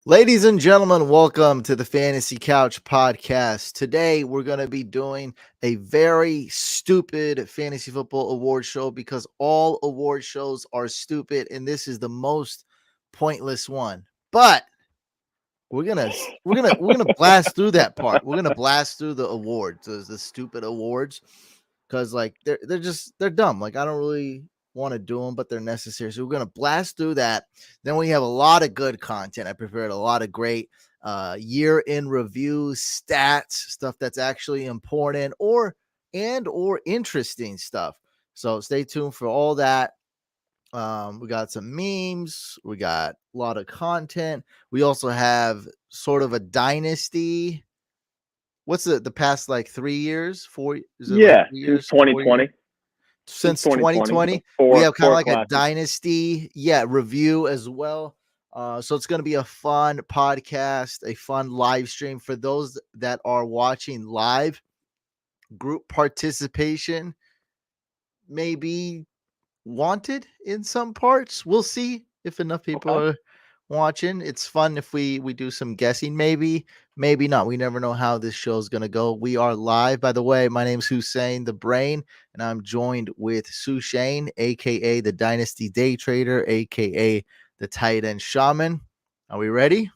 Ladies and gentlemen, welcome to the Fantasy Couch podcast. Today, we're going to be doing a very stupid fantasy football award show because all award shows are stupid, and this is the most pointless one. But we're gonna blast through that part. We're gonna blast through the awards, the stupid awards, because like they're dumb. Like I don't really want to do them, but they're necessary. So we're gonna blast through that. Then we have a lot of good content. I prepared a lot of great year in review stats, stuff that's actually important or interesting stuff. So stay tuned for all that. We got some memes, we got a lot of content. We also have sort of a dynasty. What's the past like 3 years? Is it like Yeah, since 3 years? 2020. Since Since 2020, so 2020. We four have kind of four like a classes. dynasty, review as well. So it's going to be a fun podcast, a fun live stream for those that are watching live. Group participation maybe wanted in some parts. We'll see if enough people Okay. are watching. It's fun if we do some guessing, maybe not. We never know how this show is gonna go. We are live, by the way. My name's Hussein the Brain, and I'm joined with Sue Shane, aka the Dynasty Day Trader, aka the Tight End Shaman. Are we ready?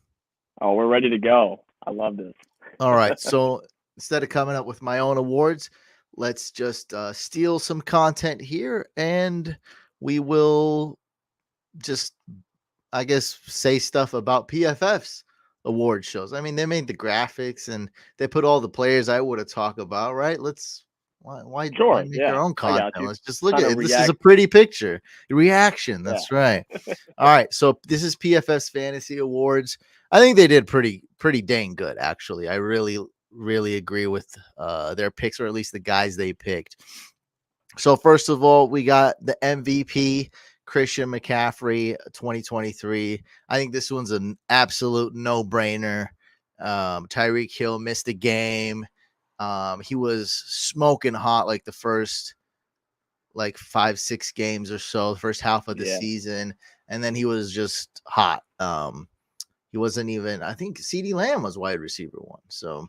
Oh, we're ready to go. I love this. All right. So instead of coming up with my own awards, let's just steal some content here, and we will just I guess say stuff about PFF's award shows. I mean, they made the graphics and they put all the players I would have talked about, right? Why Sure. make our Yeah, own I content? got you. Let's just look Kind at of it. This is a react. pretty picture. Reaction. Yeah. That's right. All right. So this is PFF's Fantasy Awards. I think they did pretty dang good, actually. I really agree with their picks, or at least the guys they picked. So first of all, we got the MVP, Christian McCaffrey, 2023. I think this one's an absolute no-brainer. Tyreek Hill missed a game. He was smoking hot like the first like 5-6 games or so, the first half of the Yeah. season, and then he was just hot. He wasn't even. I think CeeDee Lamb was wide receiver one. So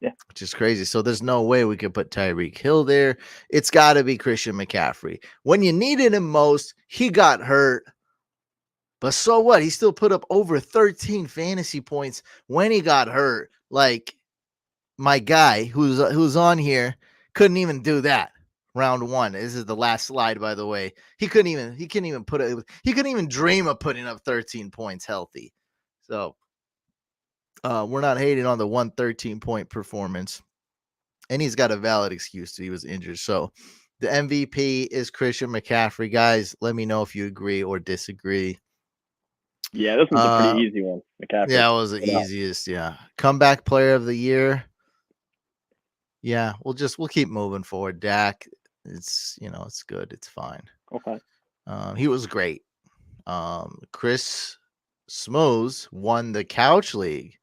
Yeah. which is crazy. So there's no way we could put Tyreek Hill there. It's got to be Christian McCaffrey. When you needed him most, he got hurt. But so what? He still put up over 13 fantasy points when he got hurt. Like my guy who's on here couldn't even do that. Round one. This is the last slide, by the way. He couldn't even dream of putting up 13 points healthy. So we're not hating on the 113-point performance. And he's got a valid excuse that he was injured. So the MVP is Christian McCaffrey. Guys, let me know if you agree or disagree. Yeah, this one's a pretty easy one, McCaffrey. Yeah, it was the Without. easiest. Yeah. Comeback player of the year. Yeah, we'll keep moving forward. Dak, it's good. It's fine. Okay. He was great. Chris Smooths won the Couch League,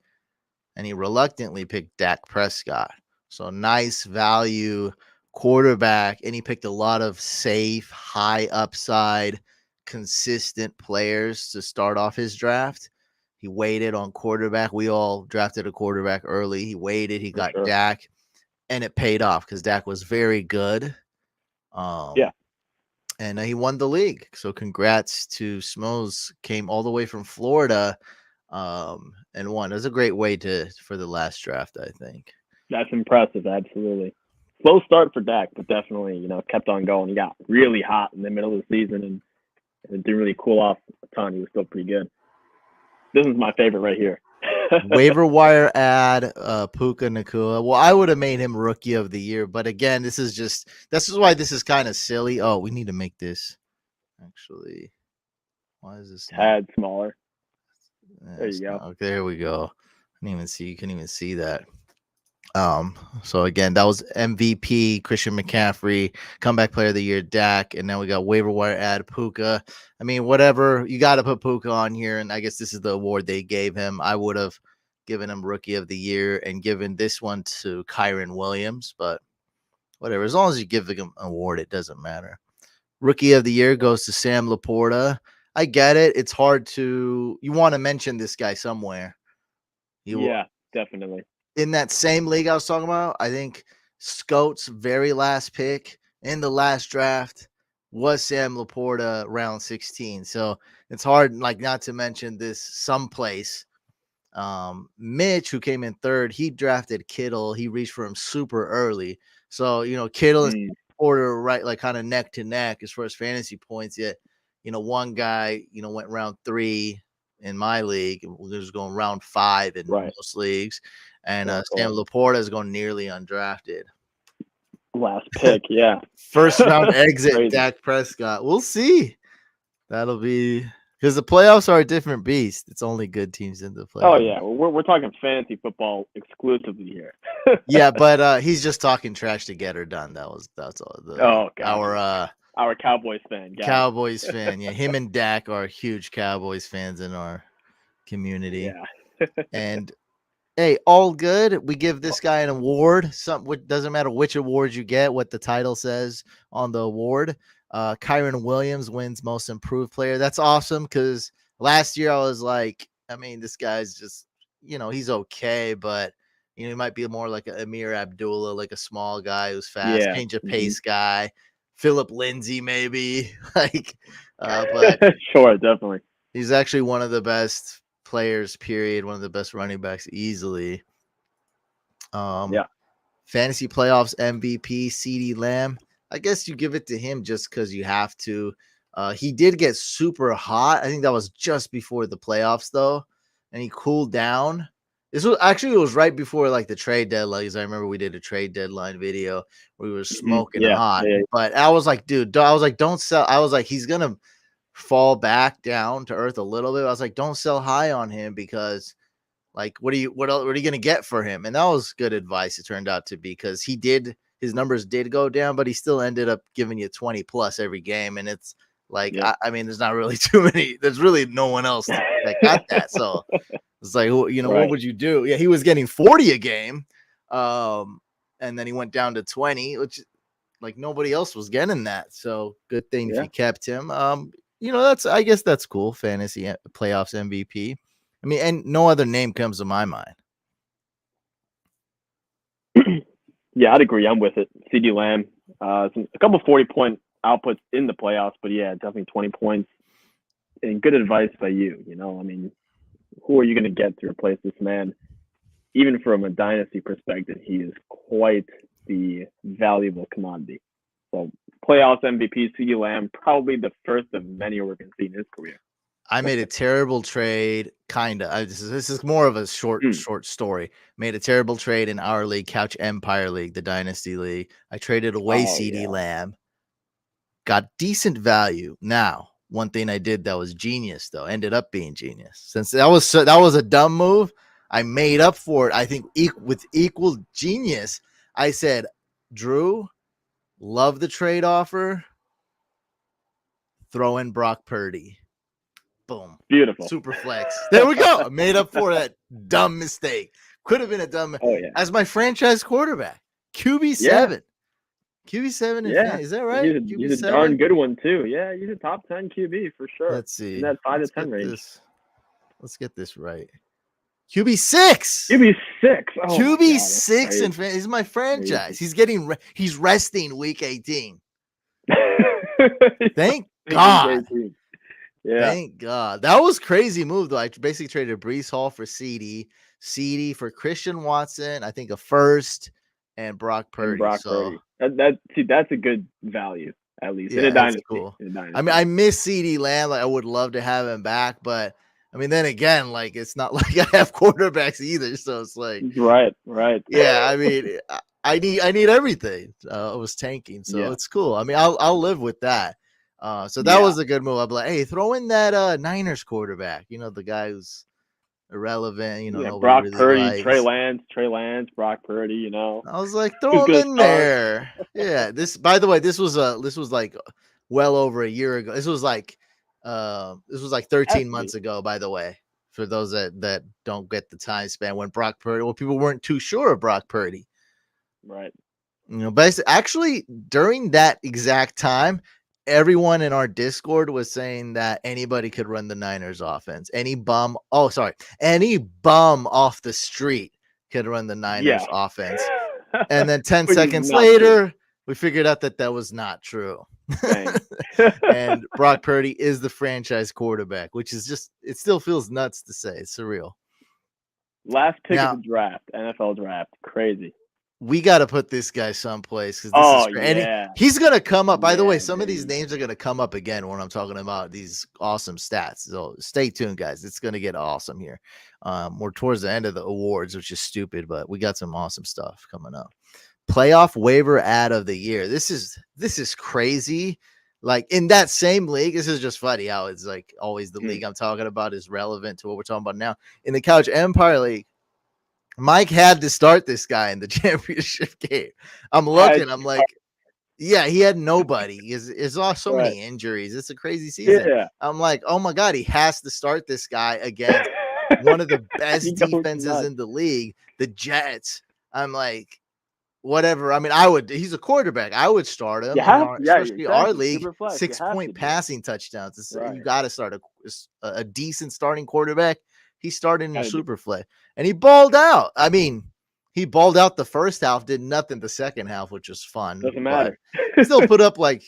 and he reluctantly picked Dak Prescott. So nice value quarterback, and he picked a lot of safe, high upside, consistent players to start off his draft. He waited on quarterback. We all drafted a quarterback early. He waited. He For got sure. Dak, and it paid off because Dak was very good. Um, Yeah. and he won the league. So congrats to Smoes. Came all the way from Florida, and won. It was a great way for the last draft, I think. That's impressive. Absolutely. Slow start for Dak, but definitely, kept on going. He got really hot in the middle of the season, and it didn't really cool off a ton. He was still pretty good. This is my favorite right here. Waiver wire ad, Puka Nakua. Well, I would have made him rookie of the year, but again, this is why this is kind of silly. Oh, we need to make this actually. Why is this Tad smaller. There you go. Okay, there we go. You couldn't even see that. So again, that was MVP Christian McCaffrey, comeback player of the year Dak, and now we got waiver wire ad Puka. I mean, whatever, you got to put Puka on here, and I guess this is the award they gave him. I would have given him rookie of the year and given this one to Kyron Williams, but whatever. As long as you give him an award, it doesn't matter. Rookie of the year goes to Sam Laporta. I get it. It's hard to you want to mention this guy somewhere. Yeah, definitely. In that same league I was talking about, I think Scott's very last pick in the last draft was Sam Laporta, round 16. So it's hard, like, not to mention this someplace. Mitch, who came in third, he drafted Kittle. He reached for him super early. So, Kittle and Porter, right, like kind of neck to neck as far as fantasy points. Yet, one guy, went round 3 in my league. There's going round 5 in most leagues. And Sam Laporta is going nearly undrafted. Last pick, yeah. First round exit, Dak Prescott. We'll see. That'll be because the playoffs are a different beast. It's only good teams in the playoffs. Oh yeah, we're talking fantasy football exclusively here. Yeah, but he's just talking trash to get her done. That's all. Our Cowboys fan. Cowboys fan. Yeah, him and Dak are huge Cowboys fans in our community. Yeah. And hey, all good. We give this guy an award. Doesn't matter which award you get, what the title says on the award. Kyron Williams wins most improved player. That's awesome because last year I was like, I mean, this guy's just, he's okay, but he might be more like a Amir Abdullah, like a small guy who's fast, change of pace guy. Philip Lindsay, maybe. But sure, definitely. He's actually one of the best players, period. One of the best running backs easily. Fantasy playoffs MVP, CeeDee Lamb. I guess you give it to him just because you have to. He did get super hot. I think that was just before the playoffs, though, and he cooled down. It was right before like the trade deadline. Because I remember we did a trade deadline video where we were smoking hot. Yeah. But I was like, dude, don't sell. I was like, he's gonna fall back down to earth a little bit. I was like, don't sell high on him because, like, what are you gonna get for him? And that was good advice. It turned out to be because his numbers did go down, but he still ended up giving you 20 plus every game. And it's like, I mean, there's not really too many. There's really no one else that got that. So it's like, what would you do? Yeah, he was getting 40 a game. And then he went down to 20, which like nobody else was getting that. So good thing if you kept him. I guess that's cool. Fantasy playoffs MVP. I mean, and no other name comes to my mind. Yeah, I'd agree. I'm with it. CeeDee Lamb, a couple 40-point outputs in the playoffs, but yeah, definitely 20 points. And good advice by you. I mean, who are you going to get to replace this man? Even from a dynasty perspective, he is quite the valuable commodity. So playoffs MVP, CeeDee Lamb, probably the first of many we're going to see in his career. I made a terrible trade, kind of. This is more of a short story. Made a terrible trade in our league, Couch Empire League, the Dynasty League. I traded away CeeDee Lamb, got decent value. Now, one thing I did that was genius, though, ended up being genius. Since that was a dumb move, I made up for it. I think with equal genius, I said, Drew, love the trade offer. Throw in Brock Purdy. Boom. Beautiful. Super flex. There we go. I made up for that dumb mistake. Could have been a dumb as my franchise quarterback. QB7. QB7 is that right? He's a darn good one too. Yeah, he's a top 10 QB for sure. Let's see. In that 5 to 10 range. Let's get this right. QB6. QB6. Oh, QB6 and he's my franchise. He's resting week 18. Thank God. Yeah. Thank God. That was crazy move, though. I basically traded Breece Hall for CeeDee for Christian Watson, I think a first, and Brock Purdy. Purdy. That's a good value, at least. In a dynasty. Cool. I mean, I miss CeeDee Lamb. Like, I would love to have him back, but I mean, then again, like, it's not like I have quarterbacks either. So it's like right. Yeah, I mean, I need everything. I was tanking, so it's cool. I mean, I'll live with that. So that was a good move. I'll be like, hey, throw in that Niners quarterback. The guy who's irrelevant. Brock really Purdy, likes. Trey Lance, Brock Purdy. I was like, throw him in there. Yeah. By the way, this was like well over a year ago. This was like 13 months ago. By the way, for those that don't get the time span when people weren't too sure of Brock Purdy. Right. But actually during that exact time, everyone in our Discord was saying that anybody could run the Niners offense. Any bum off the street could run the Niners offense. And then 10 seconds later, we figured out that was not true. And Brock Purdy is the franchise quarterback, which is just, it still feels nuts to say. It's surreal. Last pick of the draft, NFL draft. Crazy. We got to put this guy someplace because this is great. And he's going to come up. By the way, some of these names are going to come up again when I'm talking about these awesome stats. So stay tuned, guys. It's going to get awesome here. We're towards the end of the awards, which is stupid, but we got some awesome stuff coming up. Playoff waiver ad of the year. This is crazy. Like in that same league, this is just funny how it's like always the league I'm talking about is relevant to what we're talking about now. In the Couch Empire League, Mike had to start this guy in the championship game. I'm looking, I'm like, yeah, he had nobody. He's lost so many injuries. It's a crazy season. Yeah. I'm like, oh my God, he has to start this guy against one of the best defenses in the league, the Jets. I'm like, whatever. I mean, he's a quarterback. I would start him. Especially our league, 6-point passing touchdowns. You got to start a decent starting quarterback. He started in Superflex, and he balled out. I mean, he balled out the first half, did nothing the second half, which was fun. Doesn't matter. Still put up like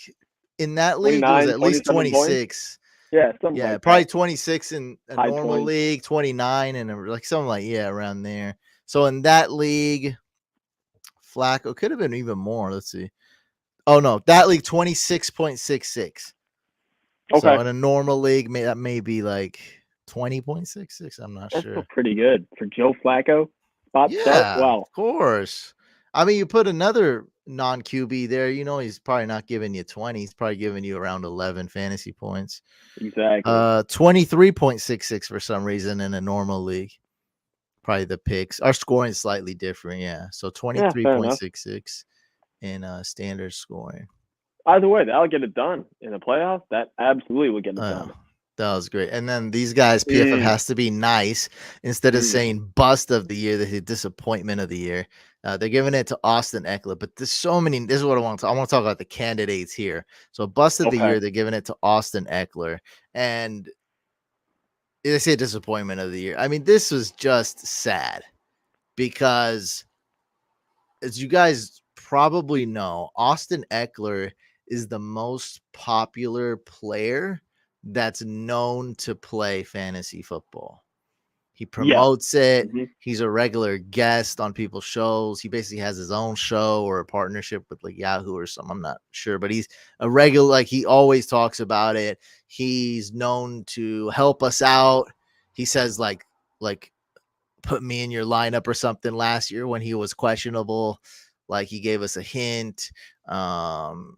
in that league, it was at least 26. Yeah, probably 26 in a high normal 20s. league, 29 and like something like around there. So in that league, Flacco could have been even more. Let's see. Oh no, that league 26.66. Okay. So in a normal league, that may be like 20.66. I'm not sure. That's pretty good for Joe Flacco. Of course. I mean, you put another non-QB there, he's probably not giving you 20. He's probably giving you around 11 fantasy points. Exactly. 23.66 for some reason in a normal league. Probably the picks. Our scoring is slightly different, yeah. So 23.66 in standard scoring. Either way, that'll get it done in the playoffs. That absolutely would get it done. That was great. And then these guys, PFF has to be nice. Instead of saying bust of the year, the disappointment of the year. They're giving it to Austin Eckler. But there's so many. This is what I want to talk. I want to talk about the candidates here. So bust of the year, they're giving it to Austin Eckler. And they say disappointment of the year. I mean, this was just sad because, as you guys probably know, Austin Eckler is the most popular player that's known to play fantasy football. He promotes it. He's a regular guest on people's shows. He basically has his own show or a partnership with like Yahoo or something. I'm not sure, but he's a regular, like he always talks about it. He's known to help us out. He says like put me in your lineup or something last year when he was questionable. Like he gave us a hint.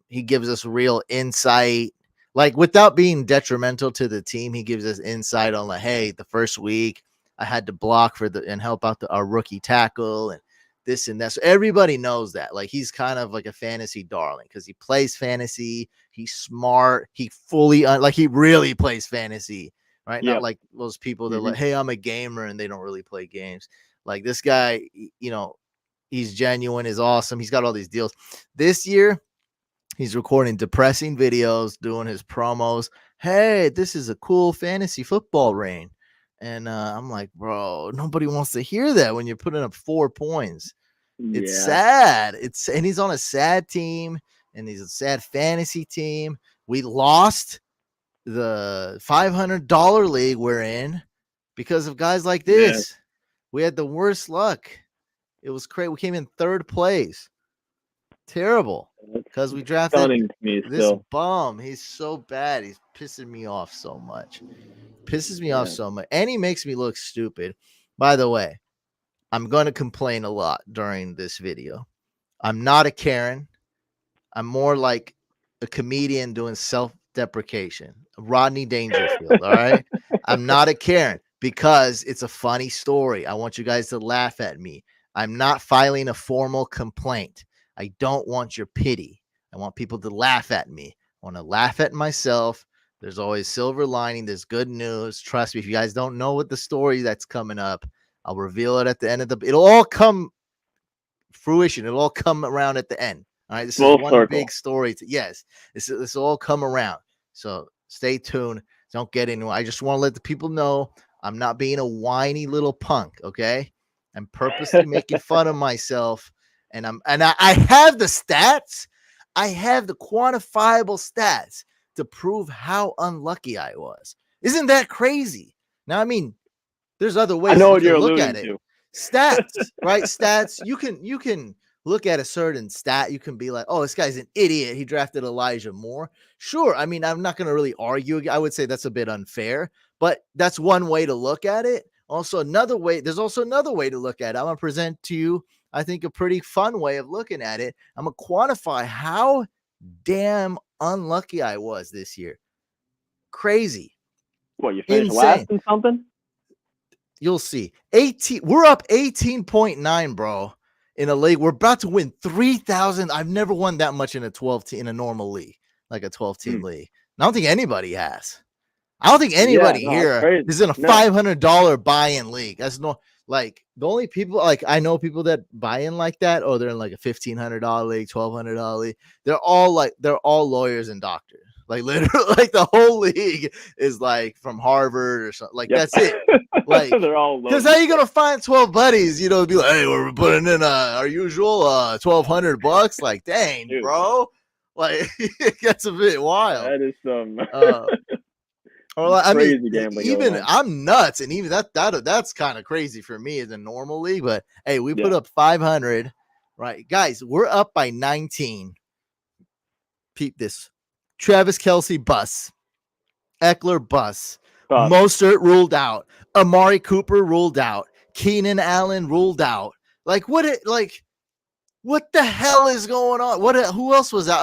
He gives us real insight. Like without being detrimental to the team, he gives us insight on like, hey, the first week I had to block and help out our rookie tackle and this and that. So everybody knows that. Like he's kind of like a fantasy darling because he plays fantasy. He's smart. He he really plays fantasy, right? Not like those people that like, hey, I'm a gamer and they don't really play games. Like this guy, he's genuine, is awesome. He's got all these deals. This year, he's recording depressing videos, doing his promos. Hey, this is a cool fantasy football reign. And I'm like, bro, nobody wants to hear that when you're putting up 4 points. It's sad. And he's on a sad team, and he's a sad fantasy team. We lost the $500 league we're in because of guys like this. Yeah. We had the worst luck. It was crazy. We came in 3rd place. Terrible. Because we drafted this bum. He's so bad. He's pissing me off so much. Pisses me off so much. And he makes me look stupid. By the way, I'm going to complain a lot during this video. I'm not a Karen. I'm more like a comedian doing self-deprecation. Rodney Dangerfield, all right? I'm not a Karen because it's a funny story. I want you guys to laugh at me. I'm not filing a formal complaint. I don't want your pity. I want people to laugh at me. I want to laugh at myself. There's always silver lining. There's good news. Trust me, if you guys don't know what the story that's coming up, I'll reveal it at the end of it'll all come fruition. It'll all come around at the end. All right, this is Full one circle. big story. Yes, this will all come around. So stay tuned. Don't get into it. I just want to let the people know I'm not being a whiny little punk. Okay, I'm purposely making fun of myself, and I have the stats. I have the quantifiable stats to prove how unlucky I was. Isn't that crazy? Now, I mean, there's other I ways know you what can you're look at alluding it. to. Stats, right? Stats. You can look at a certain stat. You can be like, oh, this guy's an idiot. He drafted Elijah Moore. Sure. I mean, I'm not going to really argue. I would say that's a bit unfair, but that's one way to look at it. Also, another way, there's also another way to look at it. I'm going to present to you, I think, a pretty fun way of looking at it. I'm going to quantify how damn unlucky I was this year. Crazy. What, you finished last Insane. in something? You'll see. 18. We're up 18.9, bro. In a league, we're about to win 3,000. I've never won that much in a 12 team in a normal league, like a 12-team league. I don't think anybody has. I don't think anybody here is in a $500 buy-in league. That's no, like, the only people, like, I know people that buy in like that, or they're in like a $1,500 league, $1,200 league. They're all lawyers and doctors. Like, literally, like, the whole league is like from Harvard or something. Like, that's it. Like, they're all because how you gonna find 12 buddies? You know, be like, hey, we're putting in our usual $1,200. Like, dang, Dude. bro. Like, it gets a bit wild. That is some or I mean, crazy gambling. even I'm nuts, and even that's kind of crazy for me as a normal league. But hey, we put up 500, right, guys? We're up by 19. Peep this: Travis Kelce bus, Eckler bus. Mostert ruled out. Amari Cooper ruled out. Keenan Allen ruled out. Like, what the hell is going on? Who else was that?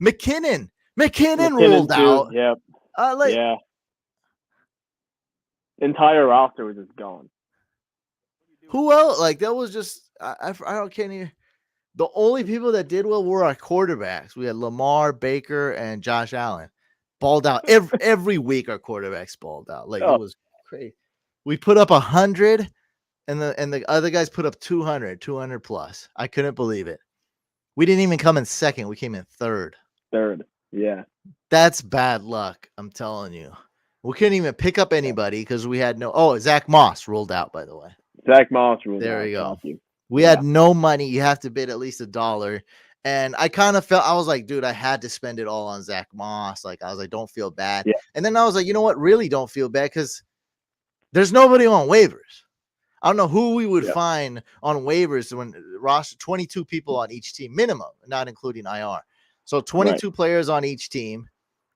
McKinnon ruled out. Yep. Yeah. Entire roster was just gone. Who else? Like, that was just I can't even. The only people that did well were our quarterbacks. We had Lamar, Baker, and Josh Allen. Balled out every week. Our quarterbacks balled out. Like, it was crazy. We put up 100, and the other guys put up 200 plus. I couldn't believe it. We didn't even come in second. We came in third. Yeah. That's bad luck. I'm telling you. We couldn't even pick up anybody because we had no. Oh, Zach Moss ruled out, by the way. Zach Moss ruled out. There you go. We had no money. You have to bid at least $1. And I kind of felt, I was like, dude, I had to spend it all on Zach Moss. Like, I was like, don't feel bad. Yeah. And then I was like, you know what? Really don't feel bad because there's nobody on waivers. I don't know who we would find on waivers when roster 22 people on each team minimum, not including IR. So 22 players on each team,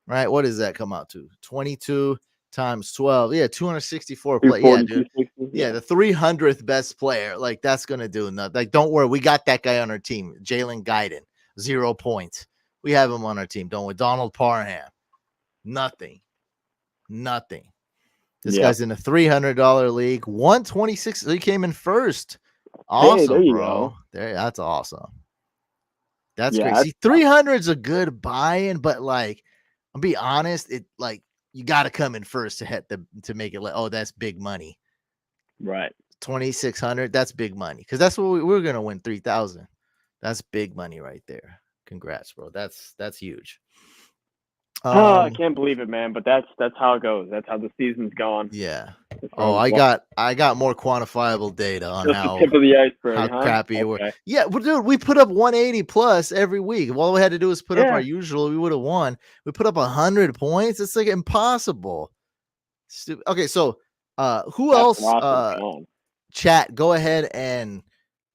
right? What does that come out to? 22 times 12. Yeah, 264 players. Yeah, dude. Yeah, the 300th best player. Like, that's going to do nothing. Like, don't worry. We got that guy on our team. Jalen Guyton, 0 points. We have him on our team. Don't we? Donald Parham, nothing. This guy's in a $300 league. 126. He came in first. Awesome, bro. That's awesome. That's crazy. 300 is a good buy-in, but like, I'll be honest, it like you got to come in first to make it like, oh, that's big money. Right. 2,600. That's big money because that's what we're gonna win 3,000. That's big money right there. Congrats, bro. That's huge. I can't believe it, man. But that's how it goes. That's how the season's gone. Yeah. Oh, I got more quantifiable data on just the tip of the iceberg, how crappy it were. Yeah, well, dude, we put up 180 plus every week. If all we had to do was put up our usual, we would have won. We put up 100 points. It's like impossible. Stupid. Okay, so who else? Chat, go ahead and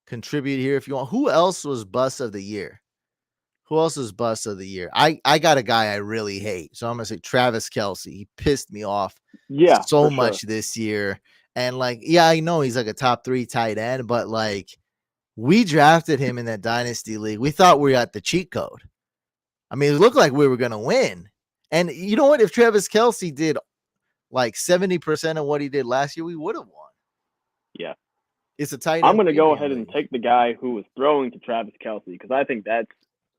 contribute here if you want. Who else was bust of the year? Who else is bust of the year? I got a guy I really hate. So I'm going to say Travis Kelce. He pissed me off so much this year. And like, yeah, I know he's like a top 3 tight end, but like we drafted him in that dynasty league. We thought we got the cheat code. I mean, it looked like we were going to win. And you know what? If Travis Kelce did like 70% of what he did last year, we would have won. Yeah. It's a tight end. I'm going to go ahead and take the guy who was throwing to Travis Kelce because I think that's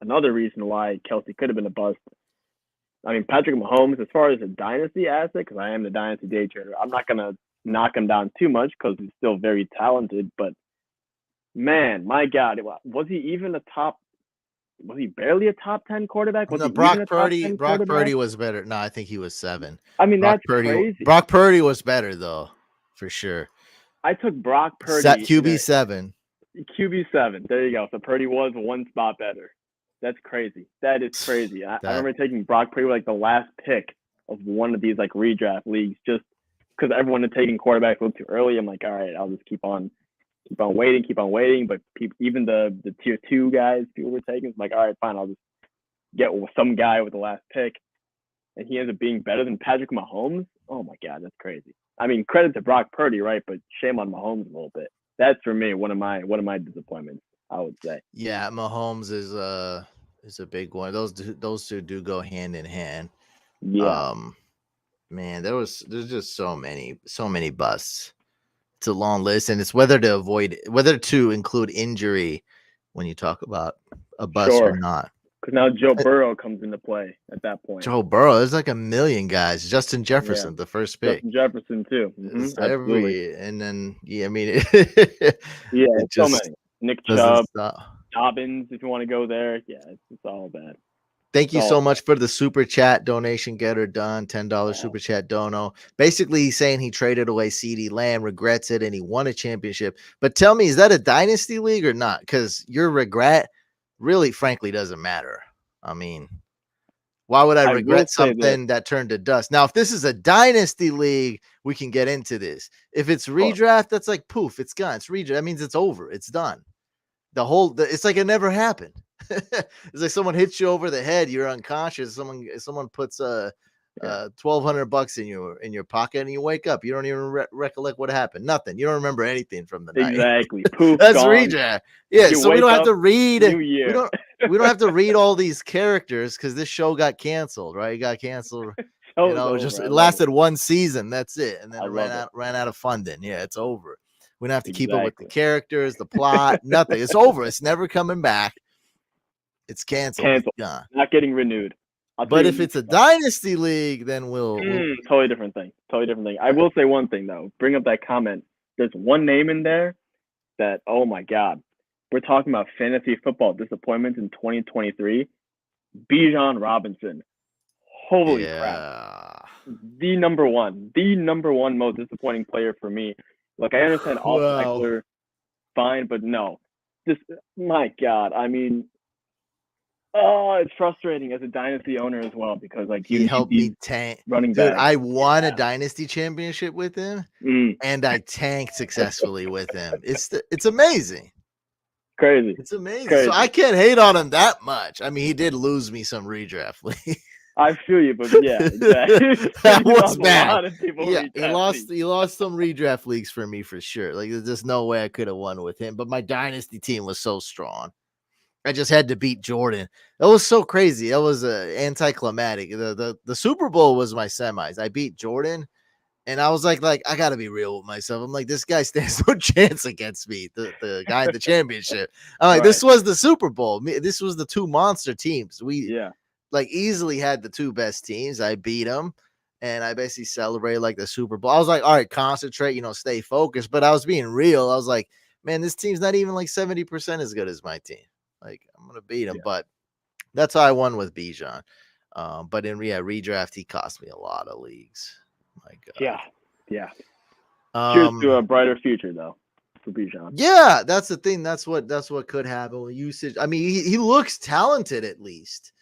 another reason why Kelce could have been a bust. I mean, Patrick Mahomes, as far as a dynasty asset, because I am the dynasty day trader, I'm not going to knock him down too much because he's still very talented. But, man, my God, was he even a top was he barely a top 10 quarterback? Was No, he even a top 10 Brock quarterback? Purdy was better. No, I think he was 7. I mean, that's crazy. Brock Purdy was better though, for sure. I took Brock Purdy QB 7. QB7. There you go. So Purdy was one spot better. That's crazy. That is crazy. I remember taking Brock Purdy like the last pick of one of these like redraft leagues, just because everyone had taken quarterbacks a little too early. I'm like, all right, I'll just keep on waiting. But even the tier 2 guys people were taking, I'm like, all right, fine, I'll just get some guy with the last pick, and he ends up being better than Patrick Mahomes. Oh my God, that's crazy. I mean, credit to Brock Purdy, right? But shame on Mahomes a little bit. That's for me one of my disappointments, I would say. Yeah, Mahomes is a big one. Those two do go hand in hand. Yeah. Man, there's just so many busts. It's a long list, and it's whether to include injury when you talk about a bust or not. Because now Joe Burrow comes into play at that point. Joe Burrow, there's like a million guys. Justin Jefferson, the first pick. Justin Jefferson too. Absolutely. And then I mean, it's so many. Nick Chubb, Dobbins, if you want to go there. Yeah, it's all bad. Thank you so much for the super chat donation. Get her done. $10 super chat dono. Basically, he's saying he traded away CeeDee Lamb, regrets it, and he won a championship. But tell me, is that a dynasty league or not? Because your regret really, frankly, doesn't matter. I mean, why would I regret something that turned to dust? Now, if this is a dynasty league, we can get into this. If it's redraft, that's like poof, it's gone. It's redraft. That means it's over. It's done. It's like it never happened. It's like someone hits you over the head, you're unconscious. Someone puts $1,200 in your pocket, and you wake up. You don't even recollect what happened. Nothing. You don't remember anything from the night. Exactly. Poof. That's redraft. Yeah. So we don't have to read. We don't have to read all these characters because this show got canceled. Right? It got canceled. It lasted one season. That's it, and then it ran out of funding. Yeah, it's over. We don't have to keep up with the characters, the plot, nothing. It's over. It's never coming back. It's canceled. It's gone. Not getting renewed. But if it's a dynasty league, then we'll totally different thing. I will say one thing though. Bring up that comment. There's one name in there that, oh my God, we're talking about fantasy football disappointments in 2023. Bijan Robinson. Holy crap. The number one most disappointing player for me. Look, I understand all Eckler, fine, but no. My God. I mean, it's frustrating as a dynasty owner as well because he helped me tank. Running back. I won a dynasty championship with him, and I tanked successfully with him. It's amazing. Crazy. It's amazing. So I can't hate on him that much. I mean, he did lose me some redraft league. I feel you, but yeah, exactly. That was bad. He lost some redraft leagues for me for sure. Like there's just no way I could have won with him. But my dynasty team was so strong. I just had to beat Jordan. That was so crazy. That was anticlimactic. The Super Bowl was my semis. I beat Jordan, and I was like I gotta be real with myself. I'm like, this guy stands no chance against me. The guy in the championship. I'm like, This was the Super Bowl. This was the two monster teams. Easily had the two best teams. I beat them, and I basically celebrated like the Super Bowl. I was like, all right, concentrate, stay focused. But I was being real. I was like, man, this team's not even like 70% as good as my team. Like, I'm gonna beat him, but that's how I won with Bijan. But in redraft, he cost me a lot of leagues. My God. Yeah. Cheers to a brighter future, though, for Bijan. Yeah, that's the thing. That's what could happen with usage. I mean, he looks talented at least.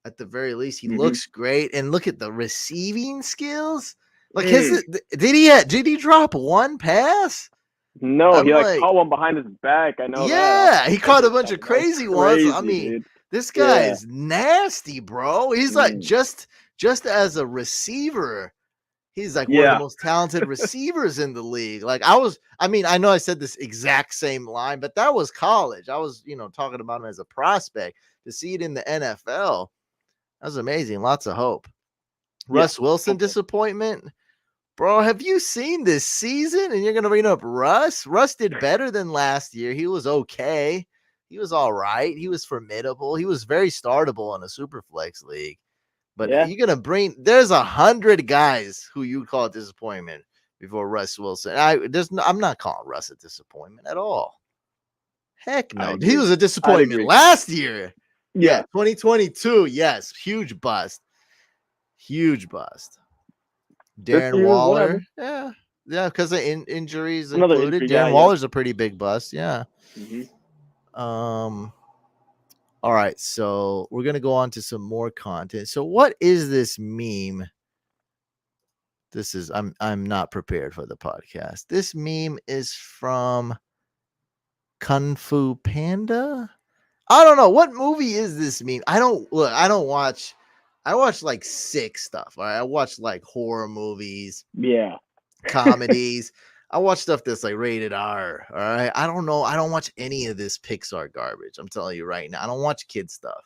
At the very least, he looks great. And look at the receiving skills. Like did he drop one pass? No, he caught one behind his back. I know. Yeah, he caught a bunch of crazy ones. I mean, dude. This guy is nasty, bro. He's like just as a receiver, he's like one of the most talented receivers in the league. Like I know I said this exact same line, but that was college. I was, talking about him as a prospect. To see it in the NFL, that was amazing. Lots of hope. Russ Wilson disappointment. Bro, have you seen this season? And you're going to bring up Russ? Russ did better than last year. He was okay. He was all right. He was formidable. He was very startable in a Superflex league. But you're going to there's 100 guys who you call disappointment before Russ Wilson. I'm not calling Russ a disappointment at all. Heck no. He was a disappointment last year. Yeah, 2022. Yes, huge bust. Huge bust. This Darren year, Waller. whatever. Yeah, because of injuries Another included. injury guy. Darren Yep. Waller's a pretty big bust. Yeah. Mm-hmm. All right, so we're gonna go on to some more content. So, what is this meme? This is I'm not prepared for the podcast. This meme is from Kung Fu Panda. I don't know what movie is this meme. I don't look. I don't watch. I watch like sick stuff. All right, I watch like horror movies, Yeah. comedies. I watch stuff that's like rated R. All right. I don't know. I don't watch any of this Pixar garbage. I'm telling you right now. I don't watch kid stuff.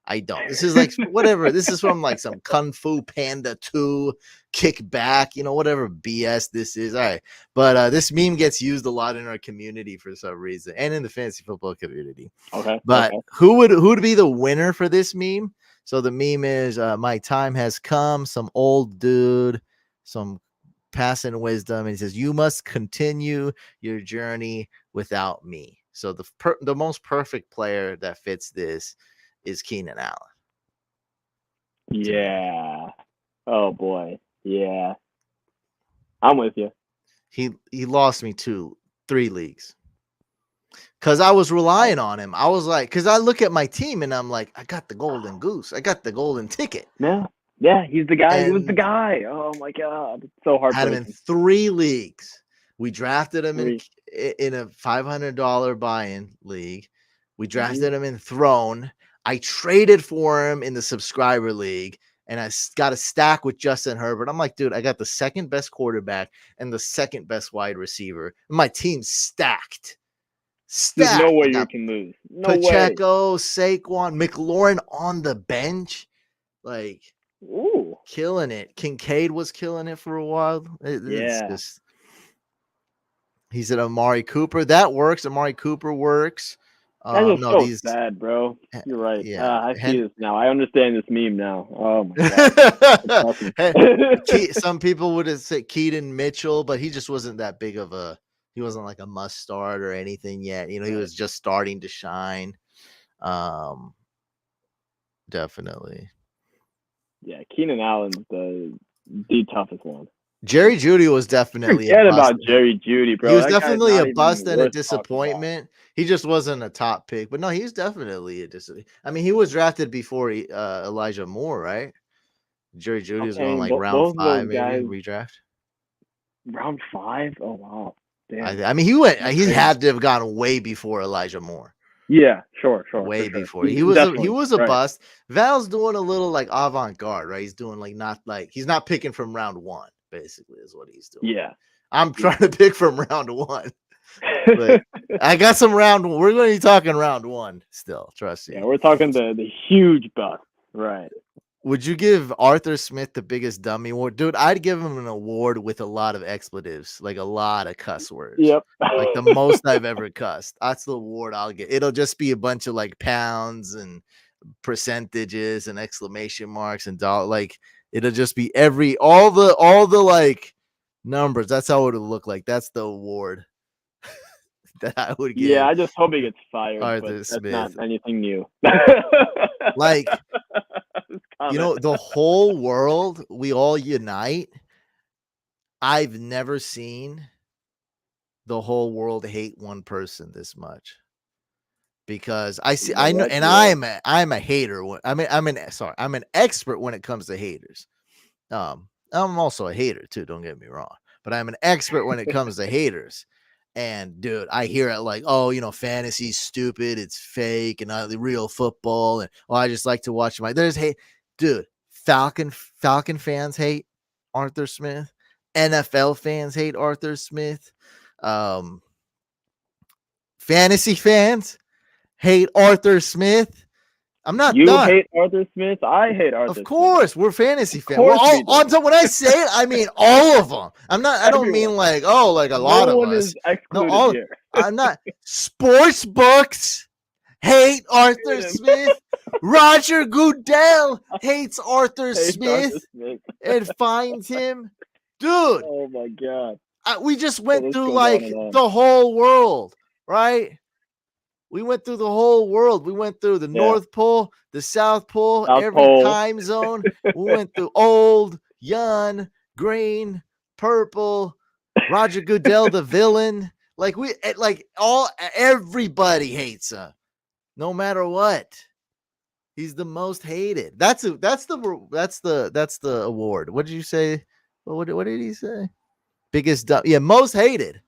I don't. This is like whatever. This is from like some Kung Fu Panda 2 kickback, whatever BS this is. All right. But this meme gets used a lot in our community for some reason and in the fantasy football community. Okay. But who would be the winner for this meme? So the meme is my time has come, some old dude, some passing wisdom, and he says, "You must continue your journey without me." So the most perfect player that fits this is Keenan Allen. Yeah. Oh boy. Yeah. I'm with you. He lost me 3 leagues. Cause I was relying on him. I was like, cause I look at my team and I'm like, I got the golden goose. I got the golden ticket. Yeah. Yeah, he's the guy. He was the guy. Oh my god. It's so hard. Had him in 3 leagues. We drafted him in a $500 buy-in league. We drafted him in Throne. I traded for him in the subscriber league, and I got a stack with Justin Herbert. I'm like, dude, I got the second best quarterback and the second best wide receiver. My team's stacked. There's no way you can lose. No Pacheco, way. Saquon, McLaurin on the bench, like, killing it. Kincaid was killing it for a while. It's he said Amari Cooper. That works. Amari Cooper works. That's so sad, bro. You're right. Yeah, I see this now. I understand this meme now. Oh my god. Some people would have said Keaton Mitchell, but he just wasn't that big of a. He wasn't like a must start or anything yet. He was just starting to shine. Definitely. Yeah, Keenan Allen's the toughest one. Jerry Jeudy was definitely forget about Jerry Jeudy, bro. He was definitely a bust and a disappointment. He just wasn't a top pick, but no, he's definitely a disappointment. I mean, he was drafted before Elijah Moore, right? Jerry Jeudy was going like round 5, maybe redraft. Round 5? Oh wow! Damn. I mean, he had to have gone way before Elijah Moore. Yeah, sure. Way before. He was a bust. Val's doing a little like avant-garde, right? He's doing like he's not picking from round 1, basically, is what he's doing. Yeah. I'm trying to pick from round 1. But I got some round. We're going to be talking round 1 still. Trust me. Yeah, we're talking the huge bust, right? Would you give Arthur Smith the biggest dummy award? Dude, I'd give him an award with a lot of expletives, like a lot of cuss words. Yep. Like the most I've ever cussed. That's the award I'll get. It'll just be a bunch of like pounds and percentages and exclamation marks and like it'll just be all the like numbers. That's how it would look like. That's the award that I would give. Yeah, I just hope he gets fired. Arthur Smith. That's not anything new. Like, the whole world, we all unite. I've never seen the whole world hate one person this much. Because I know, and I'm a hater. I'm an expert when it comes to haters. I'm also a hater too. Don't get me wrong, but I'm an expert when it comes to haters. And dude, I hear it like, oh, fantasy's stupid, it's fake, and not the real football. And I just like to watch there's hate, dude. Falcon fans hate Arthur Smith. NFL fans hate Arthur Smith. Fantasy fans hate Arthur Smith. I'm not you done. Hate Arthur Smith? I hate Arthur Smith. Of course, we're fantasy fans. When I say it, I mean all of them. I don't mean like a lot of us. No, here. I'm not. Sports books hate Arthur Smith. Roger Goodell hates Arthur Smith and finds him. Dude. Oh my god. We just went through like the whole world, right? We went through the whole world. We went through the North Pole, the South Pole, South every Pole. time zone. We went through old, young, green, purple, Roger Goodell, the villain. Like everybody hates him, no matter what. He's the most hated. That's the award. What did you say? What did he say? Biggest most hated.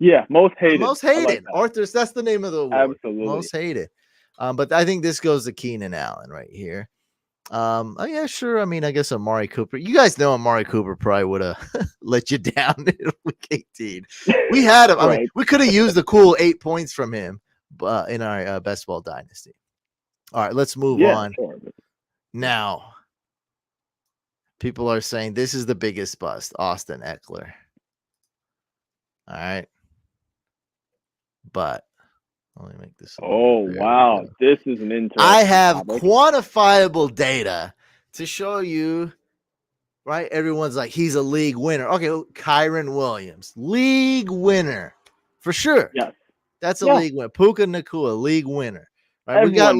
Yeah, most hated. Most hated. Like Arthur's, that's the name of the award. Absolutely. Most hated. But I think this goes to Keenan Allen right here. Oh yeah, sure. I mean, I guess Amari Cooper. You guys know Amari Cooper probably would have let you down in week 18. We had him. I mean, we could have used the cool 8 points from him in our best ball dynasty. All right, let's move on. Sure. Now, people are saying this is the biggest bust, Austin Eckler. All right. But let me make this. Wow. This is an interesting I have topic. Quantifiable data to show you, right? Everyone's like, he's a league winner. Okay, Kyron Williams, league winner for sure. Yes. That's a league winner. Puka Nacua, league winner. Right? We got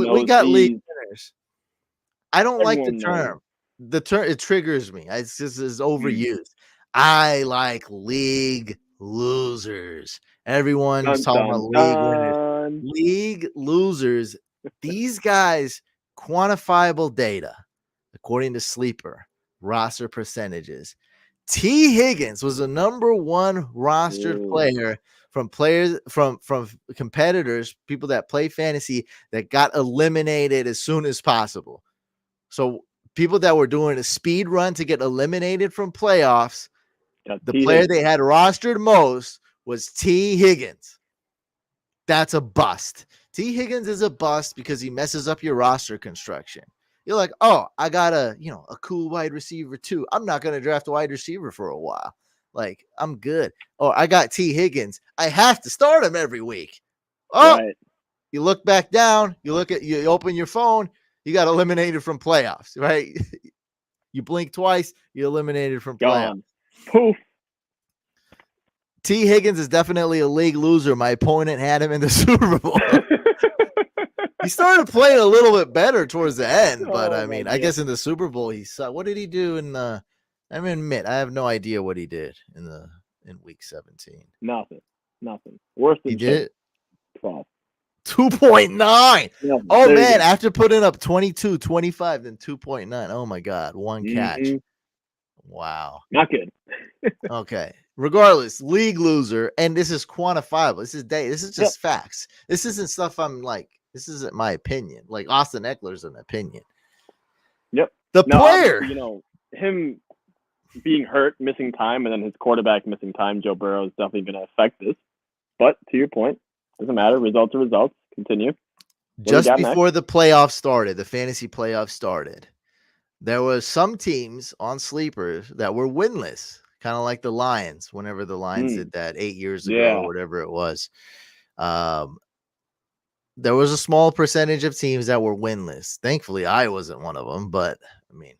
league winners. I don't like the term. The term, it triggers me. It's just is overused. I like league losers. Everyone's talking about league winners. League losers. These guys, quantifiable data, according to Sleeper, roster percentages. T. Higgins was the #1 rostered player from competitors, people that play fantasy, that got eliminated as soon as possible. So people that were doing a speed run to get eliminated from playoffs, the player they had rostered most was T. Higgins. That's a bust. T. Higgins is a bust because he messes up your roster construction. You're like, oh, I got a cool wide receiver too. I'm not going to draft a wide receiver for a while. Like, I'm good. Or I got T. Higgins. I have to start him every week. Oh, you look back down. You open your phone. You got eliminated from playoffs, right? You blink twice. You're eliminated from playoffs. Poof. T. Higgins is definitely a league loser. My opponent had him in the Super Bowl. He started playing a little bit better towards the end, but I guess in the Super Bowl he saw. What did he do in the? I have no idea what he did in week 17. Nothing. Worse than he did 12. 2.9. Yeah, oh man, after putting up 22, 25, then 2.9. Oh my God, one catch. Wow. Not good. Okay. Regardless, league loser, and this is quantifiable. This is just facts. This isn't stuff I'm like, this isn't my opinion. Like Austin Eckler's an opinion. Yep. Player. Him being hurt, missing time, and then his quarterback missing time, Joe Burrow, is definitely going to affect this. But to your point, doesn't matter. Results are results. Continue. Just before the playoffs started, the fantasy playoffs started, there was some teams on Sleepers that were winless, kind of like the Lions, whenever the Lions did that 8 years ago, or whatever it was. There was a small percentage of teams that were winless. Thankfully, I wasn't one of them, but I mean,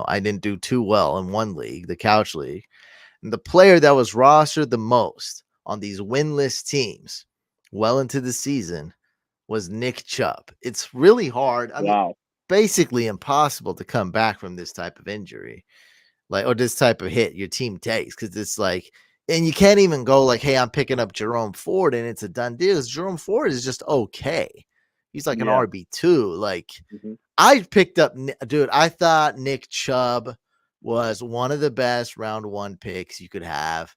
I didn't do too well in one league, the Couch League. And the player that was rostered the most on these winless teams well into the season was Nick Chubb. It's really hard. I mean, basically impossible to come back from this type of injury, or this type of hit your team takes, because it's like, and you can't even go like, hey, I'm picking up Jerome Ford and it's a done deal. Jerome Ford is just okay. He's like an RB2. Like, I picked up, dude, I thought Nick Chubb was one of the best round 1 picks you could have,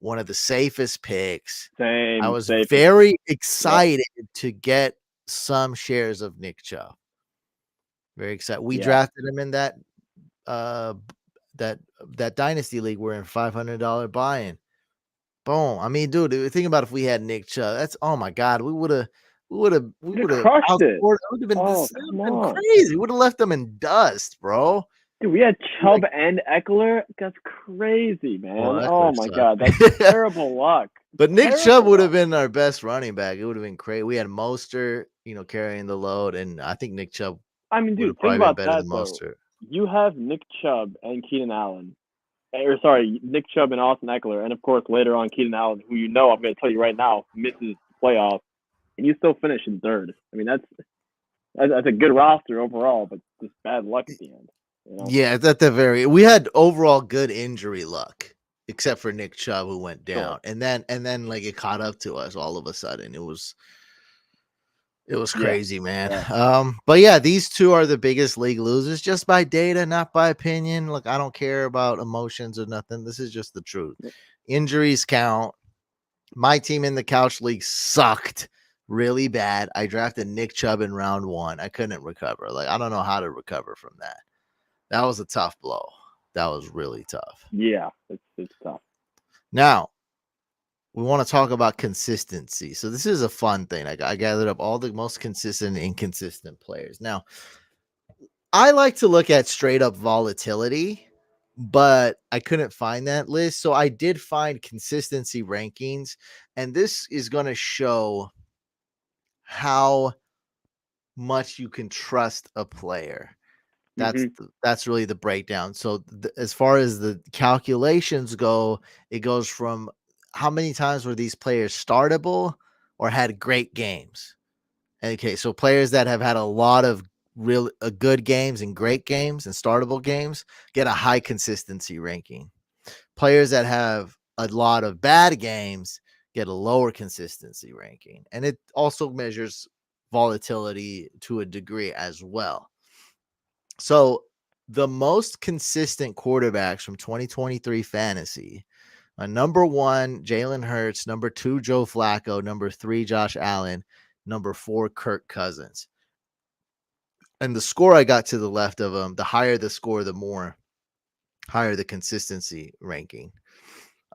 one of the safest picks. I was very excited to get some shares of Nick Chubb. Very excited. We drafted him in that dynasty league. We're in $500 buy-in. Boom. I mean, dude, think about if we had Nick Chubb. That's, oh my God, we would have crushed it. It would have been crazy. We would have left them in dust, bro. Dude, we had Chubb and Eckler. That's crazy, man. Oh my God, that's terrible luck. But Nick Chubb would have been our best running back. It would have been crazy. We had Mostert, carrying the load, and I think Nick Chubb. I mean, dude, think about that though. You have Nick Chubb and Keenan Allen. Nick Chubb and Austin Eckler, and of course later on Keenan Allen, who I'm going to tell you right now, misses playoffs. and you still finish in third. I mean, that's a good roster overall, but just bad luck at the end. You know? Yeah, it's at the very. We had overall good injury luck, except for Nick Chubb who went down, Sure. and then like it caught up to us all of a sudden. It was Yeah. crazy, man. Yeah. But yeah, these two are the biggest league losers, just by data, not by opinion. Look, I don't care about emotions or nothing. This is just the truth. Injuries count. My team in the couch league sucked really bad. I drafted Nick Chubb in round 1. I couldn't recover. Like, I don't know how to recover from that. That was a tough blow. That was really tough. Yeah, it's tough. Now, we want to talk about consistency. So this is a fun thing. I gathered up all the most consistent and inconsistent players. Now, I like to look at straight up volatility, but I couldn't find that list. So I did find consistency rankings, and this is going to show how much you can trust a player. That's really the breakdown. So as far as the calculations go, it goes from how many times were these players startable or had great games. Okay, so players that have had a lot of real good games and great games and startable games get a high consistency ranking. Players that have a lot of bad games get a lower consistency ranking. And it also measures volatility to a degree as well. So the most consistent quarterbacks from 2023 fantasy, number 1, Jalen Hurts, number 2, Joe Flacco, number 3, Josh Allen, number 4, Kirk Cousins. And the score I got to the left of them, the higher the score, the more higher the consistency ranking.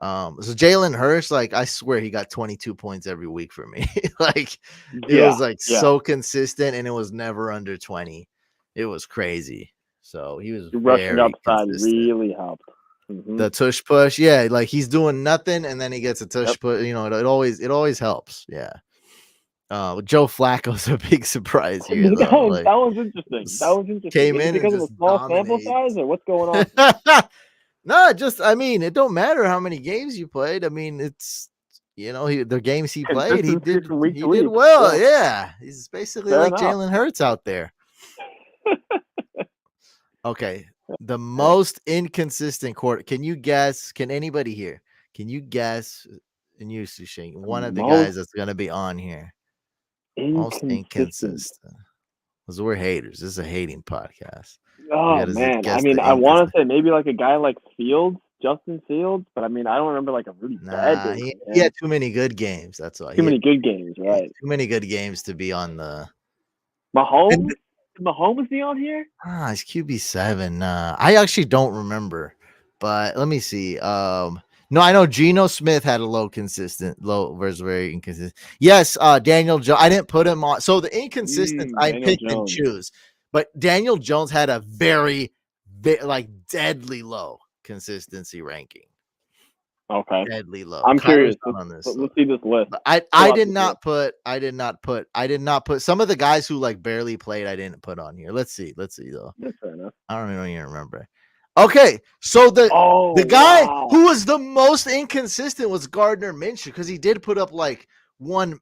So Jalen Hurts, like, I swear he got 22 points every week for me. Like, it was like so consistent, and it was never under 20. It was crazy. So he was rushing very upside consistent. really helped. The tush push, yeah, like he's doing nothing, and then he gets a tush push. You know, it always helps. Yeah. Joe Flacco's a big surprise here. that was interesting. That was interesting. Came Is it in because and of just a small sample size, or what's going on? No, just I mean, it don't matter how many games you played. I mean, it's the games he played, he did well. Yeah, he's basically Fair like enough. Jalen Hurts out there. Okay, the most inconsistent quarter. Can you guess? Can anybody here? Can you guess? And you, Sushing, one of the guys that's going to be on here. Most inconsistent. Because we're haters. This is a hating podcast. Oh man, I mean, I want to say maybe like a guy like Fields, Justin Fields, but I mean, I don't remember like a really bad game. He had too many good games. That's why. Too many good games, right? Too many good games to be on the. Mahomes? Did Mahomes be on here? It's QB7. I actually don't remember, but let me see. No, I know Geno Smith had a low versus very inconsistent. Yes, Daniel Jones. I didn't put him on. So the inconsistent I pick and choose. But Daniel Jones had a very like deadly low consistency ranking. Okay. Deadly low. I'm curious. On this. Let's see this list. I did not put some of the guys who like barely played. I didn't put on here. Let's see though. That's fair enough. I don't even remember. Okay, so the guy who was the most inconsistent was Gardner Minshew, because he did put up like one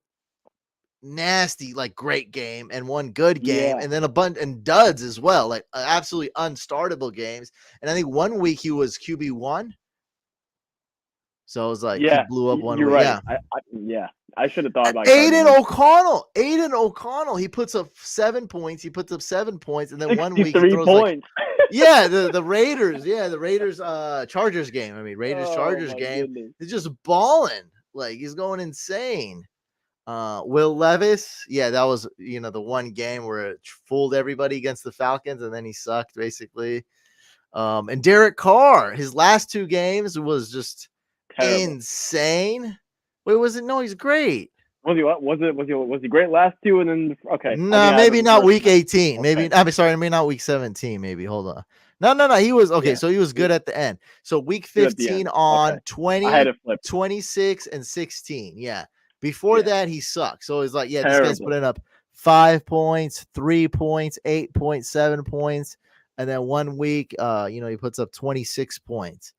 nasty, like great game and one good game, and then a bunch and duds as well, like absolutely unstartable games. And I think one week he was QB1. So it was like he blew up one week. Right. I should have thought about Aiden O'Connell. He puts up 7 points. And then 1 week he throws points. The Raiders. Yeah, the Raiders Chargers game. I mean, Chargers game. Goodness. He's just balling. Like, he's going insane. Will Levis. Yeah, that was the one game where it fooled everybody against the Falcons, and then he sucked basically. And Derek Carr, his last 2 games was just terrible. Insane. Wait, was it? No, he's great. Was he what? Was he great last 2 and then okay? No, maybe not week 18. Okay. Maybe maybe not week 17. Maybe hold on. No. He was okay. Yeah. So he was good at the end. So week 15 on 20, 26, and 16. Yeah. Before that, he sucked. So it's like, this guy's putting up 5 points, 3 points, 8 points, 7 points, and then 1 week, he puts up 26 points.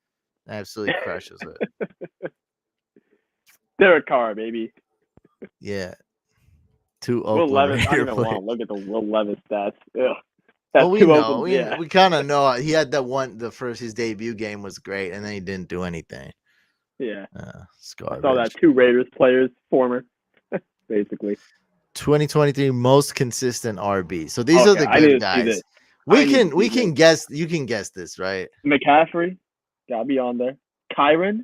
Absolutely crushes it. Derek Carr, baby. Yeah. Two Will Oakland Levis. I don't Raider even want players. to look at the Will Levis stats. Ugh. Well, That's we two know. Oakland. We Yeah. we kind of know. He had that one. His debut game was great, and then he didn't do anything. Yeah. It's I saw that garbage. 2 Raiders players, former, basically. 2023 most consistent RB. So these are Okay, the I need good to see guys. this. We I need to can see this. guess. You can guess this, right? McCaffrey, gotta be on there. Kyron,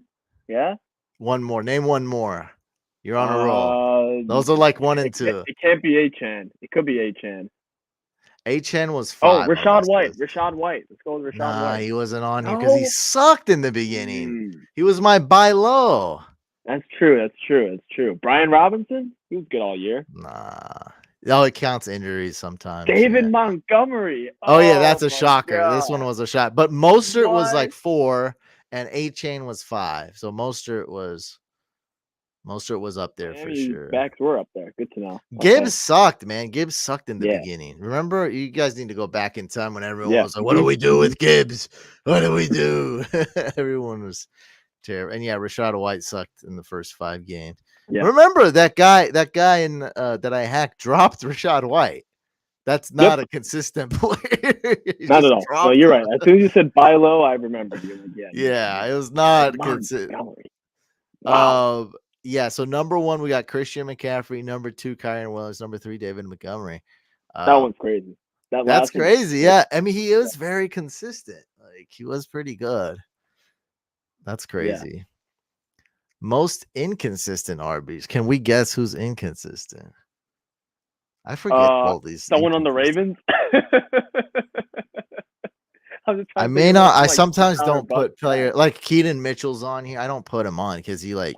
yeah. One more. Name one more. You're on a roll. Those are like 1 and 2. It can't be Achan. It could be Achan. Achan was Oh, 5 on Rashad this White. list. Rashad White. Let's go with Rashad Nah, White. he wasn't on here because he No. sucked in the beginning. He was my buy low. That's true. Brian Robinson, he was good all year. Nah. Oh, it counts injuries sometimes. David yeah. Montgomery. Oh yeah, that's a my shocker. God. This one was a shot. But Mostert was like What? 4 and Achane was 5. So Mostert was up there for sure. Backs were up there. Good to know. Gibbs sucked, man. Gibbs sucked in the Yeah. beginning. Remember, you guys need to go back in time when everyone Yeah. was like, "What do we do with Gibbs? What do we do?" Everyone was terrible. And yeah, Rashad White sucked in the first 5 games. Yeah. Remember that guy in that I hacked dropped Rashad White. That's not a consistent player. Not at all. No, you're right. As soon as you said buy low, I remembered you. Like, yeah, it was not consistent. Wow. Yeah, so number 1, we got Christian McCaffrey. Number 2, Kyron Williams. Number 3, David Montgomery. That one's crazy. That's crazy. Yeah, I mean, he was very consistent. Like, he was pretty good. That's crazy. Yeah. Most inconsistent RBs. Can we guess who's inconsistent? I forget all these. Someone on the Ravens. I may not. I sometimes don't put player like Keaton Mitchell's on here. I don't put him on because he I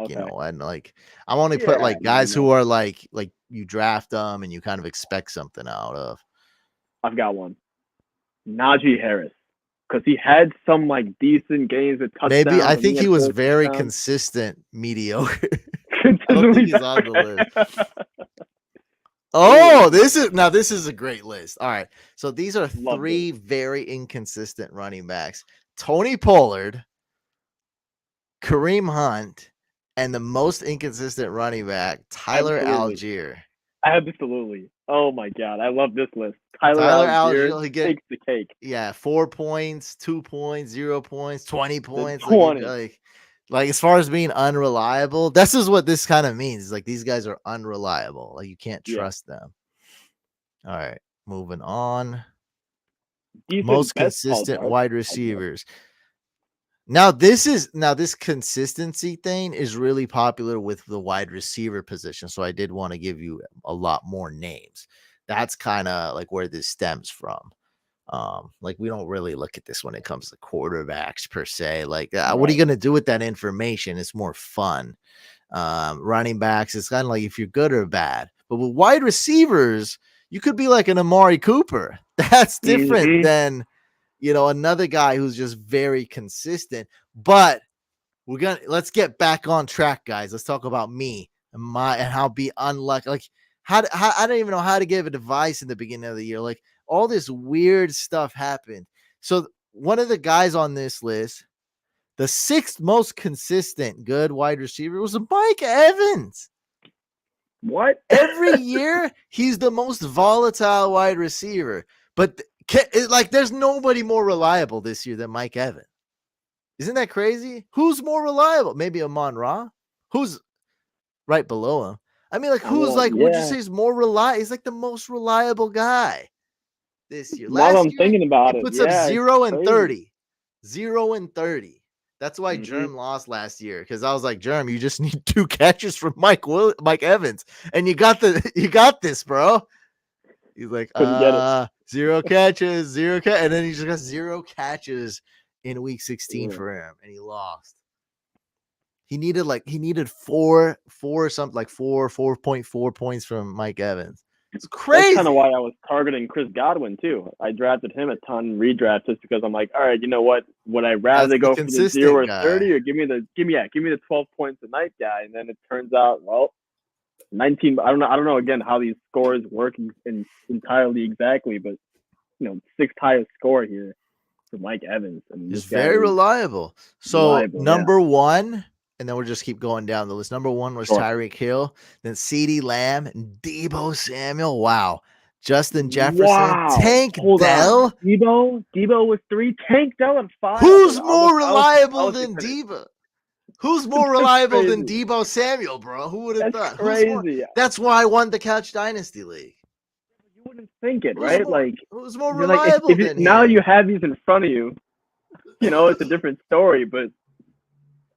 only put like guys who are like you draft them and you kind of expect something out of. I've got one. Najee Harris. Because he had some like decent games with touchdowns. Maybe I think he was very consistent, mediocre. I don't think he's on the list. Oh, this is a great list. All right. So these are 3 very inconsistent running backs. Tony Pollard, Kareem Hunt, and the most inconsistent running back, Tyler Algier. Absolutely. Oh my God. I love this list. Tyler Algier takes the cake. Yeah, 4 points, 2 points, 0 points, 20 points. 20. Like as far as being unreliable, this is what this kind of means. Like these guys are unreliable. Like you can't trust them. All right, moving on. Most consistent wide receivers. Now this consistency thing is really popular with the wide receiver position. So I did want to give you a lot more names. That's kind of like where this stems from. Like we don't really look at this when it comes to quarterbacks per se. Like, what are you going to do with that information? It's more fun. Running backs, it's kind of like if you're good or bad. But with wide receivers, you could be like an Amari Cooper. That's different than, another guy who's just very consistent. But let's get back on track, guys. Let's talk about me and how be unlucky. Like, I don't even know how to give advice in the beginning of the year. Like, all this weird stuff happened. So one of the guys on this list, the 6th most consistent good wide receiver was Mike Evans. What? Every year, he's the most volatile wide receiver. But there's nobody more reliable this year than Mike Evans. Isn't that crazy? Who's more reliable? Maybe Amon-Ra, who's right below him. I mean, like, who's would you say is more reliable? He's like the most reliable guy this year. Last year, thinking about he puts up 0 and 30. 0 and 30. That's why Germ lost last year, because I was like, Germ, you just need 2 catches from Mike Evans, and you got this, bro. He's like, 0 catches, and then he just got 0 catches in week 16 for him, and he lost. He needed 4.4 points from Mike Evans. It's crazy. That's kind of why I was targeting Chris Godwin too. I drafted him a ton redraft just because I'm like, all right, you know what? Would I rather go for the 0 or 30 or give me the 12 points a night guy? And then it turns out, 19. I don't know again how these scores work entirely exactly, but 6th highest score here for Mike Evans. And he's very reliable. So number 1 and then we'll just keep going down the list. Number 1 was Sure. Tyreek Hill, then CeeDee Lamb, and Deebo Samuel. Wow. Justin Jefferson, Wow. Tank Hold on. Dell. Debo was 3. Tank Dell at 5. Who's more I reliable was than considering. Deebo? Who's more That's reliable than crazy. Deebo Samuel, bro? Who would have That's thought? Who's more? crazy. That's why I won the Couch Dynasty League. You wouldn't think it, right? Like, Who's more you're like, reliable than now him? you have these in front of you, it's a different story, but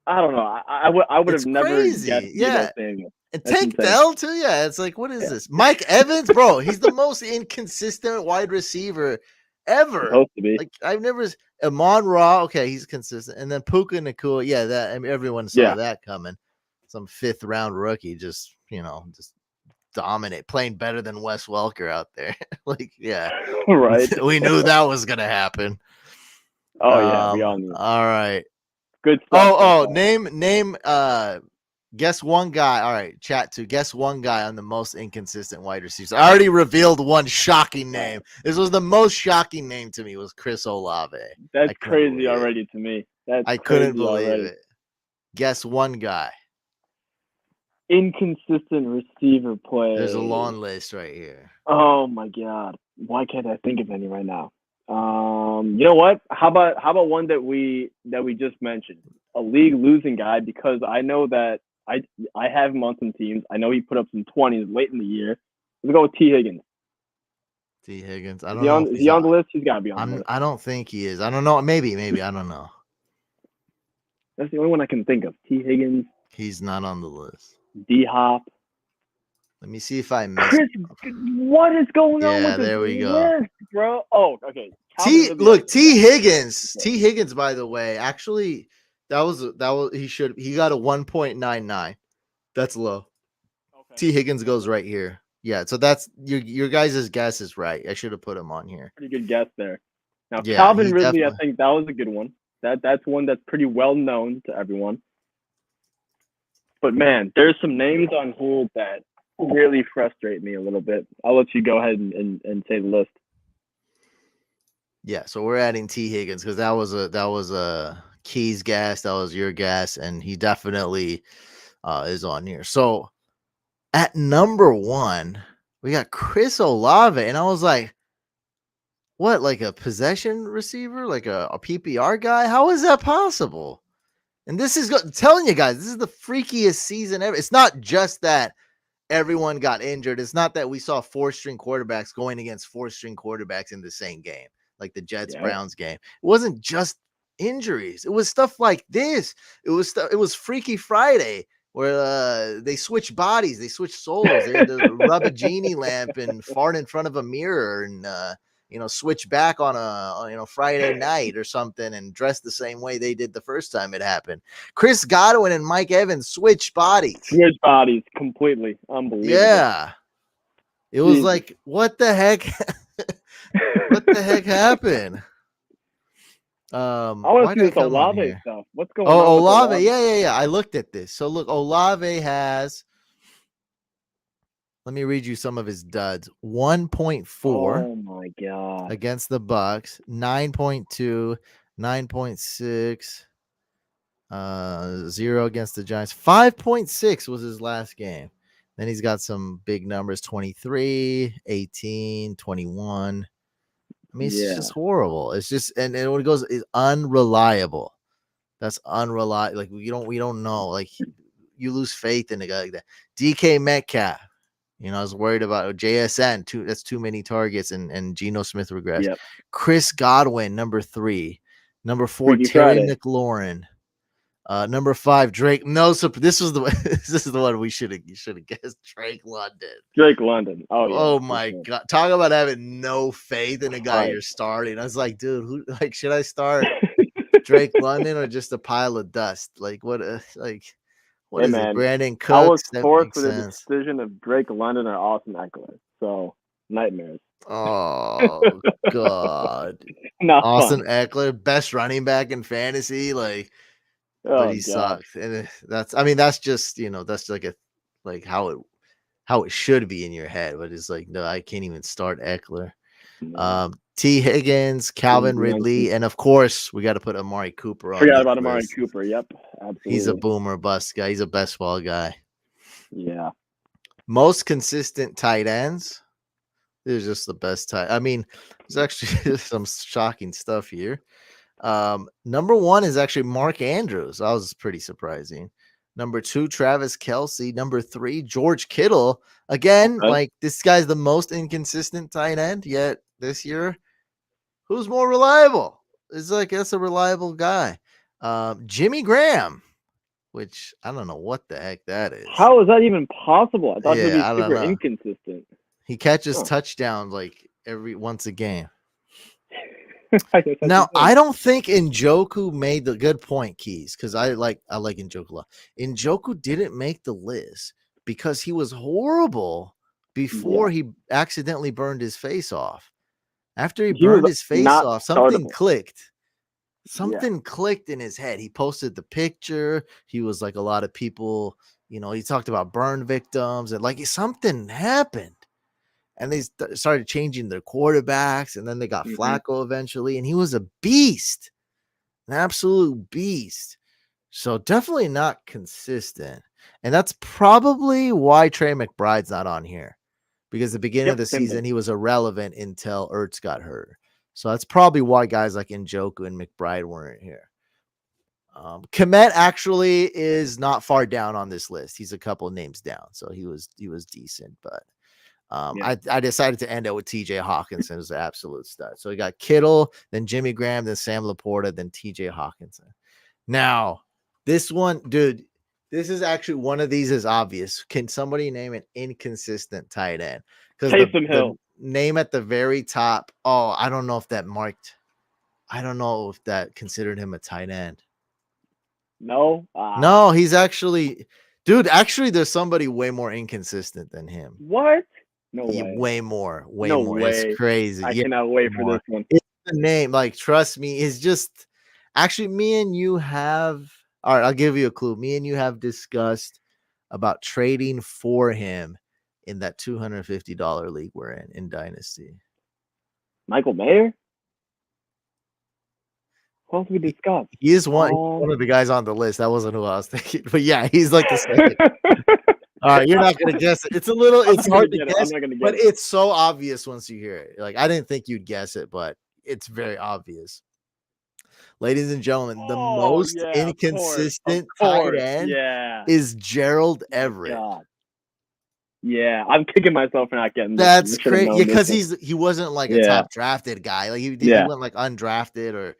I don't know. I would have never Crazy. guessed Yeah. Deebo Samuel. And That's Tank insane. Dell too. Yeah, it's like, what is this? Mike Evans, bro. He's the most inconsistent wide receiver ever. Supposed to be. Like I've never. Amon Ra, okay, he's consistent, and then Puka Nacua. Yeah, that everyone saw that coming. Some 5th round rookie, just just dominate, playing better than Wes Welker out there. Like, yeah, Right. we knew that was gonna happen. Oh yeah, we all knew. All right. Good stuff. Name. Guess one guy. All right, chat to guess one guy on the most inconsistent wide receivers. I already revealed one shocking name. This was the most shocking name to me. Was Chris Olave. That's crazy already to me. I couldn't believe it. Guess one guy. Inconsistent receiver play. There's a long list right here. Oh my god, why can't I think of any right now? You know what? How about one that we just mentioned? A league losing guy, because I know that I have him on some teams. I know he put up some 20s late in the year. Let's go with T. Higgins. T. Higgins. I don't know. Is he on the list? He's got to be on the list. I don't think he is. I don't know. Maybe. I don't know. That's the only one I can think of. T. Higgins. He's not on the list. D. Hop. Let me see if I missed. What is going on with there we list, go, bro? Oh, okay. T. Higgins. T. Higgins, by the way, actually, that was he got a 1.99. That's low. Okay. T. Higgins goes right here. Yeah, so that's your guys' guess is right. I should have put him on here. Pretty good guess there. Now, Calvin Ridley, I think that was a good one. That's one that's pretty well known to everyone. But man, there's some names on here that really frustrate me a little bit. I'll let you go ahead and say the list. Yeah, so we're adding T. Higgins because that was a Key's guess, that was your guess, and he definitely is on here. So at number 1, we got Chris Olave, and I was like, what, like a possession receiver, like a PPR guy? How is that possible? And this is telling you guys, this is the freakiest season ever. It's not just that everyone got injured. It's not that we saw 4-string quarterbacks going against 4-string quarterbacks in the same game, like the Jets-Browns game. It wasn't just injuries. It was stuff like this. It was Freaky Friday where they switched bodies. They switched solos. They had to rub a genie lamp and fart in front of a mirror and switch back on a Friday night or something and dress the same way they did the first time it happened. Chris Godwin and Mike Evans switched bodies. Completely. Unbelievable. Yeah. It was like, what the heck? What the heck happened? I want to see this Olave stuff. What's going on? Olave. Yeah. I looked at this. So look, Olave has, let me read you some of his duds. 1.4. Oh my god. Against the Bucks. 9.2, 9.6, 0 against the Giants. 5.6 was his last game. Then he's got some big numbers: 23, 18, 21. I mean, it's just horrible. It's just, and when it goes, is unreliable. That's unreliable. Like we don't know. Like you lose faith in a guy like that. DK Metcalf. I was worried about JSN. That's too many targets, and Geno Smith regressed. Yep. Chris Godwin, number 3. Number 4, Terry McLaurin. Number 5, Drake. No, so this is the one we should have guessed. Drake London. Oh my god! Talk about having no faith in a guy you're starting. I was like, dude, should I start Drake London or just a pile of dust? Like what? What is it? Brandon Cooks. I was forced with a decision of Drake London or Austin Eckler. So nightmares. Oh god! Austin Eckler, best running back in fantasy, but he sucks, and that's just that's like how it should be in your head, but it's like no, I can't even start Eckler. T. Higgins, Calvin Ridley, and of course, we got to put Amari Cooper on Forgot this about Amari list. Cooper. Yep, absolutely. He's a boomer bust guy. He's a best ball guy. Yeah. Most consistent tight ends. They're just the best tight. I mean, there's actually some shocking stuff here. Number 1 is actually Mark Andrews. That was pretty surprising. Number 2, Travis Kelce. Number 3, George Kittle. Again, Okay. like this guy's the most inconsistent tight end yet this year. Who's more reliable? It's like that's a reliable guy. Jimmy Graham, which I don't know what the heck that is. How is that even possible? I thought he'd be I don't super know. inconsistent. He catches touchdowns like once a game. I guess that's Now, the thing. I don't think Njoku made the good point, Keys, because I like Njoku a lot. Njoku didn't make the list because he was horrible before he accidentally burned his face off. After he burned was his face not off, something startable. clicked. Something clicked in his head. He posted the picture. He was like a lot of people, you know, he talked about burn victims and like something happened. And they started changing their quarterbacks, and then they got Flacco eventually, and he was a beast, an absolute beast. So definitely not consistent. And that's probably why Trey McBride's not on here, because at the beginning of the season, he was irrelevant until Ertz got hurt. So that's probably why guys like Njoku and McBride weren't here. Komet actually is not far down on this list. He's a couple names down, so he was decent, but I decided to end it with TJ Hawkinson as an absolute stud. So we got Kittle, then Jimmy Graham, then Sam Laporta, then TJ Hawkinson. Now, this one, dude, this is actually one of these is obvious. Can somebody name an inconsistent tight end? Because the name at the very top, I don't know if that marked. I don't know if that considered him a tight end. No. No, he's actually, dude, actually, there's somebody way more inconsistent than him. What? No way. Way more. It's crazy. I cannot wait for this one. It's the name. Like, trust me, it's just actually me and you have. All right, I'll give you a clue. Me and you have discussed about trading for him in that $250 league we're in Dynasty. Michael Mayer? Who else we discussed? He is one of the guys on the list. That wasn't who I was thinking. But yeah, he's like the second. All right, you're not gonna guess it. It's hard to guess, but it's so obvious once you hear it. Like, I didn't think you'd guess it, but it's very obvious. Ladies and gentlemen, the most inconsistent tight end is Gerald Everett. God. Yeah, I'm kicking myself for not getting this. That's crazy because he wasn't like a top drafted guy. Like he went like undrafted, or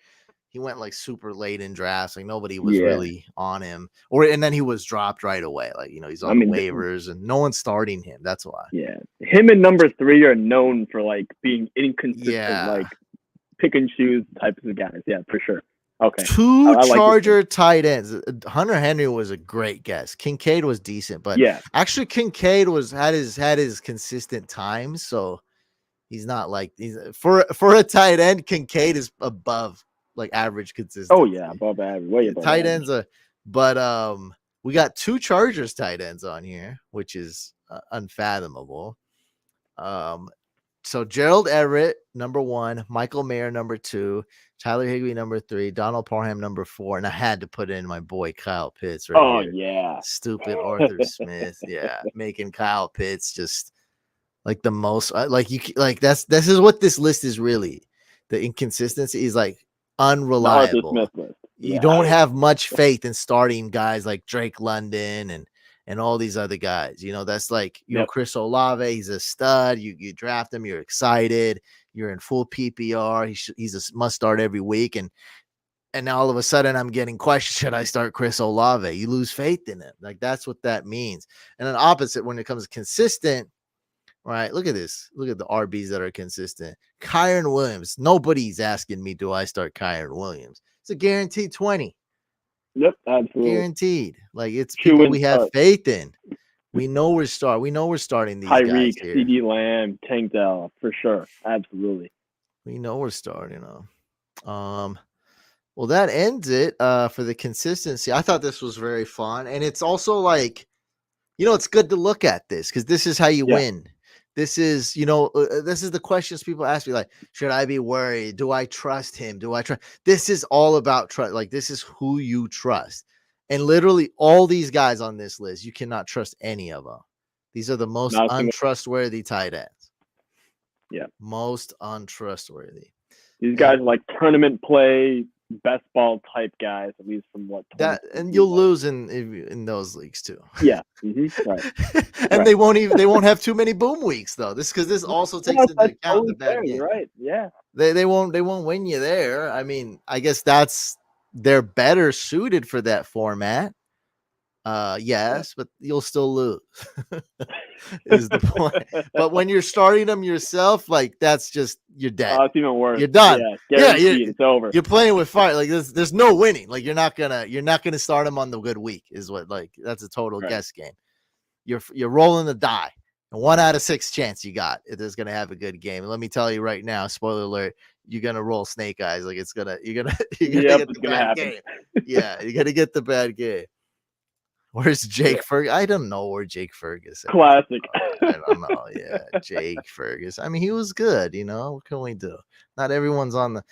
he went like super late in drafts. Like nobody was really on him, and then he was dropped right away. Like, you know, he's on the waivers and no one's starting him. That's why. Yeah, him and number 3 are known for like being inconsistent, like pick and choose types of guys. Yeah, for sure. Okay. 2 Charger tight ends. Hunter Henry was a great guess. Kincaid was decent, but actually Kincaid had his consistent times, so he's not like for a tight end. Kincaid is above like average consistency. Oh yeah, above average, way above tight average. ends. But we got 2 Chargers tight ends on here, which is unfathomable. So Gerald Everett, number 1, Michael Mayer, number 2, Tyler Higbee, number 3, Donald Parham, number 4, and I had to put in my boy Kyle Pitts right here. Yeah. Stupid Arthur Smith. Yeah. Making Kyle Pitts just like the most this is what this list is really. The inconsistency is like unreliable. You don't have much faith in starting guys like Drake London and all these other guys. You know, that's like, you know, Chris Olave, he's a stud. You draft him, you're excited, you're in full PPR. He's a must start every week. And now all of a sudden I'm getting questions, should I start Chris Olave? You lose faith in him. Like, that's what that means. And then opposite, when it comes to consistent, right? Look at this. Look at the RBs that are consistent. Kyron Williams. Nobody's asking me, do I start Kyron Williams? It's a guaranteed 20. Yep, absolutely. Guaranteed. Like, it's people we have faith in. We know we're starting these guys Tyreek, here. CeeDee Lamb, Tank Dell, for sure. Absolutely. We know we're starting them. Well, that ends it for the consistency. I thought this was very fun. And it's also like, you know, it's good to look at this because this is how you win. This is, this is the questions people ask me, like, should I be worried? Do I trust him? Do I trust? This is all about trust. Like, this is who you trust. And literally all these guys on this list, you cannot trust any of them. These are the most untrustworthy tight ends. Yeah. Most untrustworthy. These guys are like tournament play, best ball type guys, at least from what that, and you'll lose in those leagues too. Yeah. Mm-hmm. Right. And right. they won't have too many boom weeks though. This also takes into account totally the bad game. Right. Yeah. They won't win you there. I mean, I guess they're better suited for that format. Yes, but you'll still lose. Is the point. But when you're starting them yourself, like that's just you're dead. It's even worse. You're done. Yeah, it's over. You're playing with fire. Like there's no winning. Like you're not gonna start them on the good week. Is what, like, that's a total guess game. You're rolling the die. And 1 out of 6 chance you got it is gonna have a good game. And let me tell you right now, spoiler alert, you're gonna roll snake eyes. Like you're gonna get the bad game. Yeah, you're gonna get the bad game. Where's Jake Ferguson? I don't know where Jake Ferguson. Classic. I don't know. Yeah, Jake Ferguson. I mean, he was good. What can we do? Not everyone's on the.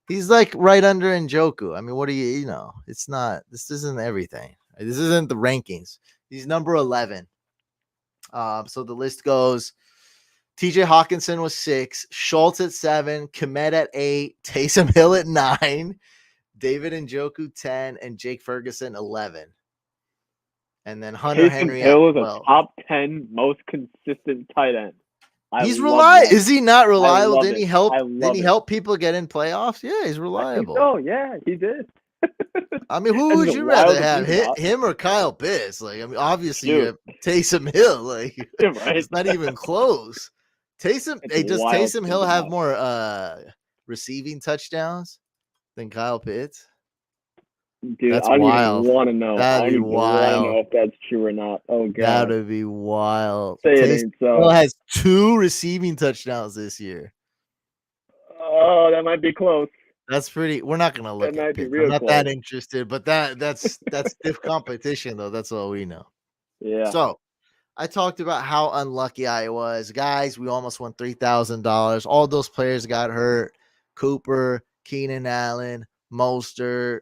He's like right under Njoku. I mean, what do you? It's not. This isn't everything. This isn't the rankings. He's number 11. So the list goes: T.J. Hawkinson was 6, Schultz at 7, Kmet at 8, Taysom Hill at 9, David Njoku 10, and Jake Ferguson 11. And then Hunter Henry Hill is a top 10 most consistent tight end. He's reliable. Is he not reliable? Didn't he help? Did he help people get in playoffs? Yeah, he's reliable. Oh yeah, he did. I mean, who would you rather have, him or Kyle Pitts? Like, I mean, obviously you have Taysom Hill. Like, right. It's not even close. Taysom Hill have more receiving touchdowns than Kyle Pitts? Dude, that's I don't wild. even want to know. That'd be wild. I don't know if that's true or not. Oh god, that'd be wild. Say it ain't so. Has 2 receiving touchdowns this year. Oh, that might be close. That's pretty. We're not gonna look at Pitts. I'm not that interested, but that's stiff competition though. That's all we know. Yeah. So I talked about how unlucky I was, guys. We almost won $3,000. All those players got hurt. Cooper, Keenan Allen, Mostert,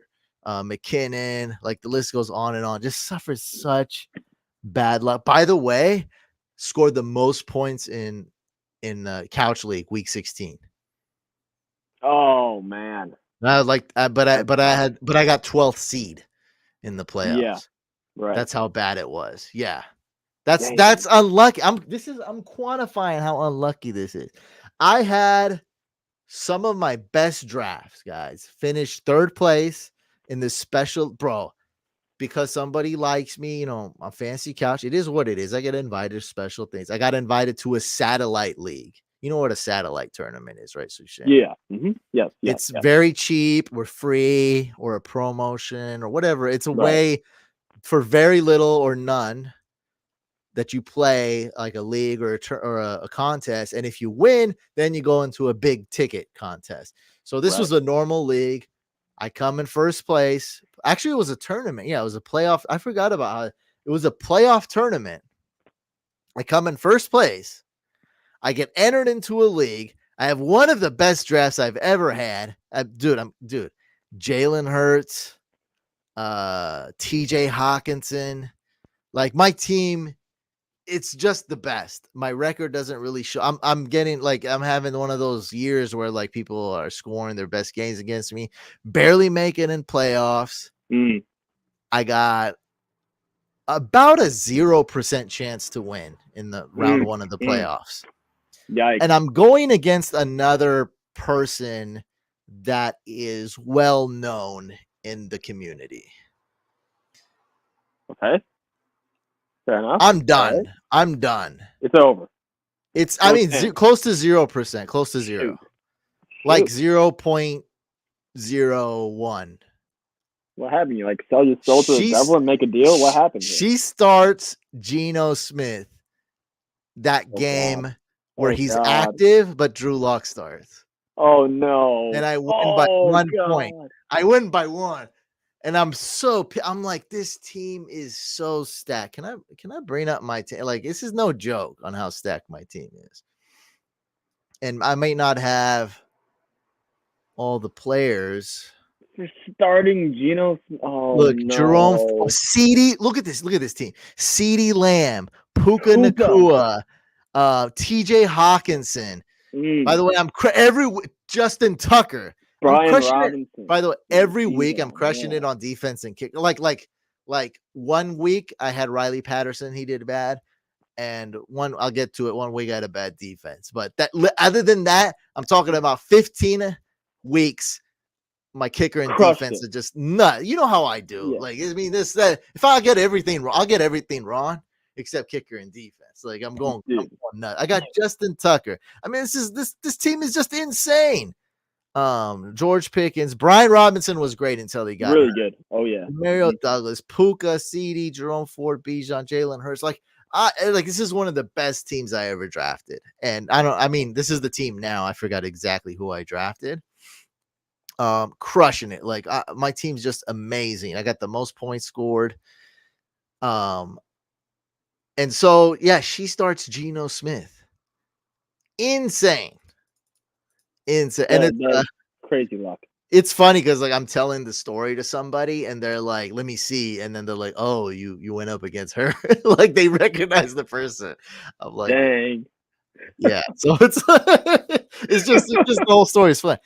McKinnon, like the list goes on and on. Just suffered such bad luck. By the way, scored the most points in Couch League week 16. Oh man, I got 12th seed in the playoffs. Yeah, right. That's how bad it was. Yeah, that's unlucky. I'm quantifying how unlucky this is. I had some of my best drafts, guys, finished 3rd place in this special, bro, because somebody likes me, on Fantasy Couch. It is what it is. I get invited to special things. I got invited to a satellite league. You know what a satellite tournament is, right, Sushan? Yeah. Mm-hmm. Yes. It's very cheap. We're free, or a promotion or whatever. It's a way for very little or none that you play like a league or a contest. And if you win, then you go into a big ticket contest. So this was a normal league. I come in 1st place. Actually, it was a tournament. Yeah, it was a playoff. I forgot about how it was a playoff tournament. I come in 1st place. I get entered into a league. I have one of the best drafts I've ever had. Dude, Jalen Hurts, TJ Hawkinson. Like, my team, it's just the best. My record doesn't really show. I'm having one of those years where like people are scoring their best games against me, barely making in playoffs. I got about a 0% chance to win in the round 1 of the playoffs. Yikes. And I'm going against another person that is well known in the community. Okay. Fair enough. I'm done. Right. I'm done. It's over. It's close to 0%. Close to 0. Like 0.01. What happened? You like sell your soul to the devil and make a deal? What happened here? She starts Geno Smith that game where he's active, but Drew Lock starts. Oh no! And I win by 1 point. I win by 1. And I'm like, this team is so stacked. Can I bring up my team? Like, this is no joke on how stacked my team is. And I may not have all the players. You're starting Geno. Oh Look, Jerome, no. CD. Look at this team. CD Lamb, Puka Puka. Nakua, TJ Hawkinson. By the way, Justin Tucker. I'm Brian crushing Robinson. it. By the way, every week I'm crushing it on defense and kick. Like 1 week I had Riley Patterson. He did bad. And I'll get to it. 1 week I had a bad defense. But other than that, I'm talking about 15 weeks. My kicker and defense are just nuts. You know how I do. Yeah. Like, I mean, if I get everything wrong, I'll get everything wrong except kicker and defense. Like, I'm going nuts. I got Justin Tucker. I mean, this team is just insane. George Pickens, Brian Robinson was great until he got really good. Oh yeah, Mario Douglas, Puka, CD, Jerome Ford, Bijan, Jalen Hurts. Like this is one of the best teams I ever drafted. And this is the team now. I forgot exactly who I drafted. Crushing it. Like my team's just amazing. I got the most points scored. And so yeah, she starts Geno Smith. Insane. And it's crazy luck. It's funny because like I'm telling the story to somebody and they're like, let me see. And then they're like, oh, you went up against her. Like they recognize the person. I'm like, dang. Yeah. So it's just the whole story is fun.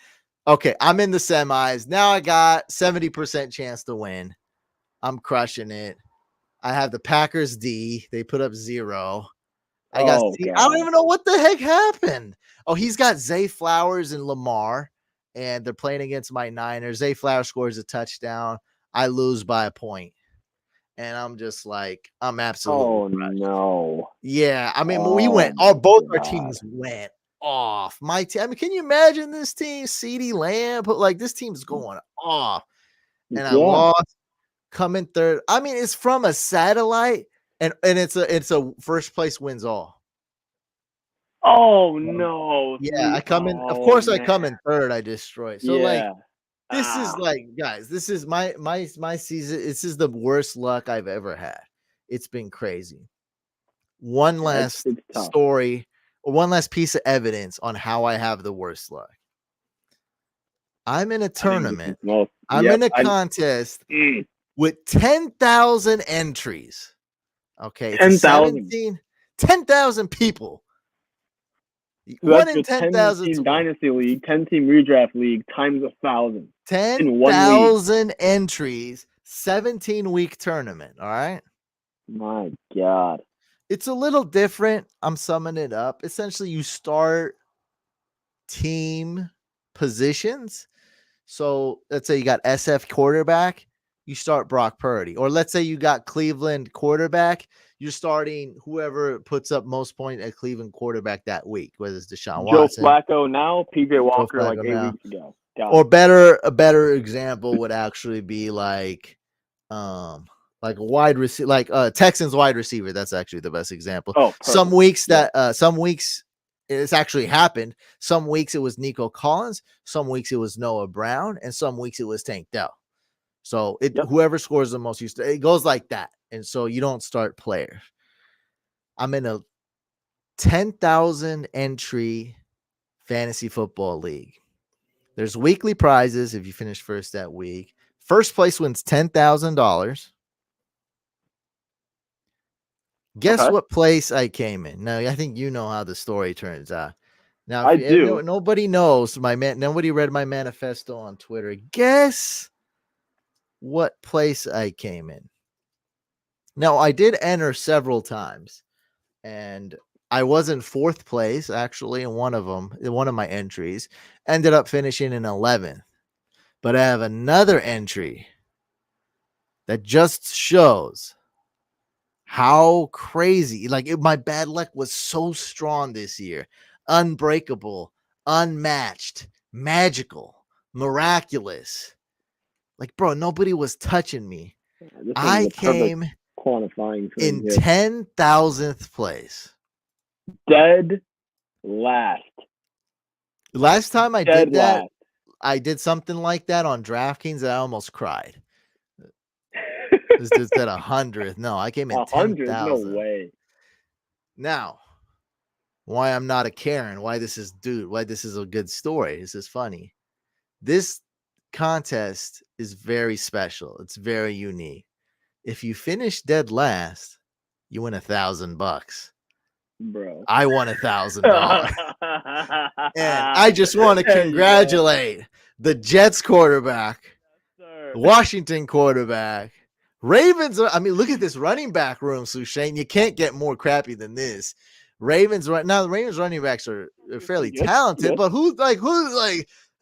Okay, I'm in the semis. Now I got 70% chance to win. I'm crushing it. I have the Packers D. They put up 0. I don't even know what the heck happened. Oh, he's got Zay Flowers and Lamar, and they're playing against my Niners. Zay Flowers scores a touchdown. I lose by a point. And I'm just like, I'm absolutely crushed. No. Yeah, I mean, both our teams went off. My team. I mean, can you imagine this team? CD Lamb, but like this team's going off, and I lost. Coming third. I mean, it's from a satellite, and it's a first place wins all. Oh no! Yeah, I come in. Of course, I come in third. I destroy. So like, this is like, guys, this is my season. This is the worst luck I've ever had. It's been crazy. One last story, or one last piece of evidence on how I have the worst luck. I'm in a tournament. I'm in a contest with 10,000 entries. Okay, 10,000 people. So 1 in 10,000 dynasty league, 10-team redraft league times 1,000. 10,000 entries, 17-week tournament. All right. My God. It's a little different. I'm summing it up. Essentially, you start team positions. So let's say you got SF quarterback, you start Brock Purdy. Or let's say you got Cleveland quarterback, you're starting whoever puts up most points at Cleveland quarterback that week, whether it's Deshaun Watson. Joe Flacco now, PJ Walker like 8 weeks ago. Or a better example would actually be like a wide receiver, like Texans wide receiver. That's actually the best example. Some weeks it's actually happened. Some weeks it was Nico Collins, some weeks it was Noah Brown, and some weeks it was Tank Dell. So whoever scores the most, it goes like that. And so you don't start players. I'm in a 10,000 entry fantasy football league. There's weekly prizes if you finish first that week. First place wins $10,000. Guess what place I came in? Now, I think you know how the story turns out. Now, I do. Nobody knows nobody read my manifesto on Twitter. Guess what place I came in. Now, I did enter several times, and I was in 4th place, actually, in one of my entries. Ended up finishing in 11th. But I have another entry that just shows how crazy, my bad luck was so strong this year. Unbreakable, unmatched, magical, miraculous. Like, bro, nobody was touching me. I came quantifying in 10,000th place. Dead last. Last time I did that, I did something like that on DraftKings and I almost cried. This dude said 100th. No, I came in 100? No 10,000. way. Now, why I'm not a Karen, why this is a good story. This is funny. This contest is very special. It's very unique. If you finish dead last, you win $1,000. Bro. I won $1,000. And I just want to congratulate the Jets quarterback, the Washington quarterback, Ravens. I mean, look at this running back room, Sushane. You can't get more crappy than this. Ravens right now. The Ravens running backs are fairly talented, but who's like,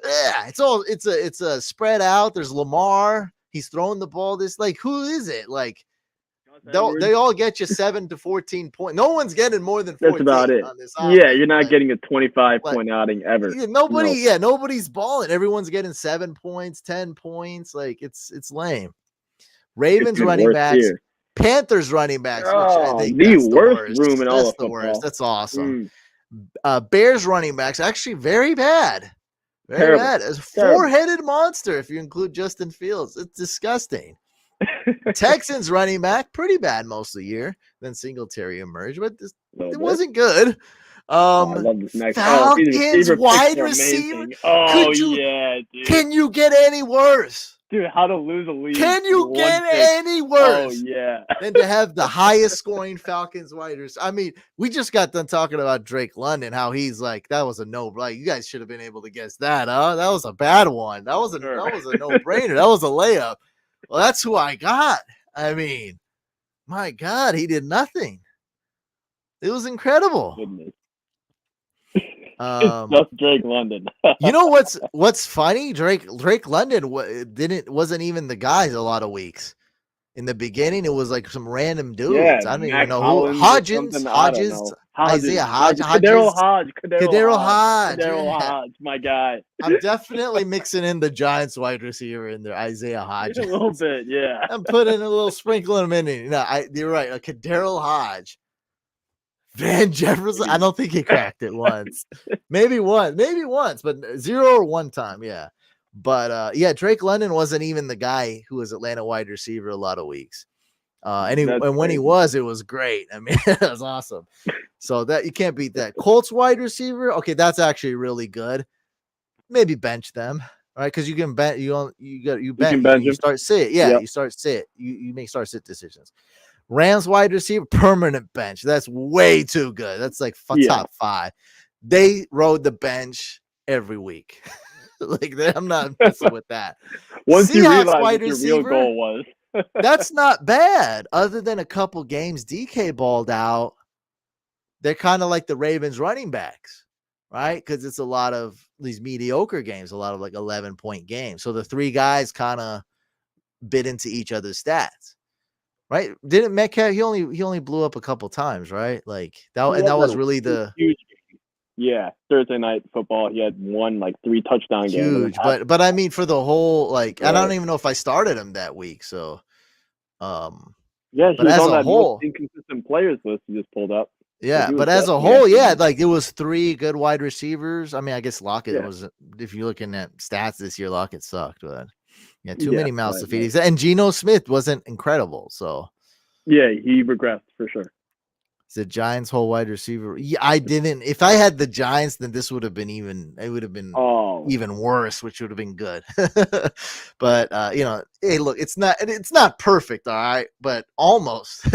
yeah, it's a spread out. There's Lamar. He's throwing the ball. Who is it? Like, they all get you 7 to 14 points. No one's getting more than 14. That's about it. On this Yeah, you're not getting a 25-point outing ever. Yeah, nobody's balling. Everyone's getting 7 points, 10 points. Like, it's lame. Ravens running backs, here. Panthers running backs. Which I think the worst room in all of football. Worst. That's awesome. Bears running backs actually very bad. Very bad. It's a four-headed monster if you include Justin Fields. It's disgusting. Texans running back, pretty bad most of the year. Then Singletary emerged, but it wasn't good. I love this next Falcons wide receiver. Oh, dude. Can you get any worse? Dude, how to lose a league. Can you get any worse? Oh, yeah. Than to have the highest scoring Falcons wide receiver. I mean, we just got done talking about Drake London, how he's like, that was a no-brainer. You guys should have been able to guess that, huh? That was a bad one. That was a no-brainer. That was a layup. Well, that's who I got. I mean, my God, he did nothing. It was incredible. Goodness. It's just Drake London. You know what's funny? Drake London wasn't even the guys a lot of weeks. In the beginning, it was like some random dudes. Yeah, I don't even know who. Hodges, Isaiah Hodges, Kadero Hodge, my guy. I'm definitely mixing in the Giants wide receiver in there, Isaiah Hodges. A little bit, yeah. I'm putting a little sprinkle of him in. You're right. Kadero Hodge. Van Jefferson, I don't think he cracked it once. Maybe once, but 0 or 1 time, yeah. But Drake London wasn't even the guy who was Atlanta wide receiver a lot of weeks. And when he was, it was great. I mean, it was awesome. So that you can't beat that. Colts wide receiver, okay, that's actually really good. Maybe bench them, right? Because you can bench. You start sit. Yeah, you start sit. You make start sit decisions. Rams wide receiver, permanent bench. That's way too good. That's like top 5. They rode the bench every week. I'm not messing with that. Once Seahawks you realize what your real goal was. That's not bad. Other than a couple games DK balled out, they're kind of like the Ravens running backs, right? Because it's a lot of these mediocre games, a lot of like 11-point games. So the 3 guys kind of bit into each other's stats. Right? Didn't Metcalf? He only blew up a couple times, right? Like that, and that was really the huge. Yeah, Thursday night football. He had 3 touchdown games. Huge, but I mean for the whole I don't even know if I started him that week. So, but as a whole, inconsistent players list you just pulled up. Yeah, but as a whole, it was 3 good wide receivers. I mean, I guess Lockett was. If you're looking at stats this year, Lockett sucked, but. Yeah, too many mouths to feed. And Geno Smith wasn't incredible. So, yeah, he regressed for sure. The Giants' whole wide receiver. Yeah, I didn't. If I had the Giants, then this would have been even. It would have been even worse, which would have been good. But hey, look, it's not perfect, all right, but almost.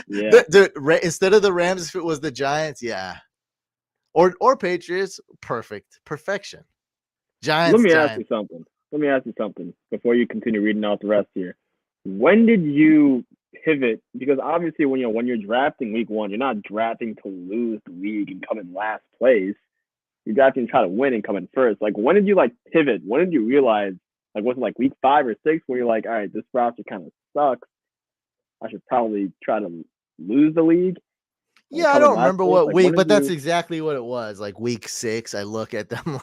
Yeah. Instead of the Rams, if it was the Giants, yeah, or Patriots, perfection. Giants. Let me ask you something before you continue reading out the rest here. When did you pivot? Because obviously when you're drafting week 1, you're not drafting to lose the league and come in last place. You're drafting to try to win and come in first. Like, when did you pivot? When did you realize, was it week 5 or 6 where you're like, all right, this roster kind of sucks. I should probably try to lose the league? Yeah, I don't remember what week, but that's exactly what it was. Week 6, I look at them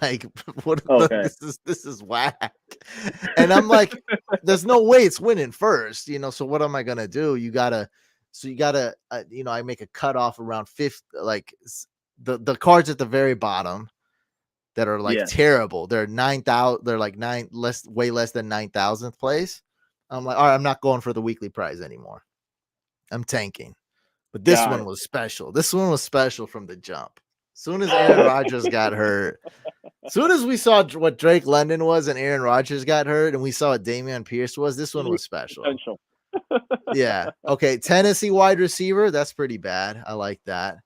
what? Okay. This is whack, and I'm like, there's no way it's winning first, So what am I gonna do? You gotta, I make a cutoff around 5th, the cards at the very bottom that are terrible. They're 9,000. They're way less than 9,000th place. I'm like, all right, I'm not going for the weekly prize anymore. I'm tanking. But this Got one it. was special. This one was special from the jump. As soon as Aaron Rodgers got hurt, as soon as we saw what Drake London was and Aaron Rodgers got hurt, and we saw what Damian Pierce was, this one was special. Potential. Yeah. Okay. Tennessee wide receiver. That's pretty bad. I like that.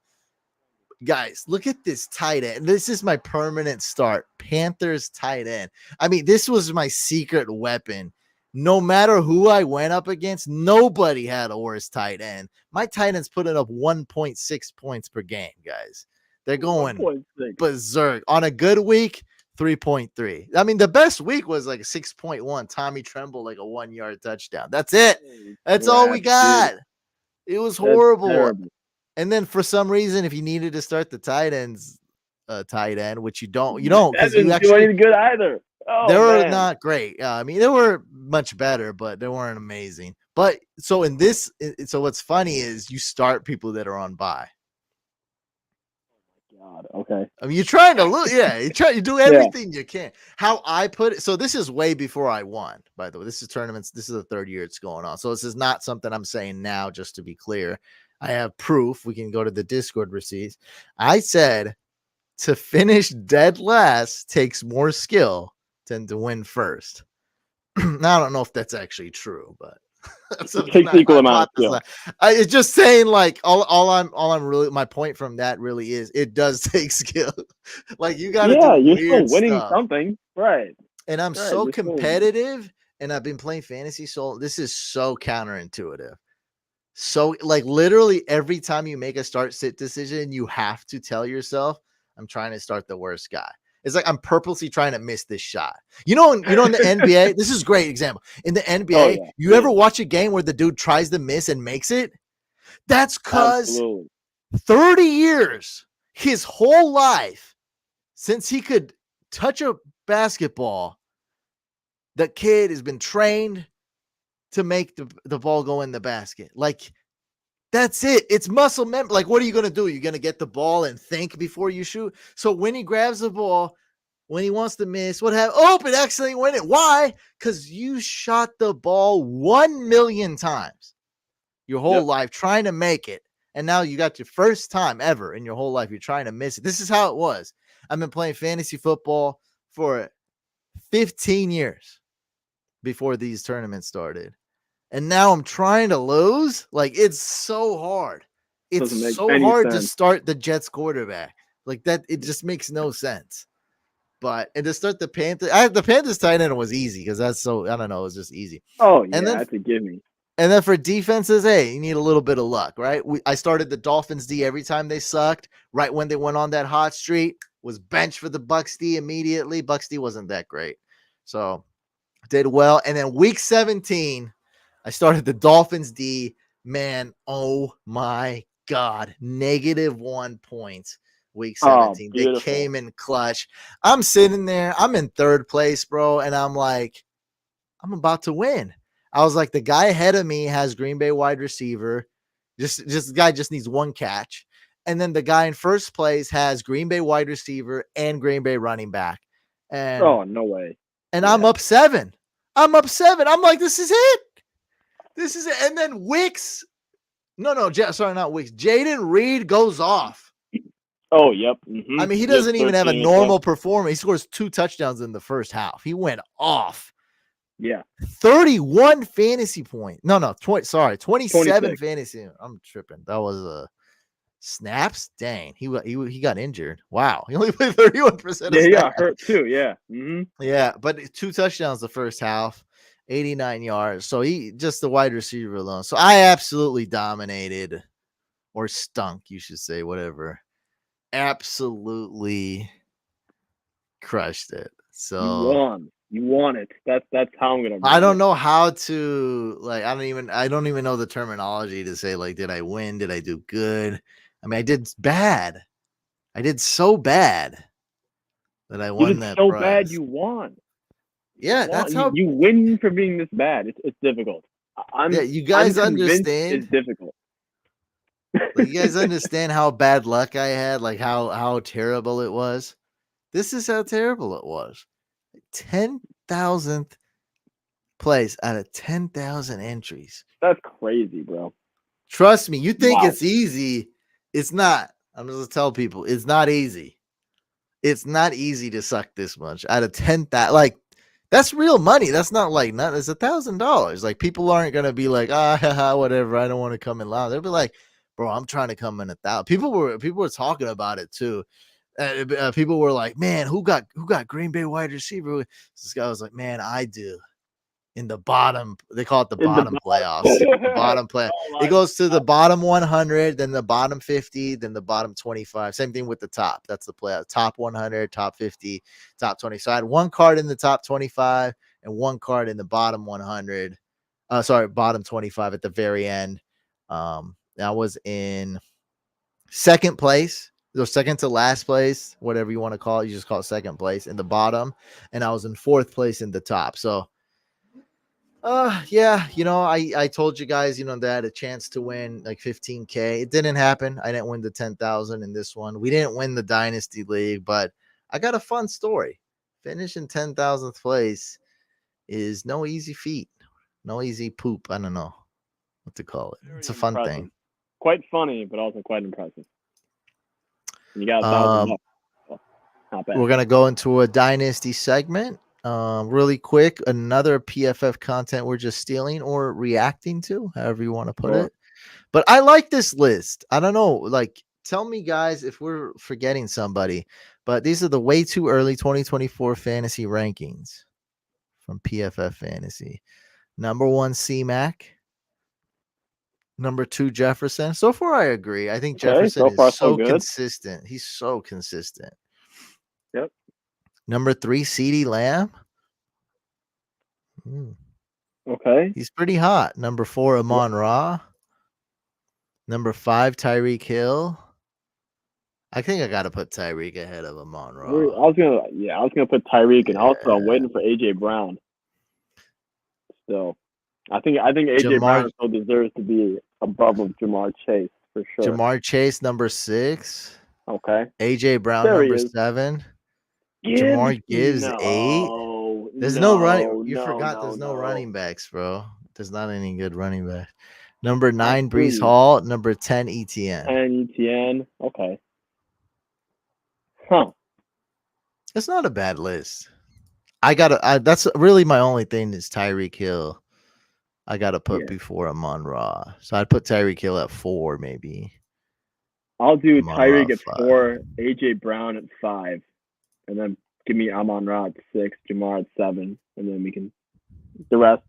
Guys, look at this tight end. This is my permanent start. Panthers tight end. I mean, this was my secret weapon. No matter who I went up against, nobody had a worse tight end. My tight end's putting up 1.6 points per game, guys. They're going 1.6. berserk. On a good week, 3.3. I mean, the best week was like a 6.1. Tommy Tremble, like a 1-yard touchdown. That's it. That's all we got. It was horrible. And then for some reason, if you needed to start the tight ends, tight end, which you don't because you actually do anything good either. Oh, they were man. not great. I mean, they were much better, but they weren't amazing. But so in this, so what's funny is you start people that are on bye. God, okay. I mean, you're trying to look, yeah. You do everything you can. How I put it, so this is way before I won. By the way, this is tournaments. This is the third year it's going on. So this is not something I'm saying now. Just to be clear, I have proof. We can go to the Discord receipts. I said to finish dead last takes more skill than to win first. Now, I don't know if that's actually true, but it takes equal amount of skill. It's just saying, like, all I'm really, my point from that really is it does take skill. Like, you got to do you're weird still winning stuff. something, right? And I'm so competitive, and I've been playing fantasy, so this is so counterintuitive. So, like, literally every time you make a start sit decision, you have to tell yourself, I'm trying to start the worst guy. It's like I'm purposely trying to miss this shot. You know, in the NBA, this is a great example. In the NBA, you ever watch a game where the dude tries to miss and makes it? That's because 30 years, his whole life, since he could touch a basketball, the kid has been trained to make the ball go in the basket. Like, that's it. It's muscle memory. Like, what are you going to do? You're going to get the ball and think before you shoot. So when he grabs the ball, when he wants to miss, what happened? Oh, but accidentally win it. Why? Because you shot the ball 1 million times your whole life trying to make it. And now you got your first time ever in your whole life. You're trying to miss it. This is how it was. I've been playing fantasy football for 15 years before these tournaments started. And now I'm trying to lose. Like, it's so hard. It's so hard to start the Jets quarterback. Like that, it just makes no sense. But and to start the Panthers, the Panthers tight end was easy because that's so, I don't know, it was just easy. Oh, yeah, that's a gimme. And then for defenses, hey, you need a little bit of luck, right? I started the Dolphins D every time they sucked. Right when they went on that hot streak, was benched for the Bucks D immediately. Bucks D wasn't that great. So did well. And then week 17, I started the Dolphins D. Man, oh my God. -1 points. Week 17. They came in clutch. I'm sitting there. I'm in third place, bro. And I'm like, I'm about to win. I was like, the guy ahead of me has Green Bay wide receiver. Just the guy just needs one catch. And then the guy in first place has Green Bay wide receiver and Green Bay running back. And no way. And I'm up 7. I'm like, this is it. This is it. And then Wicks. Sorry, not Wicks. Jaden Reed goes off. Oh, yep. Mm-hmm. I mean, he doesn't even have a normal performance. He scores 2 touchdowns in the first half. He went off. Yeah. 31 fantasy points. 27 26. fantasy. I'm tripping. That was snaps. Dang. He got injured. Wow. He only played 31% of snaps. Yeah, he got hurt too. Yeah. Mm-hmm. Yeah, but 2 touchdowns the first half, 89 yards. So he just the wide receiver alone. So I absolutely dominated, or stunk, you should say, whatever. Absolutely crushed it. So you won it. That's how I'm gonna. I don't know how to, like, I don't even know the terminology to say, like, did I win? Did I do good? I mean, I did bad. I did so bad that I won that prize. Bad you won. Yeah, that's how you win for being this bad. It's difficult. You guys understand? It's difficult. Like, you guys understand how bad luck I had? Like how terrible it was? This is how terrible it was. 10,000th place out of 10,000 entries. That's crazy, bro. Trust me, you think Wow. it's easy. It's not. I'm just gonna tell people it's not easy. It's not easy to suck this much out of 10,000. Like, that's real money. That's not like nothing. It's $1,000. Like, people aren't gonna be like, whatever. I don't want to come in loud. They'll be like, bro, I'm trying to come in 1,000. People were talking about it too. People were like, man, who got Green Bay wide receiver? This guy was like, man, I do. In the bottom, they call it the In the bottom playoffs. The bottom play. Oh It my goes to the bottom 100, then the bottom 50, then the bottom 25. Same thing with the top. That's the playoff. Top 100, top 50, top 20. So I had one card in the top 25 and one card in the bottom 100. Bottom 25 at the very end. I was in second place. So second to last place, whatever you want to call it. You just call it second place in the bottom. And I was in fourth place in the top. So yeah, I told you guys, that I had a chance to win like 15K. It didn't happen. I didn't win the 10,000 in this one. We didn't win the dynasty league, but I got a fun story. Finishing 10,000th place is no easy feat, no easy poop. I don't know what to call it. Very It's a fun impressive. thing. Quite funny, but also quite impressive. You got $1,000. Not bad. We're gonna go into a dynasty segment. Really quick, another PFF content we're just stealing or reacting to, however you want to put it. But I like this list. I don't know. Like, tell me, guys, if we're forgetting somebody. But these are the way too early 2024 fantasy rankings from PFF Fantasy. Number 1, C-Mac. Number 2, Jefferson. So far, I agree. I think Jefferson is so consistent. He's so consistent. Yep. Number 3, CeeDee Lamb. Okay. He's pretty hot. Number 4, Amon-Ra. Number 5, Tyreek Hill. I think I gotta put Tyreek ahead of Amon-Ra. I was gonna put Tyreek, and also I'm waiting for AJ Brown. So, I think AJ Brown still deserves to be above of Jamar Chase for sure. Jamar Chase, number 6. Okay. AJ Brown, number 7. Jamar Gibbs, 8. There's no running. You forgot there's no running backs, bro. There's not any good running back. Number 9, Breece Hall. Number 10, ETN. Okay. Huh. It's not a bad list. That's really my only thing is Tyreek Hill. I gotta put before Amon-Ra. So I'd put Tyreek Hill at 4, maybe. I'll do Tyreek at 4, AJ Brown at 5, and then give me Amon-Ra at 6, Jamar at 7, and then we can the rest,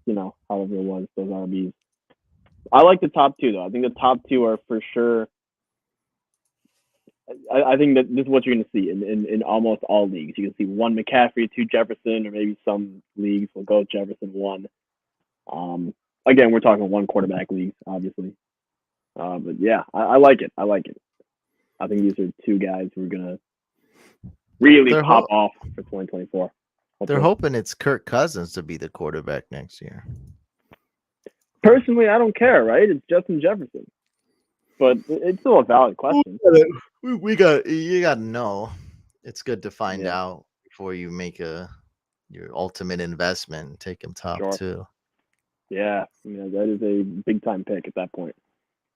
however it was, those RBs. I like the top 2 though. I think the top 2 are for sure. I think that this is what you're going to see in almost all leagues. You can see 1 McCaffrey, 2 Jefferson, or maybe some leagues will go Jefferson 1. Again, we're talking 1 quarterback leagues, obviously. But yeah, I like it. I think these are 2 guys who are going to really pop off for 2024. Hopefully. They're hoping it's Kirk Cousins to be the quarterback next year. Personally, I don't care, right? It's Justin Jefferson. But it's still a valid question. You got to know. It's good to find out before you make your ultimate investment and take him top 2. Yeah, that is a big time pick at that point.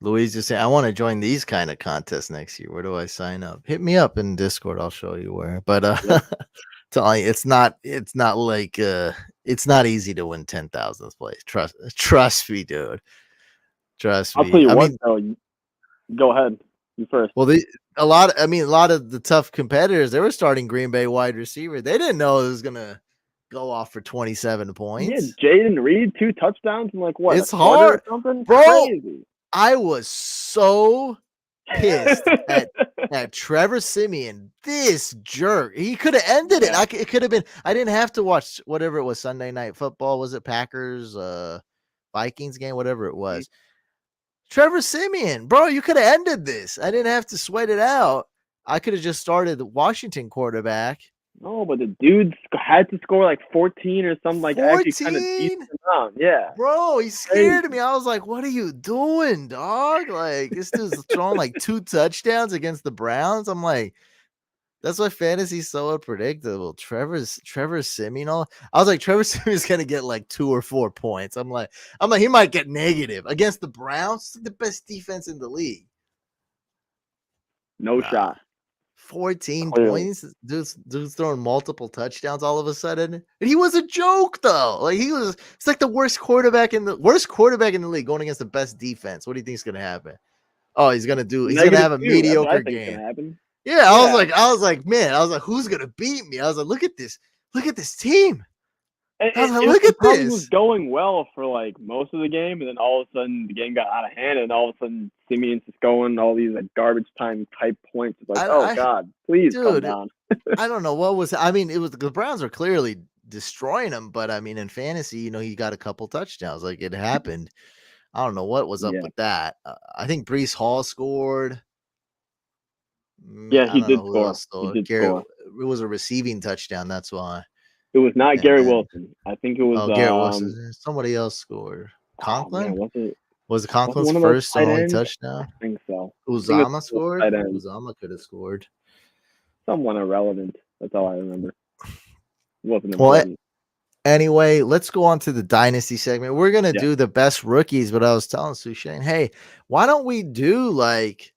Louise is saying, I want to join these kind of contests next year. Where do I sign up? Hit me up in Discord. I'll show you where. But telling you, it's not like it's not easy to win 10,000th place. Trust me, dude. Trust me. I'll tell you what, though. Go ahead. You first. Well, a lot of the tough competitors, they were starting Green Bay wide receiver. They didn't know it was gonna go off for 27 points. Yeah, Jaden Reed, 2 touchdowns and like what? It's hard, bro. Crazy. I was so pissed at Trevor Siemian. This jerk. He could have ended it. It could have been. I didn't have to watch whatever it was. Sunday Night Football. Was it Packers, Vikings game? Whatever it was. Trevor Siemian, bro, you could have ended this. I didn't have to sweat it out. I could have just started the Washington quarterback. No, but the dude had to score like 14 or something like that. 14? Yeah. Bro, he scared me. I was like, what are you doing, dog? Like, this dude's throwing like 2 touchdowns against the Browns. I'm like, That's why fantasy's so unpredictable. Trevor Simeon. I was like, Trevor Simeon's gonna get like 2 or 4 points. I'm like, he might get negative against the Browns, the best defense in the league. No shot. 14 Clearly. points. Dude's throwing multiple touchdowns all of a sudden. And he was a joke though. Like it's like the worst quarterback in the league going against the best defense. What do you think is gonna happen? Oh, he's gonna have a -2. That's what I mediocre think is game. gonna happen. Yeah, I was like, man, who's gonna beat me? I was like, look at this team. I was like, look It at probably was this. going well for like most of the game, and then all of a sudden the game got out of hand, and all of a sudden Simeon's just going all these like garbage time type points. It's like, oh God, please come Dude, down. I don't know what was. I mean, it was the Browns were clearly destroying him, but I mean, in fantasy, he got a couple touchdowns. Like it happened. I don't know what was up Yeah, with that. I think Brees Hall scored. yeah, I he don't know did who score. else He scored. did Garrett. score. It was a receiving touchdown. That's why. It was not And Gary then Wilson. I think it was Garrett Wilson. Somebody else scored. oh man, Conklin was it was it Conklin's one of those first and tight only ends? I touchdown. think so. I think it Uzama was scored. tight end. Uzama could have scored. Someone irrelevant. That's all I remember. It wasn't Well, important. anyway, let's go on to the dynasty segment. We're gonna Yeah. do the best rookies, but I was telling Sushane, hey, why don't we do like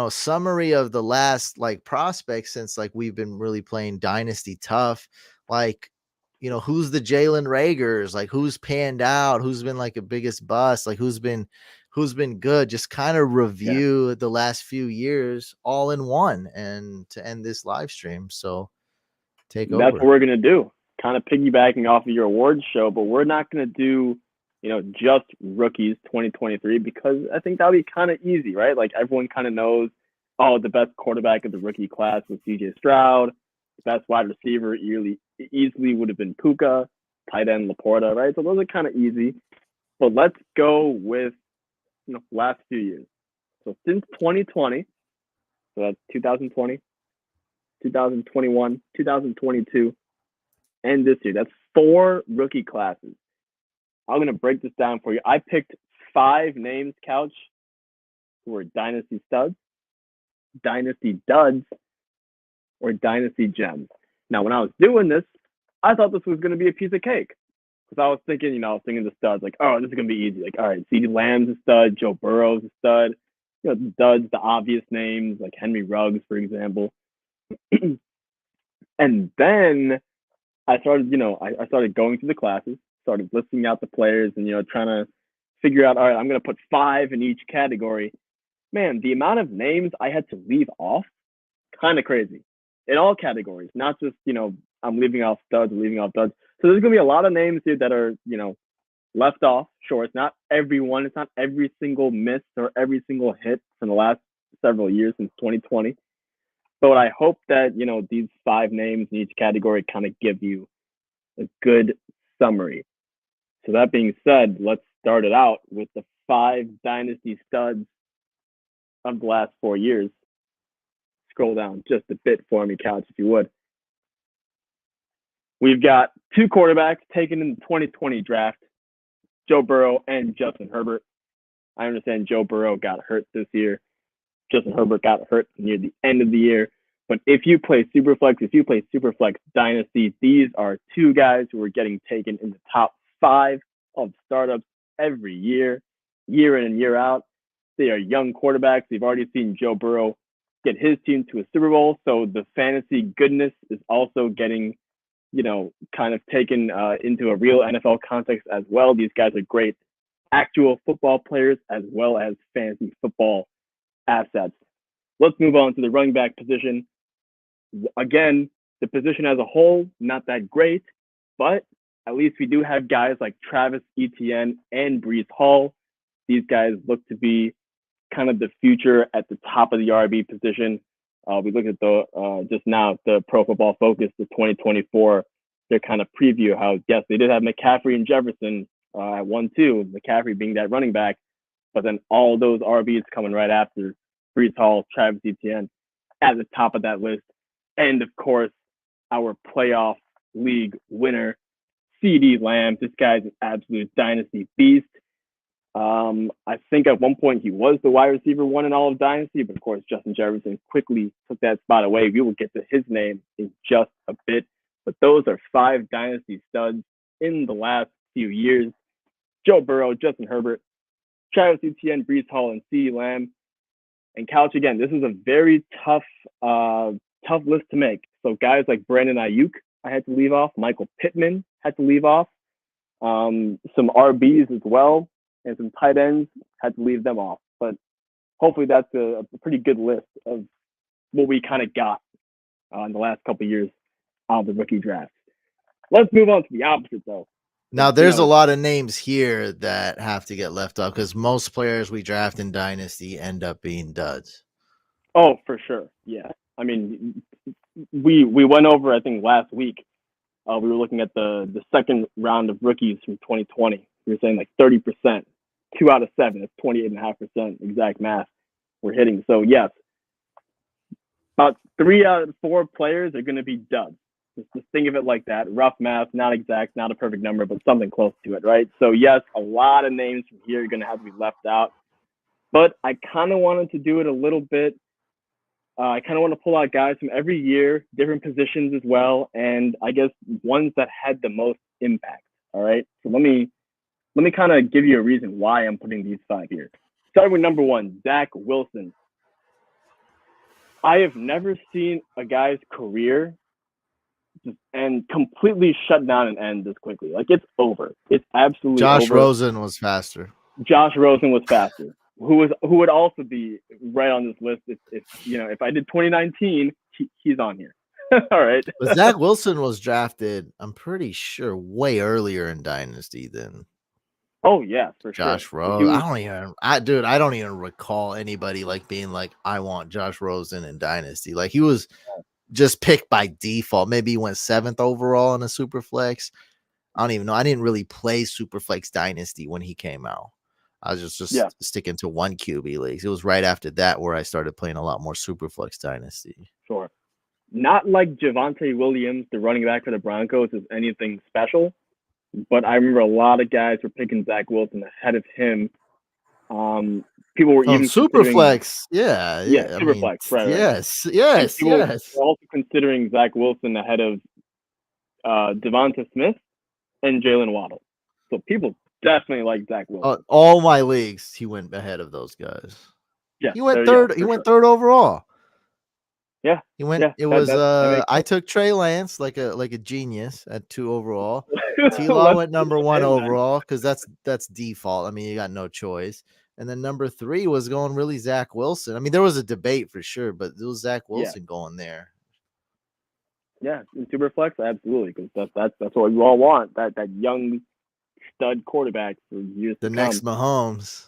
summary of the last like prospects since like we've been really playing dynasty tough, like who's the Jalen Ragers, like who's panned out, who's been like a biggest bust, like who's been good, just kind of review the last few years all in one and to end this live stream. So take That's over. what we're gonna do. Kind of piggybacking off of your awards show, but we're not gonna do, just rookies 2023 because I think that'll be kind of easy, right? Like everyone kind of knows, oh, the best quarterback of the rookie class was CJ Stroud. The best wide receiver easily would have been Puka, tight end Laporta, right? So those are kind of easy. But let's go with last few years. So since 2020, so that's 2020, 2021, 2022, and this year. That's 4 rookie classes. I'm going to break this down for you. I picked 5 names, Couch, who were dynasty studs, dynasty duds, or dynasty gems. Now, when I was doing this, I thought this was going to be a piece of cake. Because I was thinking, the studs, like, oh, this is going to be easy. Like, all right, CeeDee Lamb's a stud, Joe Burrow's a stud. The studs, the obvious names, like Henry Ruggs, for example. And then I started, I started going through the classes, started listing out the players and, trying to figure out, all right, I'm going to put 5 in each category. Man, the amount of names I had to leave off, kind of crazy in all categories, not just, I'm leaving off studs, leaving off duds. So there's going to be a lot of names here that are, left off. Sure, it's not everyone. It's not every single miss or every single hit from the last several years since 2020. But I hope that, these 5 names in each category kind of give you a good summary. So that being said, let's start it out with the 5 dynasty studs of the last 4 years. Scroll down just a bit for me, Couch, if you would. We've got 2 quarterbacks taken in the 2020 draft, Joe Burrow and Justin Herbert. I understand Joe Burrow got hurt this year. Justin Herbert got hurt near the end of the year. But if you play Superflex Dynasty, these are 2 guys who are getting taken in the top 5 of startups every year in and year out. They are young quarterbacks. We've already seen Joe Burrow get his team to a Super Bowl. So the fantasy goodness is also getting, kind of taken into a real NFL context as well. These guys are great actual football players as well as fantasy football assets. Let's move on to the running back position. Again, the position as a whole, not that great, but at least we do have guys like Travis Etienne and Brees Hall. These guys look to be kind of the future at the top of the RB position. We looked at the just now the Pro Football Focus, the 2024, their kind of preview how, yes, they did have McCaffrey and Jefferson at 1-2, McCaffrey being that running back, but then all those RBs coming right after Brees Hall, Travis Etienne at the top of that list. And of course, our playoff league winner, CeeDee Lamb. This guy's an absolute dynasty beast. I think at one point he was the wide receiver one in all of Dynasty, but of course Justin Jefferson quickly took that spot away. We will get to his name in just a bit, but those are 5 Dynasty studs in the last few years. Joe Burrow, Justin Herbert, Travis Etienne, Breece Hall, and CeeDee Lamb. And Couch, again, this is a very tough list to make. So guys like Brandon Ayuk, I had to leave off. Michael Pittman had to leave off. Some RBs as well, and some tight ends had to leave them off. But hopefully that's a pretty good list of what we kind of got in the last couple of years on the rookie draft. Let's move on to the opposite, though. Now, there's a lot of names here that have to get left off because most players we draft in Dynasty end up being duds. Oh, for sure. Yeah. I mean, we went over, I think, last week. We were looking at the second round of rookies from 2020. We were saying like 30%, 2 out of 7. That's 28.5% exact math we're hitting. So, yes, about 3 out of 4 players are going to be duds. Just think of it like that. Rough math, not exact, not a perfect number, but something close to it, right? So, yes, a lot of names from here are going to have to be left out. But I kind of wanted to do it a little bit. I kind of want to pull out guys from every year, different positions as well, and I guess ones that had the most impact, all right? So let me kind of give you a reason why I'm putting these 5 here. Starting with number 1, Zach Wilson. I have never seen a guy's career and completely shut down and end this quickly. Like, it's over. It's absolutely over. Josh Rosen was faster. Josh Rosen was faster. Who would also be right on this list if I did 2019, he's on here. All right. But Zach Wilson was drafted, I'm pretty sure, way earlier in Dynasty than Oh yeah, for Josh sure. Rosen. I don't even recall anybody like being like, I want Josh Rosen in Dynasty. Like, he was just picked by default. Maybe he went 7th overall in a super flex. I don't even know. I didn't really play Superflex Dynasty when he came out. I was just sticking to 1 QB leagues. It was right after that where I started playing a lot more Superflex Dynasty. Sure. Not like Javonte Williams, the running back for the Broncos, is anything special, but I remember a lot of guys were picking Zach Wilson ahead of him. People were even Superflex. Yeah, Superflex. Right. Yes. Were also considering Zach Wilson ahead of Devonta Smith and Jalen Waddle. So people definitely like Zach Wilson. All my leagues, he went ahead of those guys. Yeah, he went third. He went third overall. Yeah, he went. It was. I took Trey Lance like a genius at 2 overall. T-Law went number 1 overall because that's default. I mean, you got no choice. And then number 3 was going really Zach Wilson. I mean, there was a debate for sure, but it was Zach Wilson going there. Yeah, in Superflex, absolutely, because that's what we all want. That young stud quarterback for years to come. The next Mahomes.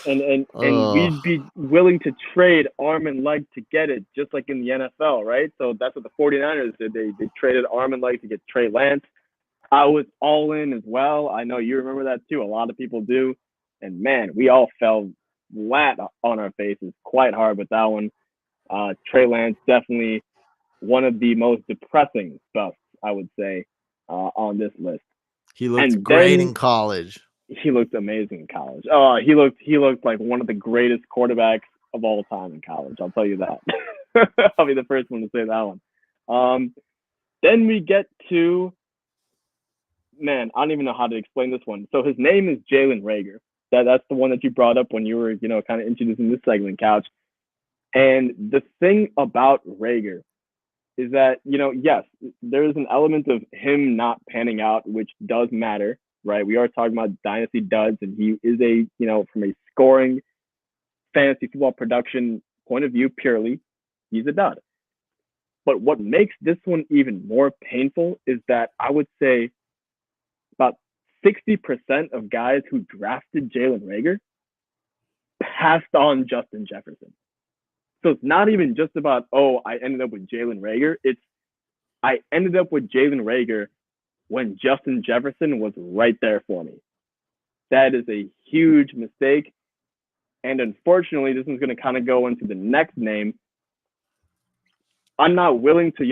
And we'd be willing to trade arm and leg to get it, just like in the NFL, right? So that's what the 49ers did. They traded arm and leg to get Trey Lance. I was all in as well. I know you remember that too. A lot of people do. And man, we all fell flat on our faces quite hard with that one. Trey Lance, definitely one of the most depressing stuff, I would say, on this list. He looked great in college. He looked amazing in college. Oh, he looked like one of the greatest quarterbacks of all time in college. I'll tell you that. I'll be the first one to say that one. Then we get to, man, I don't even know how to explain this one. So his name is Jalen Reagor. That's the one that you brought up when you were, kind of introducing this segment, Couch. And the thing about Reagor is that, yes, there is an element of him not panning out, which does matter, right? We are talking about dynasty duds, and he is from a scoring fantasy football production point of view purely, he's a dud. But what makes this one even more painful is that I would say about 60% of guys who drafted Jalen Reagor passed on Justin Jefferson. So it's not even just about, I ended up with Jalen Reagor. It's I ended up with Jalen Reagor when Justin Jefferson was right there for me. That is a huge mistake. And unfortunately, this is going to kind of go into the next name. I'm not willing to,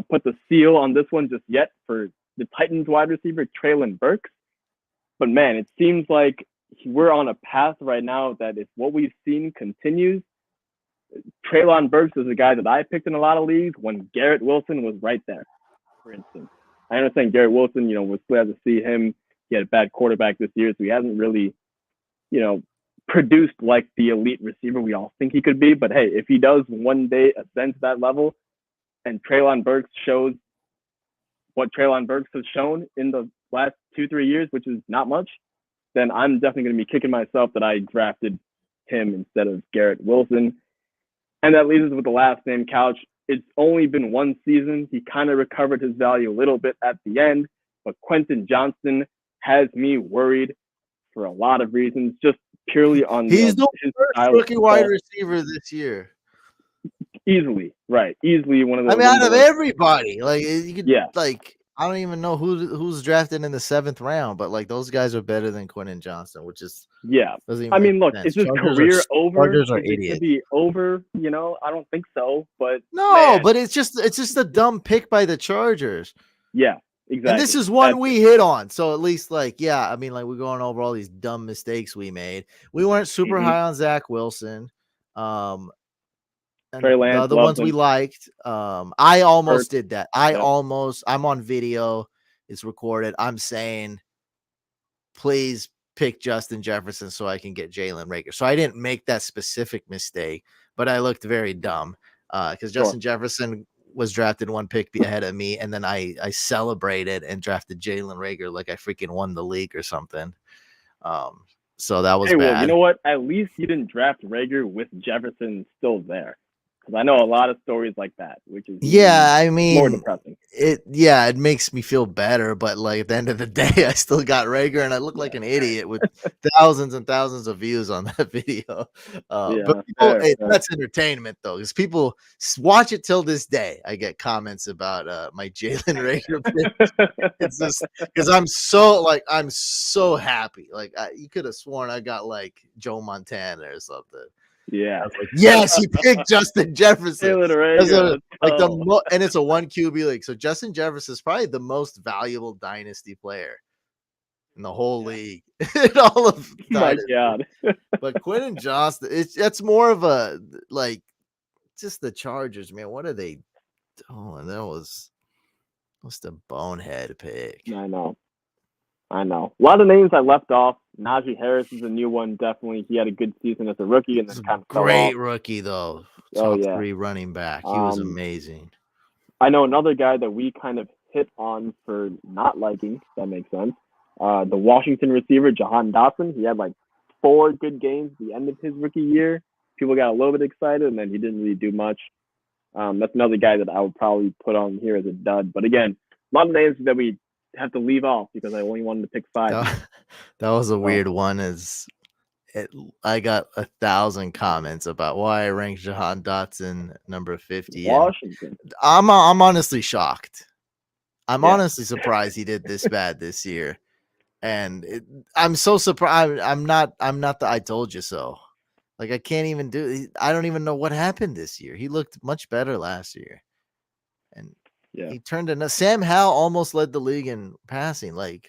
put the seal on this one just yet for the Titans wide receiver, Treylon Burks. But man, it seems like we're on a path right now that if what we've seen continues, Treylon Burks is a guy that I picked in a lot of leagues when Garrett Wilson was right there, for instance. I understand Garrett Wilson, we're still have to see him. He had a bad quarterback this year, so he hasn't really, produced like the elite receiver we all think he could be. But hey, if he does one day ascend to that level and Treylon Burks shows what Treylon Burks has shown in the last 2-3 years, which is not much, then I'm definitely going to be kicking myself that I drafted him instead of Garrett Wilson. And that leaves us with the last name, Couch. It's only been one season. He kind of recovered his value a little bit at the end, but Quentin Johnston has me worried for a lot of reasons, just purely on his first rookie wide receiver this year. Easily, right? Easily one of those. I mean, out of everybody, like you could, yeah. Like I don't even know who's drafted in the 7th round, but like those guys are better than Quentin Johnston, which is I mean, look, sense. is his career over? Chargers are is it idiots. to be over? I don't think so. But no, but it's just a dumb pick by the Chargers. Yeah, exactly. And this is one we hit on, so at least I mean, we're going over all these dumb mistakes we made. We weren't super high on Zach Wilson. And Trey Lance, the ones we liked. I almost did that. I'm on video. It's recorded. I'm saying, please pick Justin Jefferson so I can get Jalen Reagor. So I didn't make that specific mistake, but I looked very dumb because Justin Jefferson was drafted one pick ahead of me, and then I celebrated and drafted Jalen Reagor like I freaking won the league or something. So that was bad. Well, you know what? At least you didn't draft Reagor with Jefferson still there. Because I know a lot of stories like that, which is more depressing. It makes me feel better, but at the end of the day, I still got Reagor, and I look like an idiot with thousands and thousands of views on that video. But that's entertainment, though, because people watch it till this day. I get comments about my Jalen Reagor pick. It's just because I'm so happy. You could have sworn I got Joe Montana or something. Yeah. Yes, he picked Justin Jefferson. And it's a 1 QB league. So Justin Jefferson is probably the most valuable dynasty player in the whole league. In all of my God. But Quentin Johnston, that's more of a just the Chargers, man. What are they doing? That was the bonehead pick. I know. A lot of names I left off. Najee Harris is a new one, definitely. He had a good season as a rookie, and then kind of great rookie though. Top 3 running back. He was amazing. I know another guy that we kind of hit on for not liking. If that makes sense. The Washington receiver Jahan Dotson. He had 4 good games at the end of his rookie year. People got a little bit excited, and then he didn't really do much. That's another guy that I would probably put on here as a dud. But again, a lot of names that we have to leave off because I only wanted to pick 5. That was a weird one. I got 1,000 comments about why I ranked Jahan Dotson number 50. Washington. I'm honestly shocked. I'm honestly surprised he did this bad this year, and I'm so surprised. I'm not the I told you so. I can't even do. I don't even know what happened this year. He looked much better last year, and. Yeah. He turned into Sam Howell almost led the league in passing. What?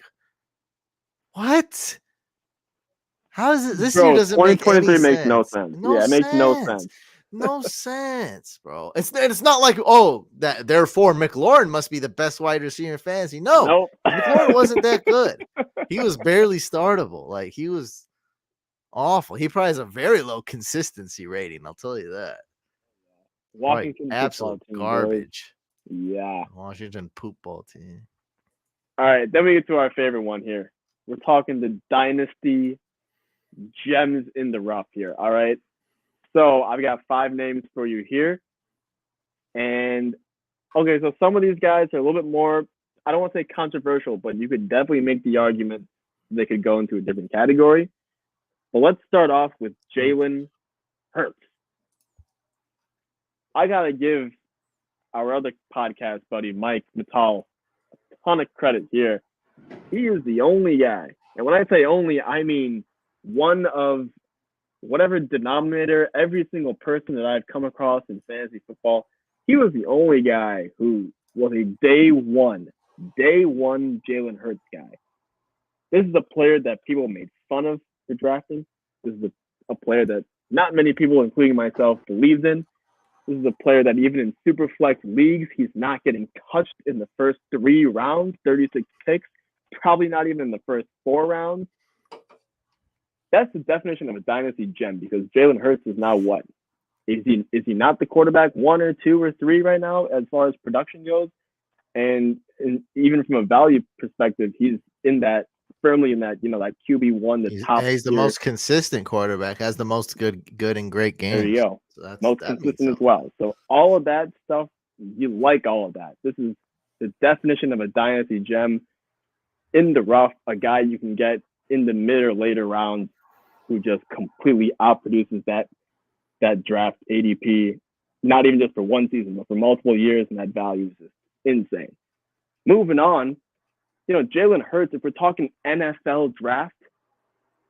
How is it? This year doesn't make any sense. Makes no sense. It makes no sense. No sense, bro. It's not that therefore McLaurin must be the best wide receiver in fantasy. No, nope. McLaurin wasn't that good. He was barely startable. He was awful. He probably has a very low consistency rating. I'll tell you that. Washington absolute garbage. Yeah. Washington poop ball team. All right, then we get to our favorite one here. We're talking the dynasty gems in the rough here. All right. So I've got 5 names for you here. And okay, so some of these guys are a little bit more, I don't want to say controversial, but you could definitely make the argument they could go into a different category. But let's start off with Jalen Hurts. I got to give our other podcast buddy, Mike Natal, a ton of credit here. He is the only guy. And when I say only, I mean one of whatever denominator, every single person that I've come across in fantasy football, he was the only guy who was a day one Jalen Hurts guy. This is a player that people made fun of for drafting. This is a player that not many people, including myself, believes in. This is a player that even in super flex leagues, he's not getting touched in the first 3 rounds, 36 picks, probably not even in the first 4 rounds. That's the definition of a dynasty gem because Jalen Hurts is now what? Is he not the quarterback 1 or 2 or 3 right now as far as production goes? And even from a value perspective, he's firmly in that, that QB1, the top. He's the most consistent quarterback, has the most good and great games. There you go. So most consistent as well. So all of that stuff, you like all of that. This is the definition of a dynasty gem in the rough, a guy you can get in the mid or later rounds who just completely outproduces that draft ADP, not even just for one season, but for multiple years, and that value is just insane. Moving on, Jalen Hurts, if we're talking NFL draft,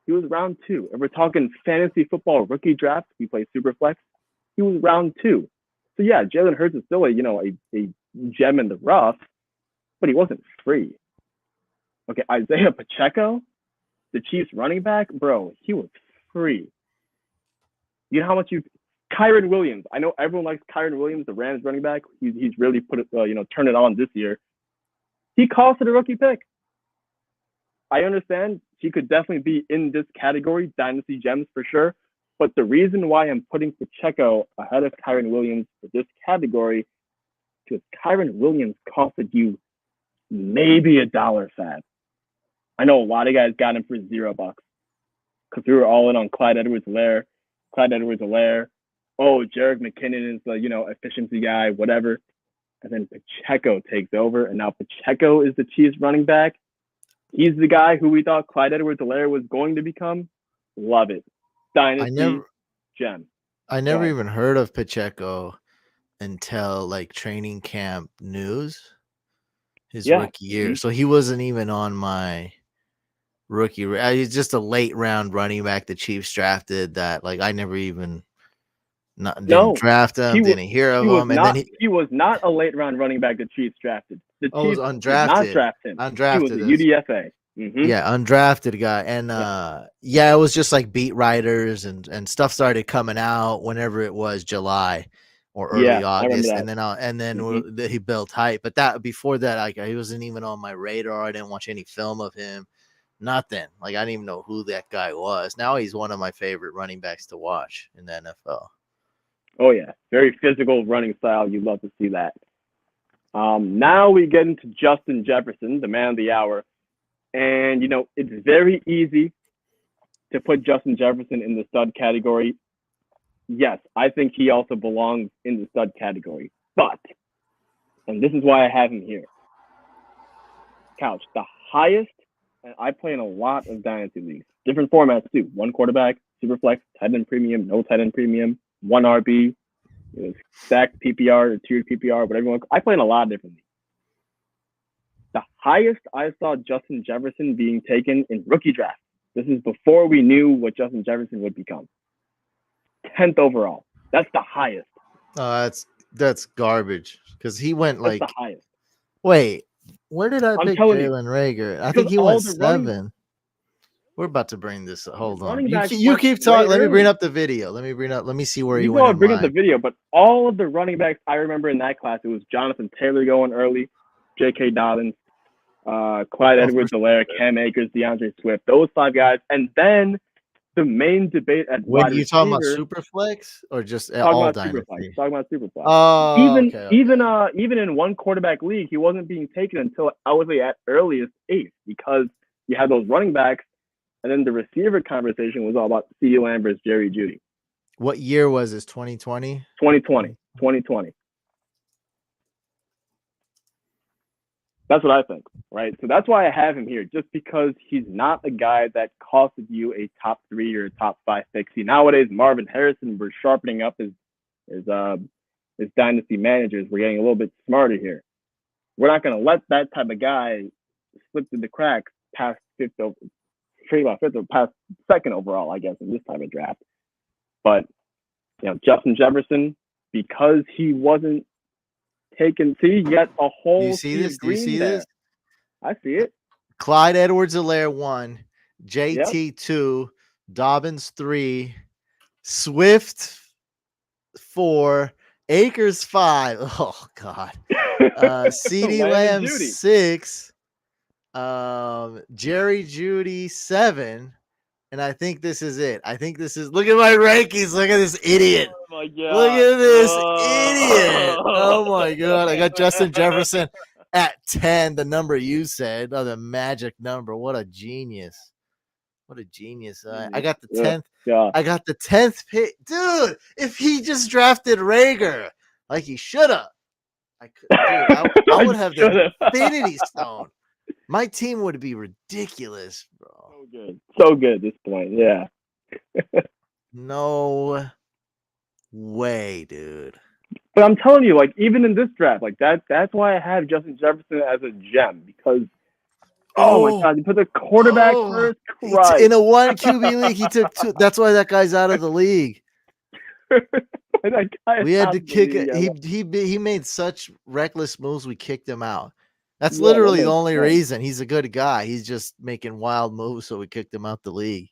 he was round 2. If we're talking fantasy football rookie draft, we play Superflex, he was round 2. So yeah, Jalen Hurts is still a gem in the rough, but he wasn't free. Okay, Isaiah Pacheco, the Chiefs running back, bro, he was free. You know how much Kyren Williams. I know everyone likes Kyren Williams, the Rams running back. He's really put it, turn it on this year. He costed a rookie pick. I understand he could definitely be in this category, dynasty gems for sure. But the reason why I'm putting Pacheco ahead of Kyren Williams for this category, because Kyren Williams costed you maybe $1 fab. I know a lot of guys got him for $0 because we were all in on Clyde Edwards-Helaire. Oh, Jerick McKinnon is the efficiency guy, whatever. And then Pacheco takes over, and now Pacheco is the Chiefs running back. He's the guy who we thought Clyde Edwards-Helaire was going to become. Love it. Dynasty gem. I never even heard of Pacheco until training camp news. His rookie year. Mm-hmm. So he wasn't even on my rookie. He's just a late round running back the Chiefs drafted that I never even didn't draft him, didn't hear of him. And then he was not a late round running back the Chiefs drafted. The Chiefs undrafted. Did not draft him. Undrafted. He was a UDFA. Mm-hmm. Yeah, undrafted guy. And it was just beat writers and stuff started coming out whenever it was July or early August, and then mm-hmm. He built hype. But before that, he wasn't even on my radar. I didn't watch any film of him. Nothing. I didn't even know who that guy was. Now he's one of my favorite running backs to watch in the NFL. Oh yeah, very physical running style. You love to see that. Now we get into Justin Jefferson, the man of the hour. And, it's very easy to put Justin Jefferson in the stud category. Yes, I think he also belongs in the stud category. But, and this is why I have him here. Couch, the highest, and I play in a lot of dynasty leagues. Different formats too. 1 quarterback, Superflex, tight end premium, no tight end premium, 1 RB, stacked PPR or tiered PPR, whatever you want. I play in a lot of different leagues. The highest I saw Justin Jefferson being taken in rookie draft. This is before we knew what Justin Jefferson would become. 10th overall. That's the highest. That's garbage because he went That's the highest. Wait, where did I pick Jalen Reagor? I think he went 7. We're about to bring this. Hold on. You keep talking. Let me bring up the video. Let me see where you went. Bring up the video, but all of the running backs I remember in that class, it was Jonathan Taylor going early, J.K. Dobbins, Clyde Edwards-Helaire, Cam Akers, DeAndre Swift, those 5 guys, and then the main debate at wide receiver. Talking about Superflex or just all dynasty? Talking about Superflex. Oh, even in 1 quarterback league, he wasn't being taken until I was at earliest 8th because you had those running backs, and then the receiver conversation was all about CeeDee Lamb versus Jerry Jeudy. What year was this? 2020. 2020. That's what I think, right? So that's why I have him here, just because he's not a guy that costed you a top 3 or top 5 pick. See, nowadays, Marvin Harrison, we're sharpening up his dynasty managers. We're getting a little bit smarter here. We're not going to let that type of guy slip through the cracks past 5th or past 2nd overall, I guess, in this type of draft. But, Justin Jefferson, because he wasn't taken, see, yet a whole. Do you see this? I see it. Clyde Edwards-Helaire 1, Yep. JT 2, Dobbins 3, Swift 4, Akers 5. Oh God. CeeDee Lamb and Lamb Judy. 6, Jerry Judy 7, and I think this is it. I think this is. Look at my rankings. Look at this idiot. Oh my god. Look at this idiot. Oh my God. I got Justin Jefferson at 10, the number you said. Oh, the magic number. What a genius. What a genius. I got the 10th. Yeah. I got the 10th pick. Dude, if he just drafted Rager like he should have, I would have the Infinity Stone. My team would be ridiculous, bro. So good. So good at this point. Yeah. No way, dude. But I'm telling you, like, even in this draft, like that's why I have Justin Jefferson as a gem, because oh my god, you put the quarterback first. Christ. In a 1 QB league, he took 2. That's why that guy's out of the league. We had to kick it. He made such reckless moves. We kicked him out. That's literally the only reason. He's a good guy. He's just making wild moves, so we kicked him out the league.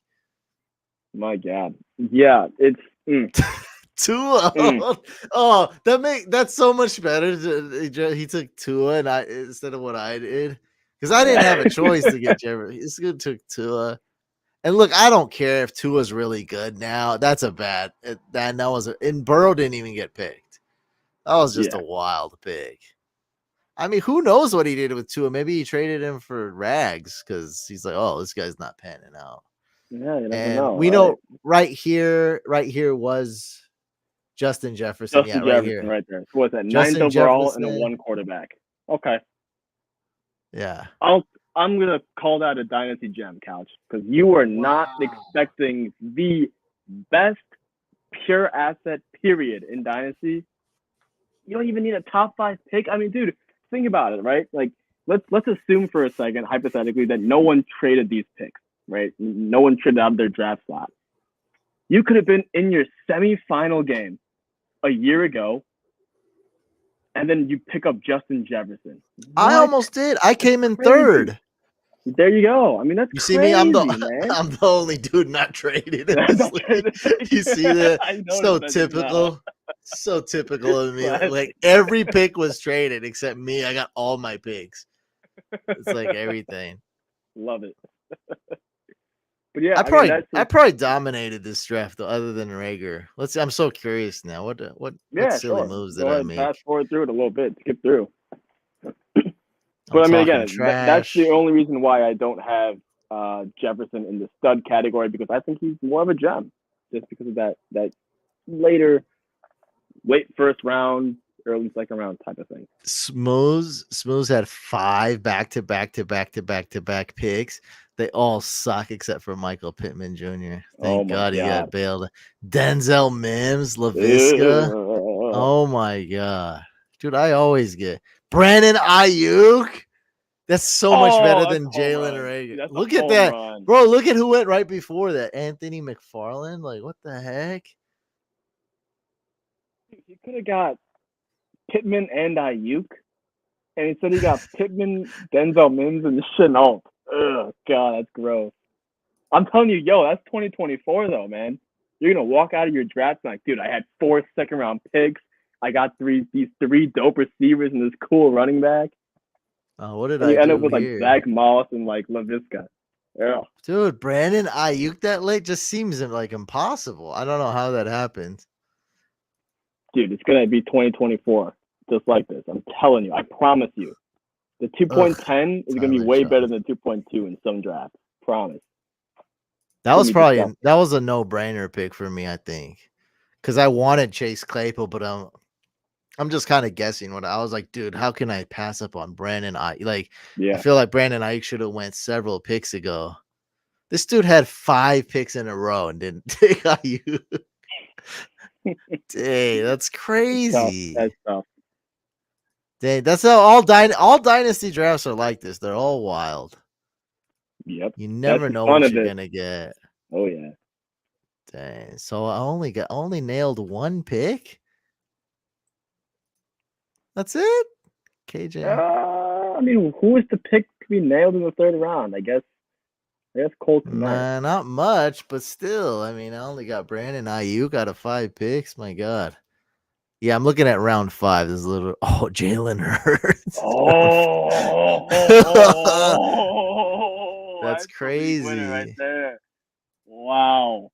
My God. Yeah, it's Tua. Oh, that's so much better. He took Tua instead of what I did, because I didn't have a choice to get Jefferson. It's good took Tua. And look, I don't care if Tua's really good now. That's a bad. That was and Burrow didn't even get picked. That was just a wild pick. I mean, who knows what he did with Tua? Maybe he traded him for rags because he's like, oh, this guy's not panning out. Yeah, you never and know. We know right here was Justin Jefferson. Justin Jefferson right there. So what's that? Justin 9th overall Jefferson. and a 1 quarterback. Okay. Yeah. I'm gonna call that a dynasty gem, Couch, because you were not expecting the best pure asset period in dynasty. You don't even need a top 5 pick. I mean, dude, think about it, right? Like, let's assume for a second, hypothetically, that no one traded these picks, right? No one traded out their draft slot. You could have been in your semifinal game a year ago, and then you pick up Justin Jefferson. I almost did. I came in 3rd. There you go. I mean, that's crazy, see me. I'm the only dude not traded. You see that? So typical. So typical of me. Like every pick was traded except me. I got all my picks. It's like everything. Love it. But yeah, I probably dominated this draft though, other than Rager. Let's see. I'm so curious now. What silly moves did I make? Fast forward through it a little bit. Skip through. But I mean, again, that's the only reason why I don't have Jefferson in the stud category, because I think he's more of a gem, just because of that late first round, early second round type of thing. Smooth had 5 back-to-back picks. They all suck except for Michael Pittman Jr. Thank God he got bailed. Denzel Mims, LaVisca. Oh my God, dude! I always get Brandon Ayuk. That's so much better than Jalen Rager. Look at that, bro. Look at who went right before that. Anthony McFarland. Like, what the heck? He could have got Pittman and Ayuk, and instead he got Pittman, Denzel Mims, and Chenault. Ugh, God, that's gross. I'm telling you, that's 2024 though, man. You're gonna walk out of your draft like, dude, I had 4 second-round picks. I got these 3 dope receivers and this cool running back. Oh, what did and I you end do up with here? like Zach Moss and like LaVisca. Yeah, dude, Brandon Ayuk that late just seems like impossible. I don't know how that happened. Dude, it's gonna be 2024 just like this. I'm telling you. I promise you. The 2.10 is gonna be way better than 2.2 in some drafts. Promise. That was a no-brainer pick for me, I think, because I wanted Chase Claypool, but I'm just kind of guessing. What I was like, dude, how can I pass up on Brandon Ayuk? Like, I feel like Brandon Ayuk should have went several picks ago. This dude had 5 picks in a row and didn't take Ayuk. Dang, that's crazy. That's tough. Dang, that's how all dynasty drafts are like this. They're all wild. Yep. You never know what you're gonna get. Oh yeah. Dang. So I only nailed 1 pick. That's it. KJ. I mean, who is the pick to be nailed in the third round? I guess Cole Kmet. Nah, not much, but still. I mean, I only got Brandon Ayuk out of 5 picks. My God. Yeah, I'm looking at round 5. There's a little Jalen Hurts. That's That's the league winner right crazy. there. Wow.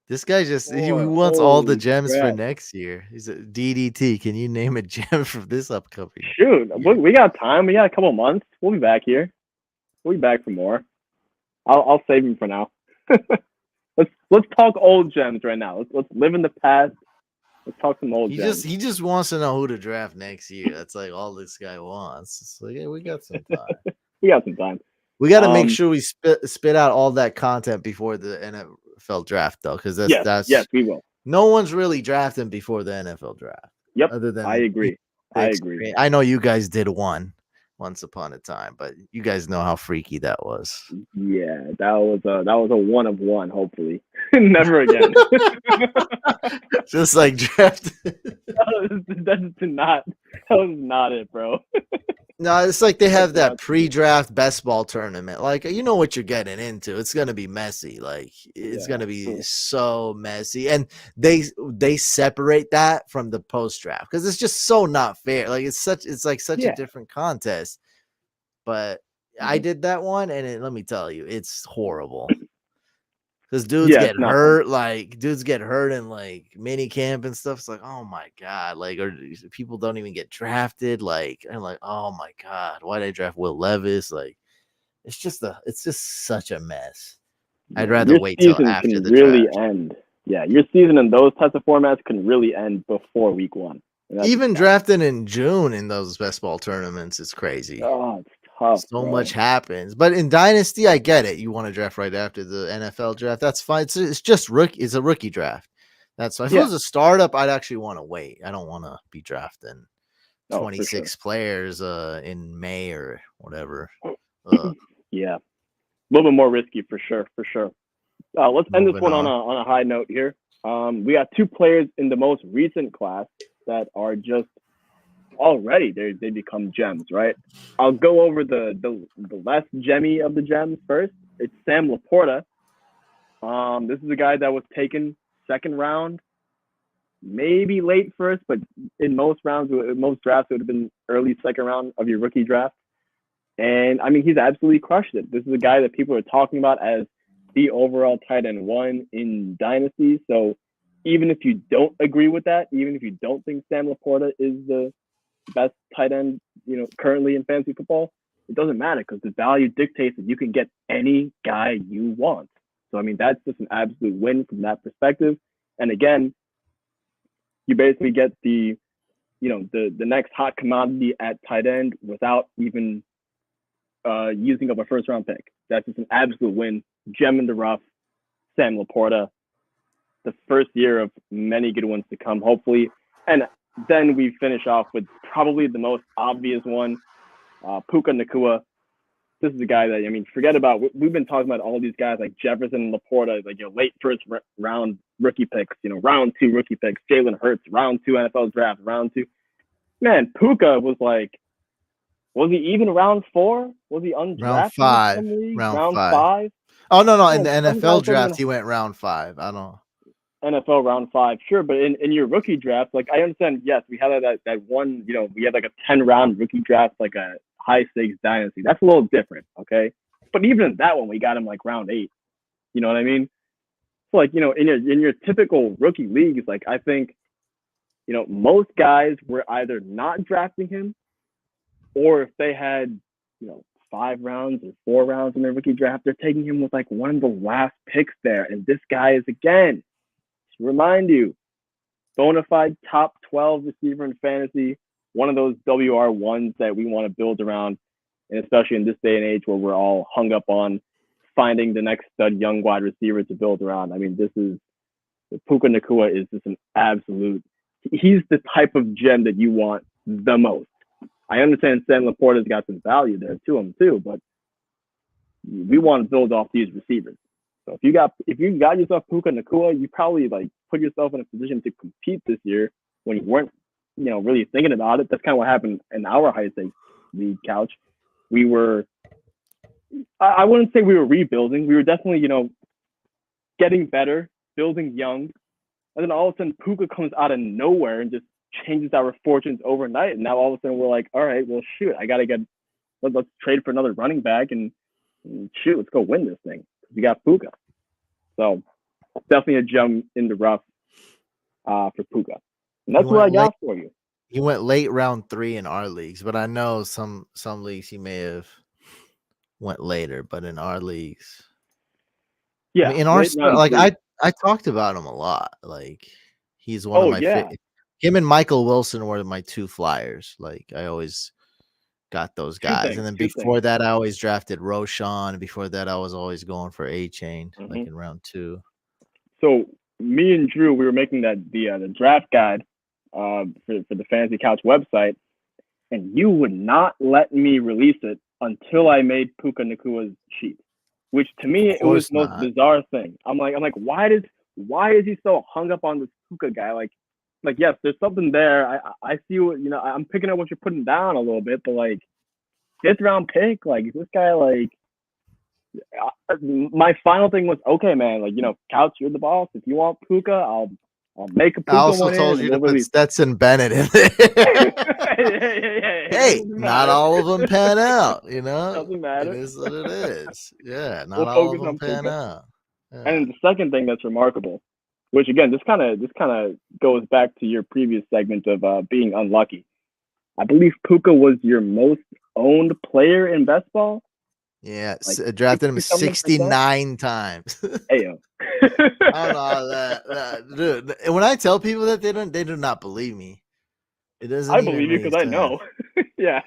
This guy just he Boy, wants all the holy gems for crap. next year. He's a DDT. Can you name a gem from this upcoming Shoot, year? we got time. We got a couple months. We'll be back here. We'll be back for more. I'll save him for now. let's talk old gems right now. Let's live in the past. Let's talk some old gems. He just wants to know who to draft next year. That's like all this guy wants. It's like, yeah, we got some time. We got some time. We got to make sure we spit out all that content before the NFL draft, though, because yes, we will. No one's really drafting before the NFL draft. Yep, other than I agree. I know you guys did one once upon a time, but you guys know how freaky that was. Yeah, that was a 1 of 1. Hopefully, never again. Just like draft. That was not it, bro. No, it's like they have that pre-draft best ball tournament. Like, you know what you're getting into. It's gonna be messy. Like, it's gonna be so messy, and they separate that from the post-draft because it's just so not fair. Like, it's like such a different contest. But I did that one, and let me tell you, it's horrible. Because dudes get hurt, dudes get hurt in like mini camp and stuff. It's like, oh my God, like, or people don't even get drafted. Like, and like, oh my God, why did I draft Will Levis? Like, it's just such a mess. I'd rather wait till after the draft. End. Yeah, your season in those types of formats can really end before week 1. Even drafting in June in those best ball tournaments is crazy. Oh, it's tough. So much happens, but in Dynasty, I get it. You want to draft right after the NFL draft. That's fine. It's just rookie. It's a rookie draft. That's fine. If it was a startup, I'd actually want to wait. I don't want to be drafting 26 players in May or whatever. Yeah, a little bit more risky for sure. Let's end this one on a high note here. We got 2 players in the most recent class that are just already they become gems, right? I'll go over the less gemmy of the gems first. It's Sam Laporta. This is a guy that was taken 2nd round, maybe late first, but in most drafts it would have been early 2nd round of your rookie draft. And I mean, he's absolutely crushed it. This is a guy that people are talking about as the overall tight end 1 in Dynasty. So even if you don't agree with that, even if you don't think Sam Laporta is the best tight end, currently in fantasy football, it doesn't matter because the value dictates that you can get any guy you want. So I mean, that's just an absolute win from that perspective. And again, you basically get the next hot commodity at tight end without even using up a 1st round pick. That's just an absolute win. Gem in the rough, Sam Laporta. The first year of many good ones to come, hopefully. And then we finish off with probably the most obvious one, Puka Nacua. This is a guy that, I mean, forget about, we've been talking about all these guys like Jefferson and Laporta, like, late 1st round rookie picks, round 2 rookie picks, Jalen Hurts, round 2 NFL draft, round 2. Man, Puka was like, was he even round 4? Was he undrafted? Round 5. Oh, no. In the NFL draft, he went round 5. I don't. NFL round 5, sure, but in your rookie draft, like, I understand, yes, we had that one, we had like a 10-round rookie draft, like a high stakes dynasty. That's a little different, okay? But even in that one, we got him like round 8. You know what I mean? So like, in your typical rookie leagues, like, I think, most guys were either not drafting him, or if they had, 5 rounds or 4 rounds in their rookie draft, they're taking him with like one of the last picks there. And this guy is, again, to remind you, bona fide top 12 receiver in fantasy, one of those WR1s that we want to build around, and especially in this day and age where we're all hung up on finding the next stud young wide receiver to build around. I mean, Puka Nacua is just an absolute, he's the type of gem that you want the most. I understand Sam Laporta's got some value there to him too, but we want to build off these receivers. So if you got yourself Puka Nacua, you probably like put yourself in a position to compete this year when you weren't, really thinking about it. That's kind of what happened in our high stakes league, Couch, we were. I wouldn't say we were rebuilding. We were definitely, getting better, building young, and then all of a sudden Puka comes out of nowhere and just changes our fortunes overnight. And now all of a sudden we're like, all right, well, shoot, I gotta let's trade for another running back and shoot, let's go win this thing. We got Puka, so definitely a gem in the rough for Puka, and that's what I got for you. He went late round 3 in our leagues, but I know some leagues he may have went later, but in our leagues, yeah, I mean, in our like I talked about him a lot. Like he's one of my him and Michael Wilson were my 2 flyers. Like I always got those guys, and then before that I always drafted Roshan, and before that I was always going for A-Chain, like in round 2. So me and Drew, we were making the draft guide for the Fantasy Couch website, and you would not let me release it until I made Puka Nakua's sheet, which to me it was the most bizarre thing. I'm like, why is he so hung up on this Puka guy? Like yes, there's something there. I see what I'm picking up what you're putting down a little bit, but like 5th round pick, like this guy, like my final thing was, okay, man, like Couch, you're the boss. If you want Puka, I'll make a Puka. I also told you to put Stetson Bennett in there. Hey, not all of them pan out, Doesn't matter. It is what it is. Yeah, not all of them pan out. Yeah. And the second thing that's remarkable, which again, this kind of goes back to your previous segment of being unlucky. I believe Puka was your most owned player in best ball. Yeah, drafted him 69 times. Ayo. I don't know that, dude. When I tell people that, they do not believe me. It doesn't. I believe you because I know. Yeah.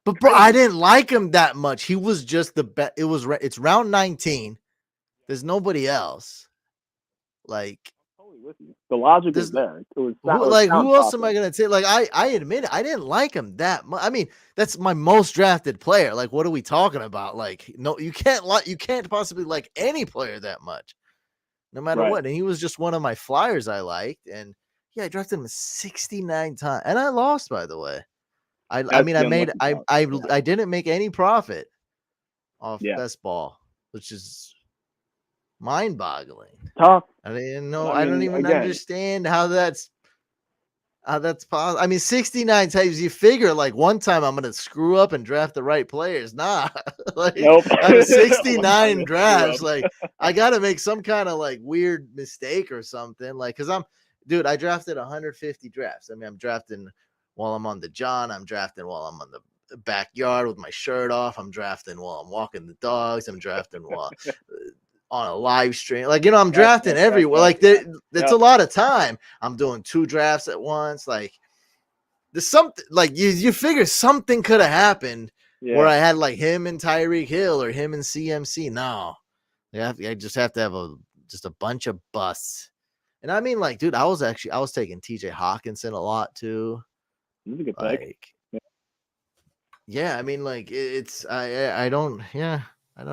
But bro, I didn't like him that much. He was just the best. It's round 19. There's nobody else. Like, totally with you. The logic is there. It was who else am I gonna take? Like, I admit it, I didn't like him that much. I mean, that's my most drafted player. Like, what are we talking about? Like, no, you can't possibly like any player that much, no matter what. And he was just one of my flyers I liked. And yeah, I drafted him 69 times, and I lost, by the way. I didn't make any profit off best ball, which is mind-boggling. Tough. I don't even understand how that's possible. I mean, 69 times, you figure like one time I'm gonna screw up and draft the right players. Nah, like nope. Out of 69 drafts, like I gotta make some kind of like weird mistake or something. Like, cause I drafted 150 drafts. I mean, I'm drafting while I'm on the John. I'm drafting while I'm on the backyard with my shirt off. I'm drafting while I'm walking the dogs. I'm drafting while on a live stream. Like, I'm drafting everywhere. Like, it's a lot of time. I'm doing 2 drafts at once. Like, there's something, like, you figure something could have happened where I had like him and Tyreek Hill or him and CMC. No, I just have to have just a bunch of busts. And I mean, like, dude, I was taking TJ Hawkinson a lot too. That's a good pick. Yeah, I mean, like, I don't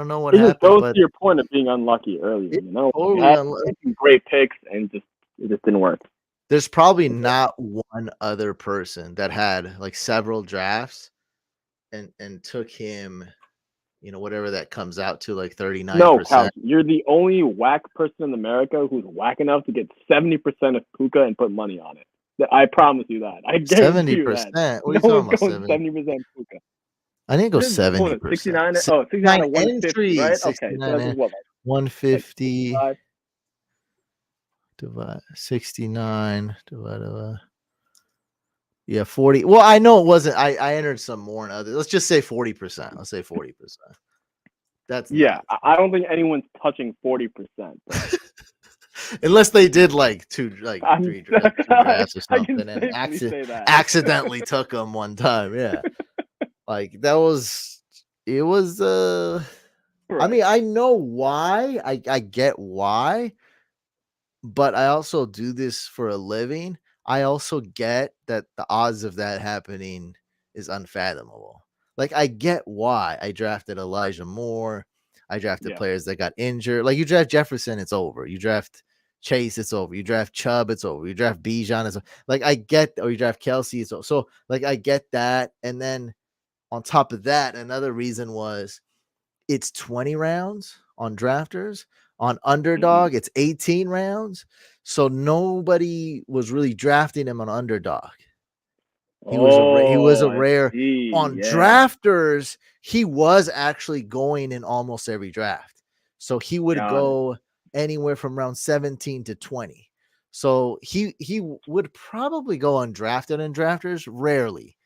know what it happened. Just goes to your point of being unlucky earlier. You had some great picks and it just didn't work. There's probably not one other person that had like several drafts and took him, whatever that comes out to, like 39%. No, Cal, you're the only whack person in America who's whack enough to get 70% of Puka and put money on it. I promise you that. I guarantee 70%. You that. What are you talking about? 70% Puka. I didn't go 70%. 69. Oh, 69 to 150, right? Okay, so that's what, 150 divide 69 divided by 40. Well, I know it wasn't. I entered some more in others. Let's just say 40%. Let's say 40%. That's I don't think anyone's touching 40%. Unless they did like 3 drafts or something and accidentally took them one time. Yeah. Like that was, it was, I mean, I know why, I get why, but I also do this for a living. I also get that the odds of that happening is unfathomable. Like, I get why I drafted Elijah Moore. I drafted players that got injured. Like, you draft Jefferson, it's over. You draft Chase, it's over. You draft Chubb, it's over. You draft Bijan, it's over. Like, I get, or you draft Kelsey, it's over. So, like, I get that. And then on top of that, another reason was it's 20 rounds on drafters. On underdog, it's 18 rounds. So nobody was really drafting him on underdog. He was a I rare see. on Yeah. drafters. He was actually going in almost every draft. So he would Got it. go anywhere from round 17 to 20. So he would probably go undrafted in drafters rarely.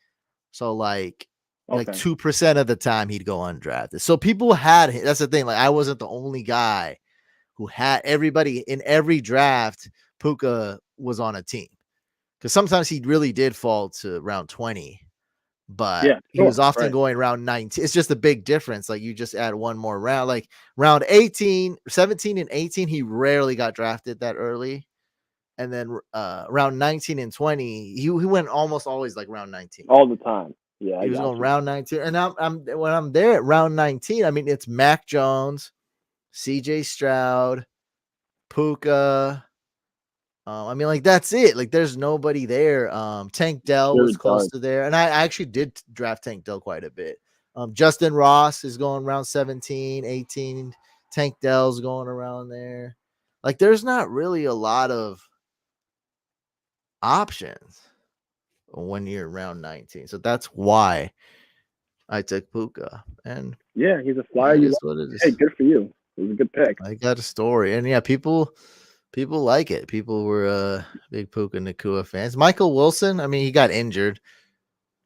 So like Okay. 2% of the time he'd go undrafted. So people had him. That's the thing. Like I wasn't the only guy who had everybody in every draft. Puka was on a team because sometimes he really did fall to round 20, but Yeah, he was sure. often Right. going round 19. It's just a big difference. Like you just add one more round, like round 18, 17 and 18. He rarely got drafted that early. And then round 19 and 20, he went almost always like round 19. All the time. Yeah, He was going you. round 19. And I'm when I'm there at round 19, I mean, it's Mac Jones, CJ Stroud, Puka. I mean, like that's it. Like, there's nobody there. Tank Dell Very was close dark. to there, and I actually did draft Tank Dell quite a bit. Justin Ross is going around 17, 18. Tank Dell's going around there. Like, there's not really a lot of options when you're around 19. So that's why I took Puka. And Yeah, he's a flyer. it You is love. what it is. Hey, good for you. It was a good pick. I got a story. And yeah, people like it. People were big Puka Nakua fans. Michael Wilson, I mean, he got injured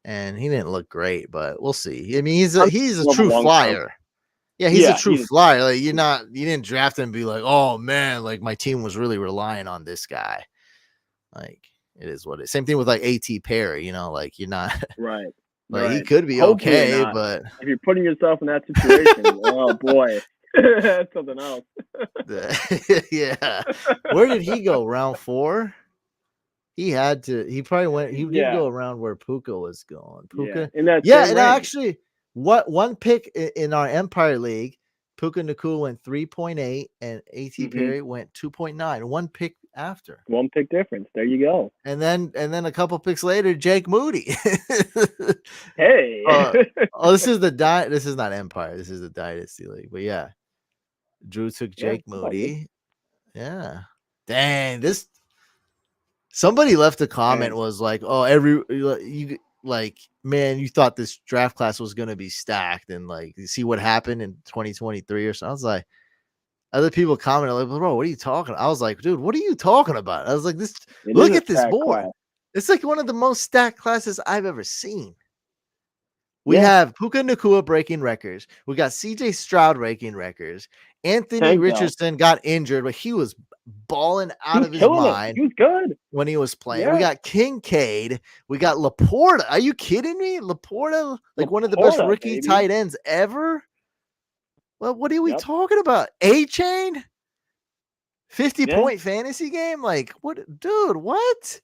and he didn't look great, but we'll see. I mean, he's a true flyer. Yeah, he's a true flyer. Like you didn't draft him and be like, oh man, like my team was really relying on this guy. Like it is what it is. Same thing with like A.T. Perry, like you're not right. Like right. he could be Hopefully okay, not. but if you're putting yourself in that situation, oh boy. That's something else. yeah. Where did he go? Round 4? He had to. He probably went. He did go around where Puka was going. Puka, in that yeah. same And range. actually, what one pick in our Empire League, Puka Nakua went 3.8, and A.T. Perry went 2.9. One pick after. One pick difference. There you go. And then a couple picks later, Jake Moody. Hey. This is this is not Empire. This is the Dynasty League. But yeah, Drew took Jake Moody. Yeah. Dang, this. Somebody left a comment was like, "Oh, you like, man, you thought this draft class was gonna be stacked, and like, you see what happened in 2023 or something." I was like, other people commented like, "Bro, what are you talking?" I was like, "Dude, what are you talking about?" I was like, look at this board. Class. It's like one of the most stacked classes I've ever seen. We have Puka Nakua breaking records. We got CJ Stroud breaking records. Anthony Richardson got injured, but he was balling out of his mind. He was good when he was playing. We got Kincaid. We got Laporta. Are you kidding me? Laporta, like one of the best rookie tight ends ever. Well, what are we talking about? A-Chain? 50-point fantasy game? Like, what? Dude, what?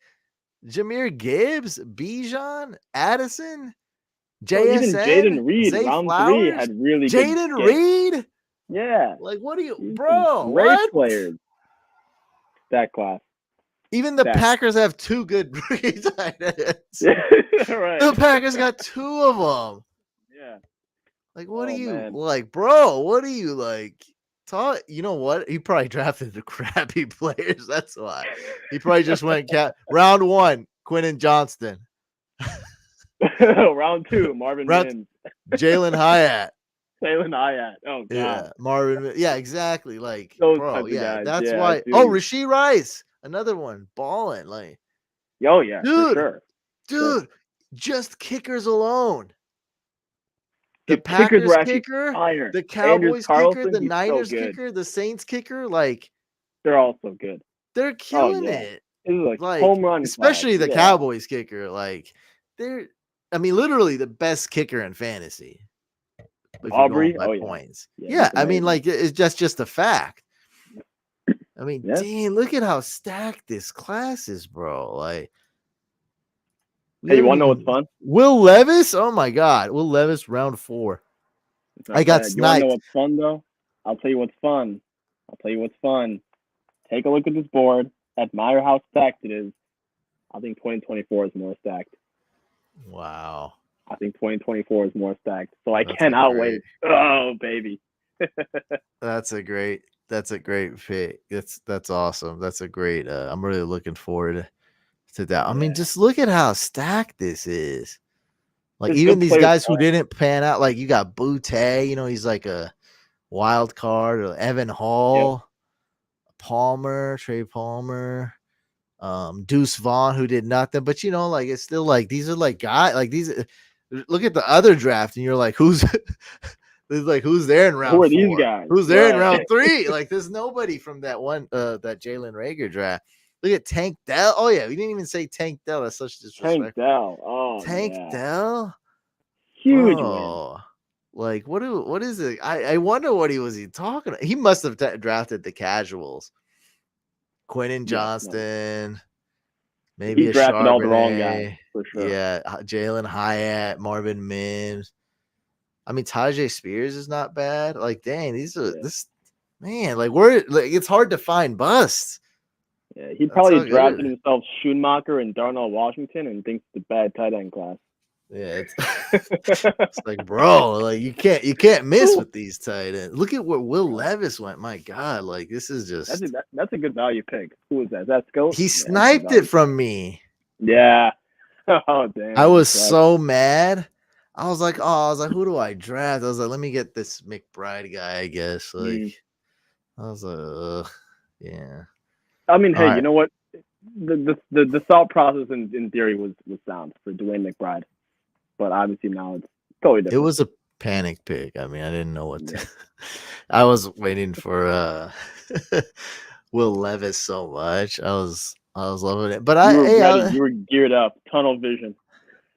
Jahmyr Gibbs, Bijan, Addison, JSN, even Jaden Reed, Zay round Flowers, 3 had really Jaden good Reed? Yeah. Like, what are you, bro? Great what? players. That class. Even the Packers have 2 good rookie tight ends. Right. The Packers got 2 of them. Yeah. Like, what are you like, bro? What are you like? You know what? He probably drafted the crappy players. That's why. He probably just went round 1, Quentin Johnston. round 2, Marvin Mims. Jalen Hyatt. Oh, God. Yeah, Marvin. Yeah, exactly. Like, those bro, guys. That's why. Oh, Rashee Rice. Another one. Balling. Like, oh, yeah, dude, for sure. Dude, just kickers alone. The Packers kicker, the Cowboys kicker, the Niners kicker, the Saints kicker, like they're all so good. They're killing it. Like home run, especially the Cowboys kicker. Like I mean, literally the best kicker in fantasy. Aubrey, points. Yeah, I mean, like it's just a fact. I mean, dang, look at how stacked this class is, bro. Like, hey, you want to know what's fun? Will Levis? Oh my God, Will Levis, round 4. I got sniped. You want to know what's fun though? I'll tell you what's fun. Take a look at this board. Admire how stacked it is. I think 2024 is more stacked. Wow. I think 2024 is more stacked. So I That's cannot great. wait. Oh, baby. That's a great pick. That's awesome. That's a great I'm really looking forward to that. I mean, Yeah. just look at how stacked this is. Like There's even good these players. guys who didn't pan out, like you got Butte, you know, he's like a wild card, or Evan Yep. Hall, Palmer, Trey Palmer, Deuce Vaughn, who did nothing, but you know, like it's still like these are like guys like these. Look at the other draft, and you're like, who's who's there in Who round are these 4? guys? Who's there in Right. round 3? Like, there's nobody from that one that Jalen Reagor draft. Look at Tank Dell. Oh yeah, we didn't even say Tank Dell. That's such disrespect. Tank Dell. Oh, Tank yeah. Dell. Huge win. Oh, like what is it? I wonder what he was talking about. He must have drafted the casuals. Quentin Johnston, maybe He a drafted all the wrong guys Charbonnet. for sure. Yeah, Jalen Hyatt, Marvin Mims. I mean, Tajay Spears is not bad. Like, dang, these are this man. Like, it's hard to find busts. Yeah, he That's probably how good drafted it is. himself Schoonmaker and Darnell Washington and thinks it's a bad tight end class. Yeah, it's like, bro, like you can't miss with these tight ends. Look at where Will Levis went. My God, like this is just That's a good value pick. Who is that? Is that Scout? he sniped it from me. Yeah. Oh damn. I was so mad. I was like, who do I draft? I was like, let me get this McBride guy, I guess. Like, I was like, yeah. I mean, hey, right. You know what? The thought process in theory was sound for Dwayne McBride, but obviously now it's totally different. It was a panic pick. I mean, I didn't know what to. I was waiting for Will Levis so much. I was loving it, but you were geared up, tunnel vision.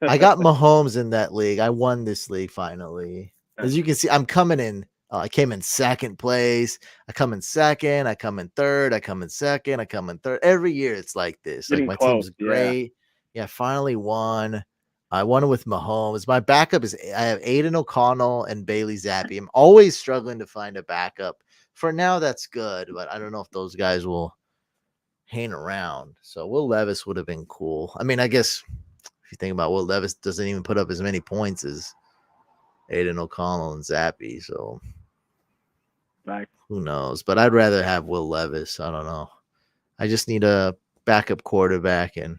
I got Mahomes in that league. I won this league finally. As you can see, I'm coming in. I came in second place. I come in second. I come in third. I come in second. I come in third. Every year it's like this. Getting like my close, team's great. Yeah, finally won. I won with Mahomes. My backup is I have Aiden O'Connell and Bailey Zappi. I'm always struggling to find a backup. For now, that's good, but I don't know if those guys will hang around. So Will Levis would have been cool. I mean, I guess if you think about Will Levis doesn't even put up as many points as Aiden O'Connell and Zappi. So who knows? But I'd rather have Will Levis. I don't know. I just need a backup quarterback and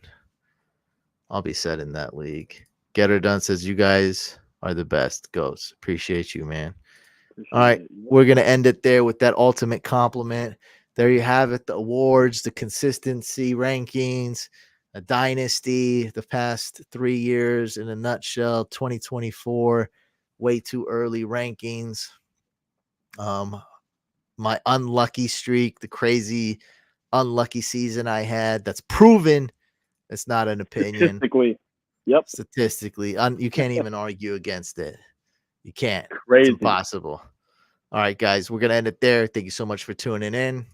I'll be set in that league. Getter Done says, you guys are the best. Ghosts. Appreciate you, man. All right. We're going to end it there with that ultimate compliment. There you have it. The awards, the consistency rankings, a dynasty, the past 3 years in a nutshell, 2024, way too early rankings. My unlucky streak, the crazy unlucky season I had. That's proven. It's not an opinion. Statistically, you can't even argue against it. You can't. Crazy. It's impossible. All right, guys, we're going to end it there. Thank you so much for tuning in.